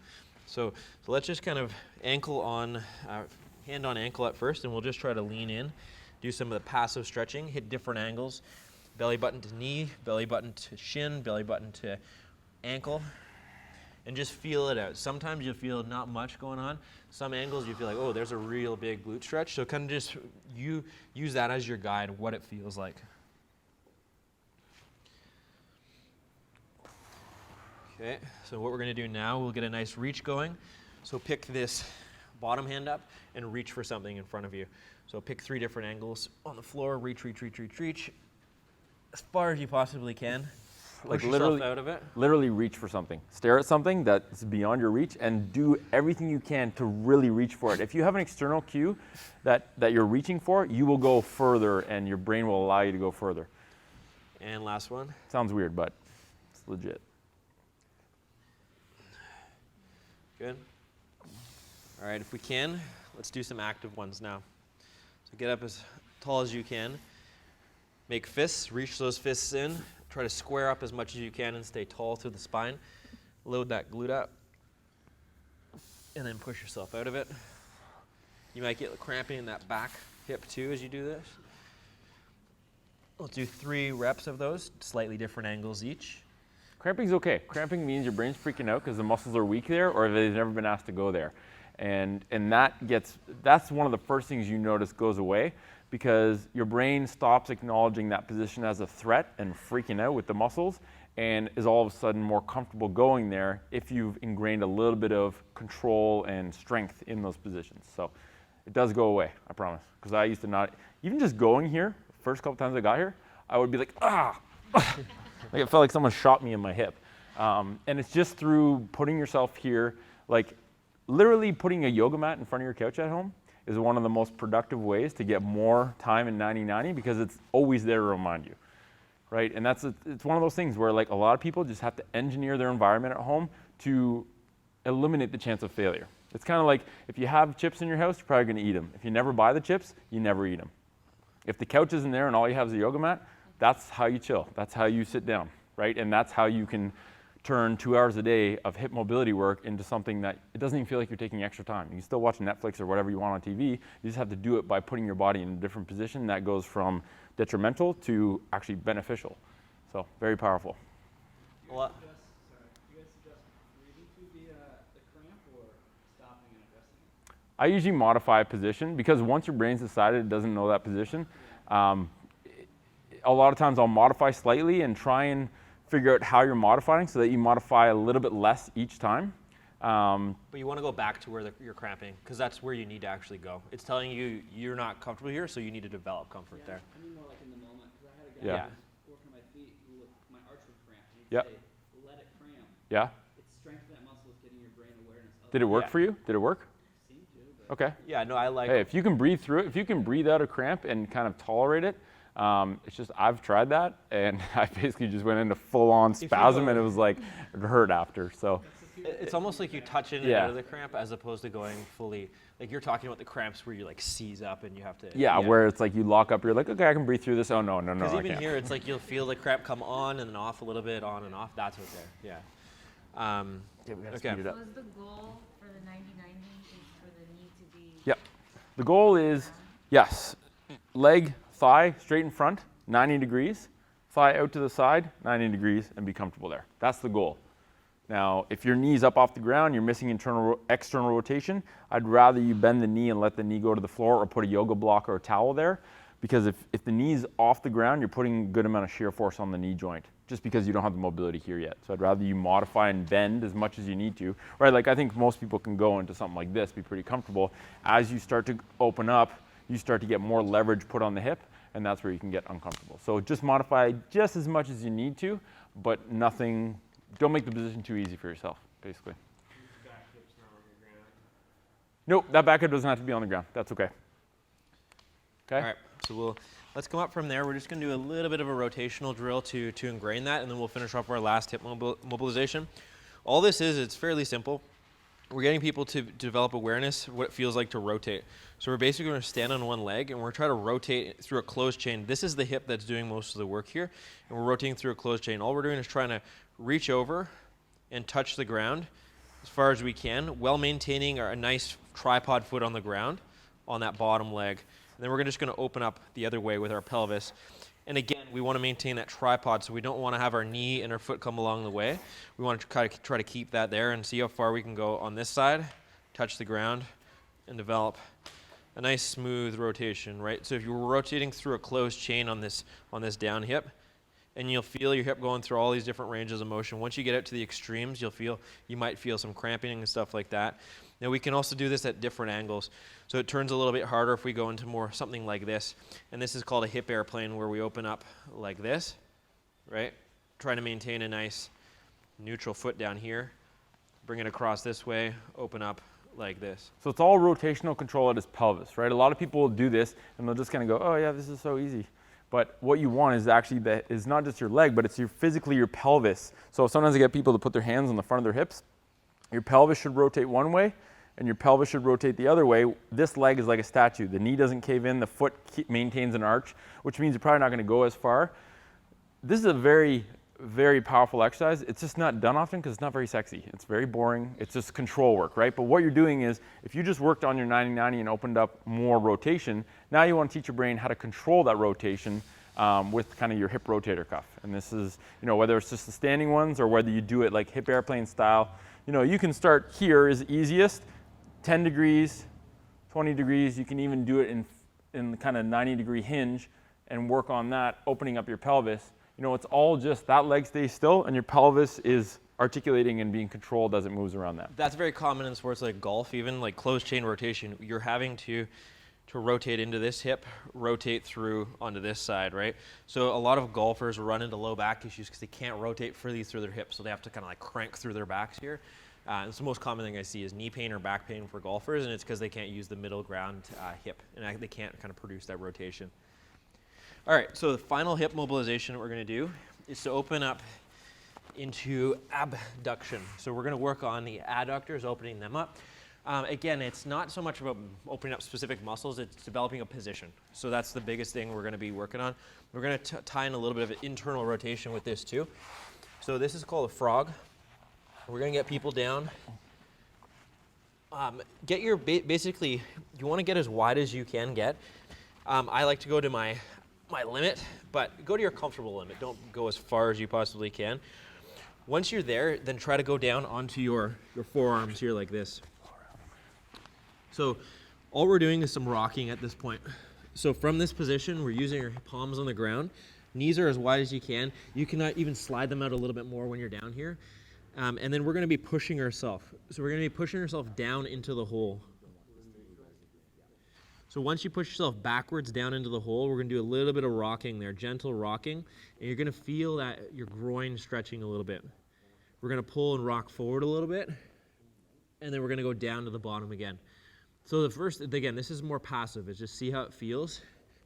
So let's just kind of ankle on, hand on ankle at first, and we'll just try to lean in, do some of the passive stretching, hit different angles. Belly button to knee, belly button to shin, belly button to ankle, and just feel it out. Sometimes you'll feel not much going on. Some angles you feel like, oh, there's a real big glute stretch. So kind of just use that as your guide, what it feels like. Okay, so what we're gonna do now, we'll get a nice reach going. So pick this bottom hand up and reach for something in front of you. So pick 3 different angles on the floor, reach, reach, reach, reach, reach. As far as you possibly can. Push yourself out of it. Literally reach for something. Stare at something that's beyond your reach and do everything you can to really reach for it. If you have an external cue that you're reaching for, you will go further and your brain will allow you to go further. And last one. Sounds weird, but it's legit. Good. All right, if we can, let's do some active ones now. So get up as tall as you can. Make fists, reach those fists in. Try to square up as much as you can and stay tall through the spine. Load that glute up. And then push yourself out of it. You might get cramping in that back hip too as you do this. We'll do 3 reps of those, slightly different angles each. Cramping's okay. Cramping means your brain's freaking out because the muscles are weak there or they've never been asked to go there. And that's one of the first things you notice goes away, because your brain stops acknowledging that position as a threat and freaking out with the muscles and is all of a sudden more comfortable going there if you've ingrained a little bit of control and strength in those positions. So it does go away, I promise. Because I used to not, even just going here, first couple times I got here, I would be like, ah, like it felt like someone shot me in my hip. And it's just through putting yourself here, like literally putting a yoga mat in front of your couch at home is one of the most productive ways to get more time in 90-90 because it's always there to remind you, right? And it's one of those things where like a lot of people just have to engineer their environment at home to eliminate the chance of failure. It's kind of like if you have chips in your house, you're probably going to eat them. If you never buy the chips, you never eat them. If the couch isn't there and all you have is a yoga mat, that's how you chill. That's how you sit down, right? And that's how you can turn 2 hours a day of hip mobility work into something that it doesn't even feel like you're taking extra time. You can still watch Netflix or whatever you want on TV. You just have to do it by putting your body in a different position. That goes from detrimental to actually beneficial. So very powerful. A lot. Do you guys suggest breathing through the cramp or stopping and addressing it? I usually modify position because once your brain's decided it doesn't know that position, a lot of times I'll modify slightly and try and figure out how you're modifying so that you modify a little bit less each time. But you want to go back to where you're cramping because that's where you need to actually go. It's telling you you're not comfortable here, so you need to develop comfort there. I mean more like in the moment, because I had a guy Yeah. who was working my feet, who my arch would cramp, and he'd Yep. say, let it cramp. Yeah? It's strength of that muscle is getting your brain awareness of Did it work Yeah. for you? Did it work? Seem to, but Okay. Yeah, no, I like. Hey, if you can breathe through it, if you can breathe out a cramp and kind of tolerate it, it's just I've tried that and I basically just went into full-on you spasm go- and it was like it hurt after. So It's almost like you touch in and Yeah. out of the cramp as opposed to going fully. Like you're talking about the cramps where you like seize up and you have to. yeah, where it's like you lock up, you're like, okay, I can breathe through this. Oh no, Because I even can't. here, it's like you'll feel the cramp come on and then off a little bit, on and off. That's what there. Yeah. Yeah, we gotta Okay. speed it up. Was the goal for the 90-90 is for the knee to be Yep. The goal is, yes, leg, thigh straight in front, 90 degrees, thigh out to the side, 90 degrees, and be comfortable there. That's the goal. Now, if your knee's up off the ground, you're missing external rotation, I'd rather you bend the knee and let the knee go to the floor or put a yoga block or a towel there, because if the knee's off the ground, you're putting a good amount of shear force on the knee joint, just because you don't have the mobility here yet. So I'd rather you modify and bend as much as you need to, right? Like I think most people can go into something like this, be pretty comfortable. As you start to open up, you start to get more leverage put on the hip, and that's where you can get uncomfortable. So just modify just as much as you need to, but nothing, don't make the position too easy for yourself, basically. Back hips not on the ground. Nope, that back hip doesn't have to be on the ground. That's okay. Okay? All right. So let's come up from there. We're just going to do a little bit of a rotational drill to ingrain that, and then we'll finish off our last hip mobilization. All this is, it's fairly simple. We're getting people to develop awareness of what it feels like to rotate. So we're basically going to stand on one leg, and we're trying to rotate through a closed chain. This is the hip that's doing most of the work here, and we're rotating through a closed chain. All we're doing is trying to reach over and touch the ground as far as we can, while maintaining a nice tripod foot on the ground on that bottom leg. And then we're just going to open up the other way with our pelvis. And again, we want to maintain that tripod, so we don't want to have our knee and our foot come along the way. We want to try to keep that there and see how far we can go on this side, touch the ground, and develop a nice smooth rotation, right? So if you're rotating through a closed chain on this down hip, and you'll feel your hip going through all these different ranges of motion. Once you get out to the extremes, you might feel some cramping and stuff like that. Now we can also do this at different angles. So it turns a little bit harder if we go into more something like this. And this is called a hip airplane, where we open up like this, right? Trying to maintain a nice neutral foot down here. Bring it across this way, open up like this. So it's all rotational control at his pelvis, right? A lot of people will do this and they'll just kind of go, oh yeah, this is so easy. But what you want is actually is not just your leg, but it's physically your pelvis. So sometimes I get people to put their hands on the front of their hips. Your pelvis should rotate one way and your pelvis should rotate the other way. This leg is like a statue. The knee doesn't cave in, the foot maintains an arch, which means you're probably not going to go as far. This is a very, very powerful exercise. It's just not done often because it's not very sexy. It's very boring. It's just control work, right? But what you're doing is, if you just worked on your 90-90 and opened up more rotation, now you want to teach your brain how to control that rotation with kind of your hip rotator cuff. And this is, whether it's just the standing ones or whether you do it like hip airplane style, you can start here is easiest, 10 degrees, 20 degrees. You can even do it in kind of 90-degree hinge and work on that, opening up your pelvis. It's all just that leg stays still and your pelvis is articulating and being controlled as it moves around that. That's very common in sports like golf, even like closed chain rotation. You're having to to rotate into this hip, rotate through onto this side, right? So a lot of golfers run into low back issues because they can't rotate freely through their hips, so they have to kind of like crank through their backs here. It's the most common thing I see is knee pain or back pain for golfers, and it's because they can't use the middle ground hip, and they can't kind of produce that rotation. All right, so the final hip mobilization that we're going to do is to open up into abduction. So we're going to work on the adductors, opening them up. Again, it's not so much about opening up specific muscles, it's developing a position. So that's the biggest thing we're going to be working on. We're going to tie in a little bit of an internal rotation with this too. So this is called a frog. We're going to get people down. Get your, basically, you want to get as wide as you can get. I like to go to my limit, but go to your comfortable limit. Don't go as far as you possibly can. Once you're there, then try to go down onto your forearms here like this. So all we're doing is some rocking at this point. So from this position, we're using your palms on the ground. Knees are as wide as you can. You can even slide them out a little bit more when you're down here. And then we're going to be pushing ourselves. So we're going to be pushing ourselves down into the hole. So once you push yourself backwards down into the hole, we're going to do a little bit of rocking there, gentle rocking. And you're going to feel that your groin stretching a little bit. We're going to pull and rock forward a little bit. And then we're going to go down to the bottom again. So the first, again, this is more passive. It's just see how it feels.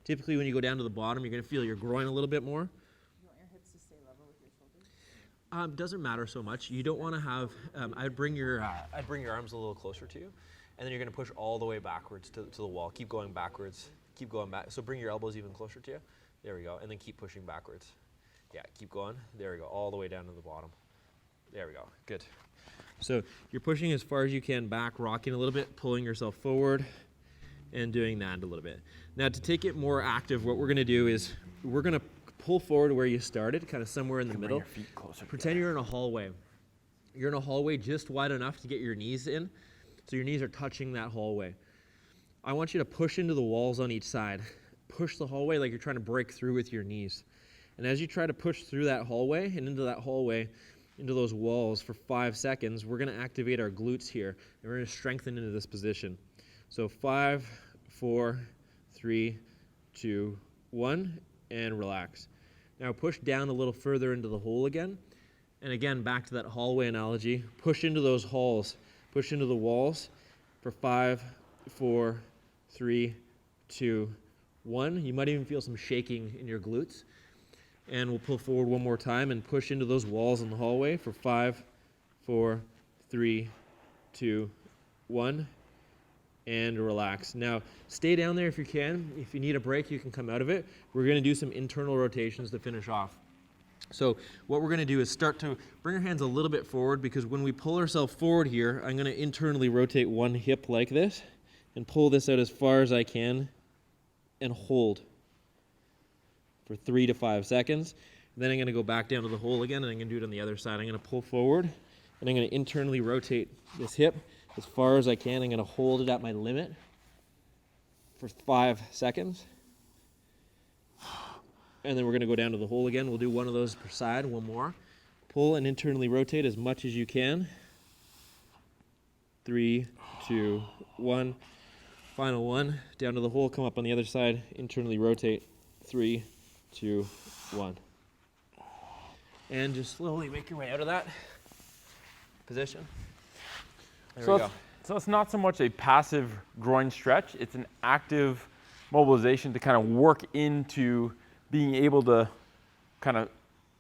Typically when you go down to the bottom, you're going to feel your groin a little bit more. You want your hips to stay level with your shoulders? Doesn't matter so much. You don't want to have, I'd bring your arms a little closer to you. And then you're going to push all the way backwards to the wall. Keep going backwards. Keep going back. So bring your elbows even closer to you. There we go. And then keep pushing backwards. Yeah, keep going. There we go. All the way down to the bottom. There we go. Good. So you're pushing as far as you can back, rocking a little bit, pulling yourself forward, and doing that a little bit. Now to take it more active, what we're going to do is we're going to pull forward where you started, kind of somewhere in the middle. Bring your feet closer Pretend you're in a hallway. You're in a hallway just wide enough to get your knees in. So your knees are touching that hallway. I want you to push into the walls on each side. Push the hallway like you're trying to break through with your knees. And as you try to push through that hallway and into that hallway, into those walls for 5 seconds, we're going to activate our glutes here. And we're going to strengthen into this position. So 5, 4, 3, 2, 1, and relax. Now push down a little further into the hole again. And again, back to that hallway analogy. Push into those halls. Push into the walls for 5, 4, 3, 2, 1. You might even feel some shaking in your glutes. And we'll pull forward one more time and push into those walls in the hallway for 5, 4, 3, 2, 1. And relax. Now, stay down there if you can. If you need a break, you can come out of it. We're going to do some internal rotations to finish off. So what we're going to do is start to bring our hands a little bit forward, because when we pull ourselves forward here, I'm going to internally rotate one hip like this and pull this out as far as I can and hold for 3 to 5 seconds. And then I'm going to go back down to the hole again, and I'm going to do it on the other side. I'm going to pull forward, and I'm going to internally rotate this hip as far as I can. I'm going to hold it at my limit for 5 seconds. And then we're going to go down to the hole again. We'll do one of those per side, one more. Pull and internally rotate as much as you can. 3, 2, 1. Final one. Down to the hole, come up on the other side, internally rotate. 3, 2, 1. And just slowly make your way out of that position. There we go. So it's not so much a passive groin stretch, it's an active mobilization to kind of work into being able to kind of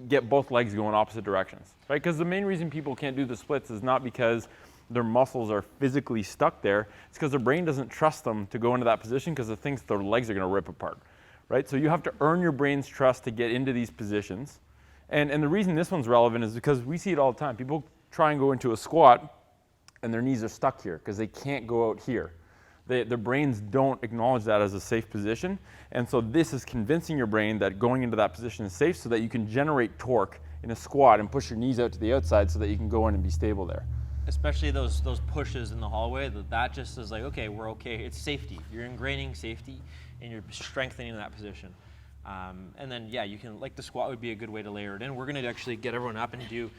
get both legs going opposite directions, right? Because the main reason people can't do the splits is not because their muscles are physically stuck there, it's because their brain doesn't trust them to go into that position because it thinks their legs are going to rip apart, right? So you have to earn your brain's trust to get into these positions. And the reason this one's relevant is because we see it all the time. People try and go into a squat and their knees are stuck here because they can't go out here. Their brains don't acknowledge that as a safe position. And so this is convincing your brain that going into that position is safe so that you can generate torque in a squat and push your knees out to the outside so that you can go in and be stable there. Especially those pushes in the hallway, that just is like, okay, we're okay. It's safety. You're ingraining safety and you're strengthening that position. And then, yeah, you can, like the squat would be a good way to layer it in. We're going to actually get everyone up and do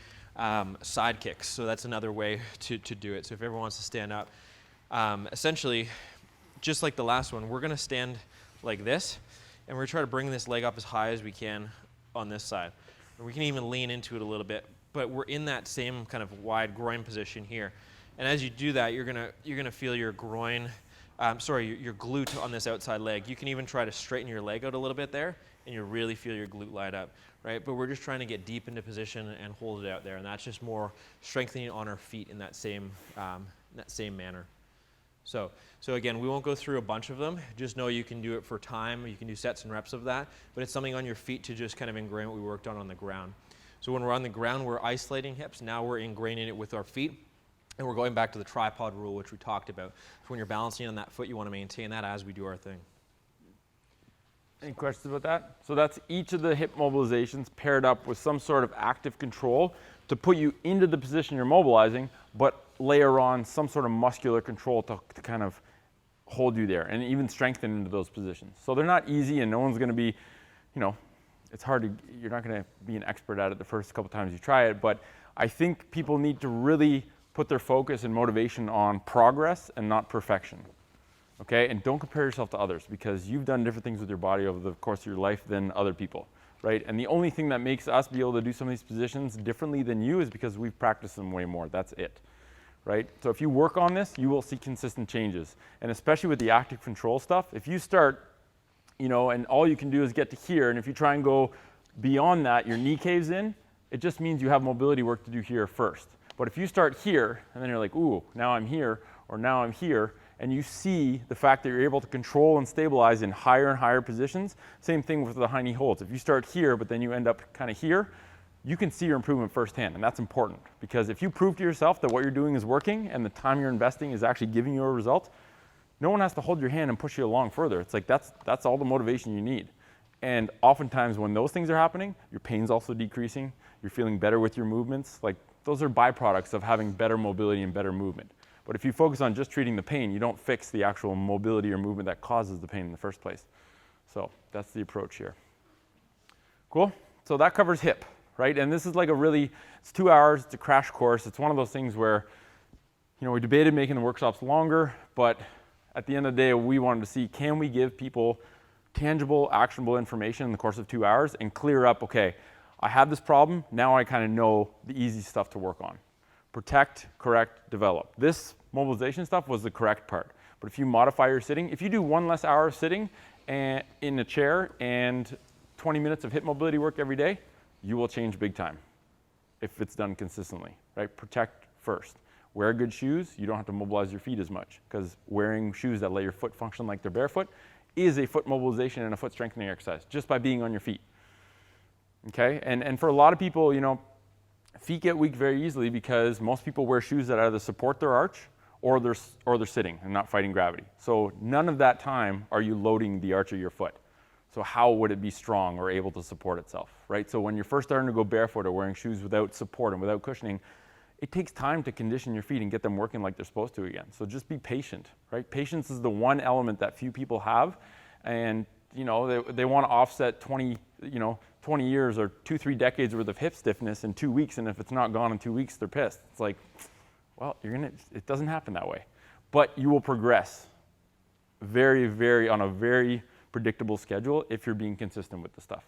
side kicks. So that's another way to do it. So if everyone wants to stand up, essentially just like the last one, we're going to stand like this, and we're going to try to bring this leg up as high as we can on this side. And we can even lean into it a little bit, but we're in that same kind of wide groin position here. And as you do that, you're gonna feel your groin, your glute on this outside leg. You can even try to straighten your leg out a little bit there, and you'll really feel your glute light up, right? But we're just trying to get deep into position and hold it out there, and that's just more strengthening on our feet in that same manner. So again, we won't go through a bunch of them. Just know you can do it for time. You can do sets and reps of that, but it's something on your feet to just kind of ingrain what we worked on the ground. So when we're on the ground, we're isolating hips. Now we're ingraining it with our feet, and we're going back to the tripod rule, which we talked about. So when you're balancing on that foot, you want to maintain that as we do our thing. Any questions about that? So that's each of the hip mobilizations paired up with some sort of active control to put you into the position you're mobilizing, but layer on some sort of muscular control to kind of hold you there and even strengthen into those positions. So they're not easy, and no one's going to be, it's hard to, you're not going to be an expert at it the first couple times you try it, but I think people need to really put their focus and motivation on progress and not perfection. Okay, and don't compare yourself to others, because you've done different things with your body over the course of your life than other people, right? And the only thing that makes us be able to do some of these positions differently than you is because we've practiced them way more. That's it, right? So if you work on this, you will see consistent changes. And especially with the active control stuff, if you start, and all you can do is get to here, and if you try and go beyond that, your knee caves in, it just means you have mobility work to do here first. But if you start here, and then you're like, ooh, now I'm here, or now I'm here, and you see the fact that you're able to control and stabilize in higher and higher positions, same thing with the high knee holds. If you start here, but then you end up kind of here, you can see your improvement firsthand, and that's important. Because if you prove to yourself that what you're doing is working and the time you're investing is actually giving you a result, no one has to hold your hand and push you along further. It's like that's all the motivation you need. And oftentimes when those things are happening, your pain's also decreasing, you're feeling better with your movements. Like, those are byproducts of having better mobility and better movement. But if you focus on just treating the pain, you don't fix the actual mobility or movement that causes the pain in the first place. So that's the approach here. Cool? So that covers hip, right? And this is like it's 2 hours, it's a crash course. It's one of those things where, we debated making the workshops longer, but at the end of the day, we wanted to see, can we give people tangible, actionable information in the course of 2 hours and clear up, okay, I have this problem, now I kind of know the easy stuff to work on. Protect, correct, develop. This mobilization stuff was the correct part. But if you modify your sitting, if you do 1 less hour of sitting in a chair and 20 minutes of hip mobility work every day, you will change big time if it's done consistently, right? Protect first. Wear good shoes. You don't have to mobilize your feet as much, because wearing shoes that let your foot function like they're barefoot is a foot mobilization and a foot strengthening exercise just by being on your feet. Okay? And for a lot of people, feet get weak very easily because most people wear shoes that either support their arch or they're sitting and not fighting gravity. So none of that time are you loading the arch of your foot. So how would it be strong or able to support itself, right? So when you're first starting to go barefoot or wearing shoes without support and without cushioning, it takes time to condition your feet and get them working like they're supposed to again. So just be patient, right? Patience is the one element that few people have, and they want to offset 20 years or 2-3 decades worth of hip stiffness in 2 weeks, and if it's not gone in 2 weeks, they're pissed. It's like, well, it doesn't happen that way. But you will progress on a very predictable schedule if you're being consistent with the stuff.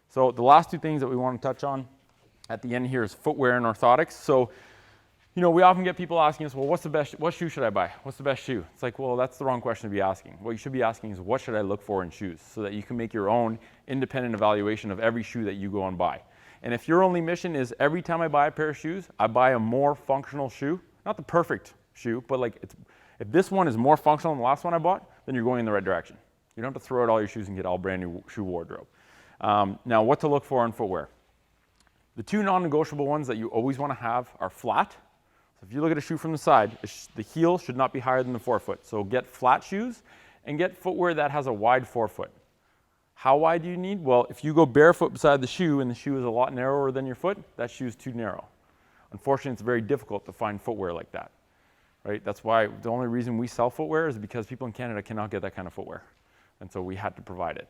So the last 2 things that we want to touch on at the end here is footwear and orthotics. So, we often get people asking us, well, what shoe should I buy? What's the best shoe? It's like, well, that's the wrong question to be asking. What you should be asking is, what should I look for in shoes, so that you can make your own independent evaluation of every shoe that you go and buy. And if your only mission is every time I buy a pair of shoes, I buy a more functional shoe, not the perfect shoe, but if this one is more functional than the last one I bought, then you're going in the right direction. You don't have to throw out all your shoes and get all brand new shoe wardrobe. Now, what to look for in footwear. The 2 non-negotiable ones that you always want to have are flat. So if you look at a shoe from the side, the heel should not be higher than the forefoot. So get flat shoes and get footwear that has a wide forefoot. How wide do you need? Well, if you go barefoot beside the shoe and the shoe is a lot narrower than your foot, that shoe is too narrow. Unfortunately, it's very difficult to find footwear like that, right? That's why the only reason we sell footwear is because people in Canada cannot get that kind of footwear. And so we had to provide it.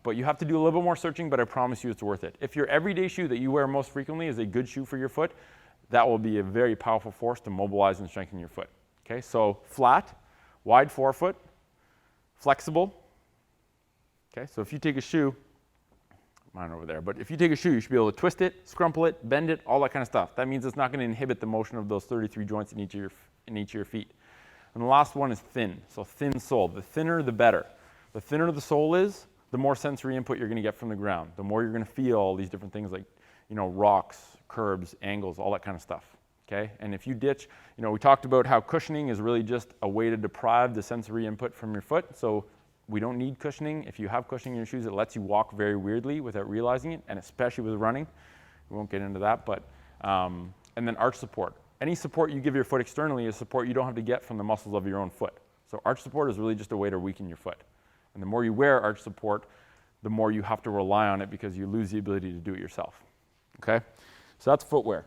But you have to do a little bit more searching, but I promise you it's worth it. If your everyday shoe that you wear most frequently is a good shoe for your foot, that will be a very powerful force to mobilize and strengthen your foot. Okay, so flat, wide forefoot, flexible. Okay, so if you take a shoe, mine over there, but if you take a shoe, you should be able to twist it, scrumple it, bend it, all that kind of stuff. That means it's not going to inhibit the motion of those 33 joints in each of your feet. And the last one is thin, so thin sole. The thinner, the better. The thinner the sole is, the more sensory input you're going to get from the ground. The more you're going to feel all these different things like, rocks, curbs, angles, all that kind of stuff. Okay? And if you ditch, we talked about how cushioning is really just a way to deprive the sensory input from your foot. So we don't need cushioning. If you have cushioning in your shoes, it lets you walk very weirdly without realizing it, and especially with running. We won't get into that, but, and then arch support. Any support you give your foot externally is support you don't have to get from the muscles of your own foot. So arch support is really just a way to weaken your foot. And the more you wear arch support, the more you have to rely on it because you lose the ability to do it yourself. Okay? So that's footwear.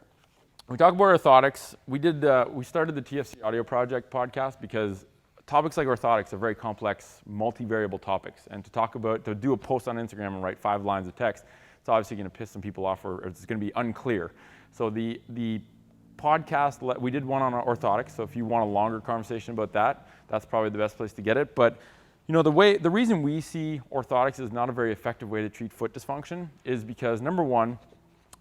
We talk about orthotics. We started the TFC Audio Project podcast because topics like orthotics are very complex, multivariable topics. And to do a post on Instagram and write 5 lines of text, it's obviously going to piss some people off or it's going to be unclear. So the podcast, we did one on orthotics. So if you want a longer conversation about that, that's probably the best place to get it. But the reason we see orthotics is not a very effective way to treat foot dysfunction is because, number one,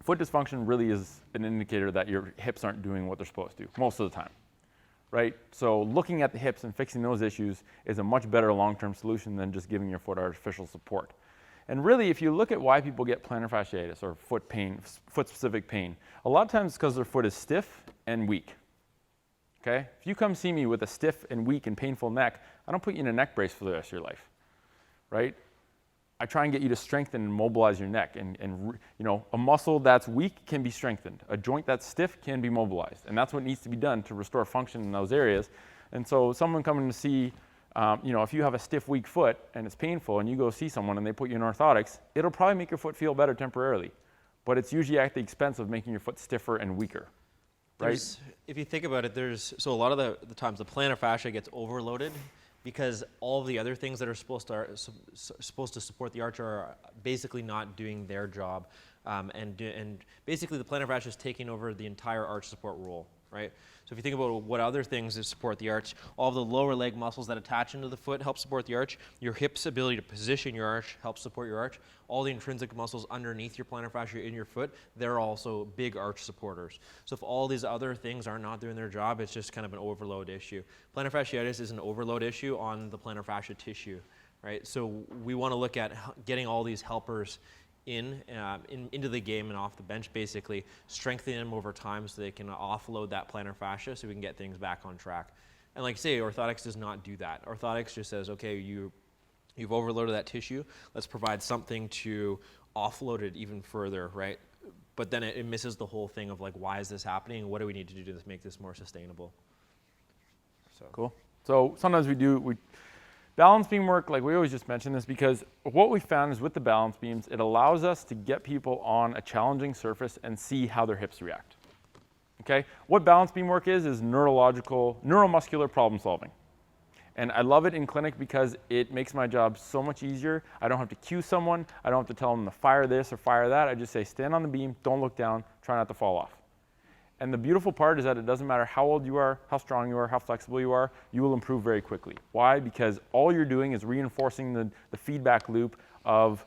foot dysfunction really is an indicator that your hips aren't doing what they're supposed to most of the time, right? So looking at the hips and fixing those issues is a much better long-term solution than just giving your foot artificial support. And really, if you look at why people get plantar fasciitis or foot pain, foot-specific pain, a lot of times it's because their foot is stiff and weak. Okay? If you come see me with a stiff and weak and painful neck, I don't put you in a neck brace for the rest of your life, right? I try and get you to strengthen and mobilize your neck. And a muscle that's weak can be strengthened. A joint that's stiff can be mobilized. And that's what needs to be done to restore function in those areas. And so someone coming to see, if you have a stiff, weak foot and it's painful and you go see someone and they put you in orthotics, it'll probably make your foot feel better temporarily. But it's usually at the expense of making your foot stiffer and weaker. Right? If you think about it, so a lot of the times the plantar fascia gets overloaded because all of the other things that are supposed to support the arch are basically not doing their job, and basically the plantar fascia is taking over the entire arch support role, right? So if you think about what other things that support the arch, all of the lower leg muscles that attach into the foot help support the arch. Your hip's ability to position your arch helps support your arch. All the intrinsic muscles underneath your plantar fascia in your foot, they're also big arch supporters. So if all these other things are not doing their job, it's just kind of an overload issue. Plantar fasciitis is an overload issue on the plantar fascia tissue, right? So we want to look at getting all these helpers into the game and off the bench, basically strengthening them over time so they can offload that plantar fascia so we can get things back on track. And like I say, orthotics does not do that. Orthotics just says, okay, you've overloaded that tissue, let's provide something to offload it even further, right? But then it misses the whole thing of like, why is this happening? What do we need to do to make this more sustainable? So cool. So sometimes we balance beam work, like we always just mention this because what we found is with the balance beams, it allows us to get people on a challenging surface and see how their hips react. Okay? What balance beam work is neuromuscular problem solving. And I love it in clinic because it makes my job so much easier. I don't have to cue someone. I don't have to tell them to fire this or fire that. I just say, stand on the beam, don't look down, try not to fall off. And the beautiful part is that it doesn't matter how old you are, how strong you are, how flexible you are, you will improve very quickly. Why? Because all you're doing is reinforcing the feedback loop of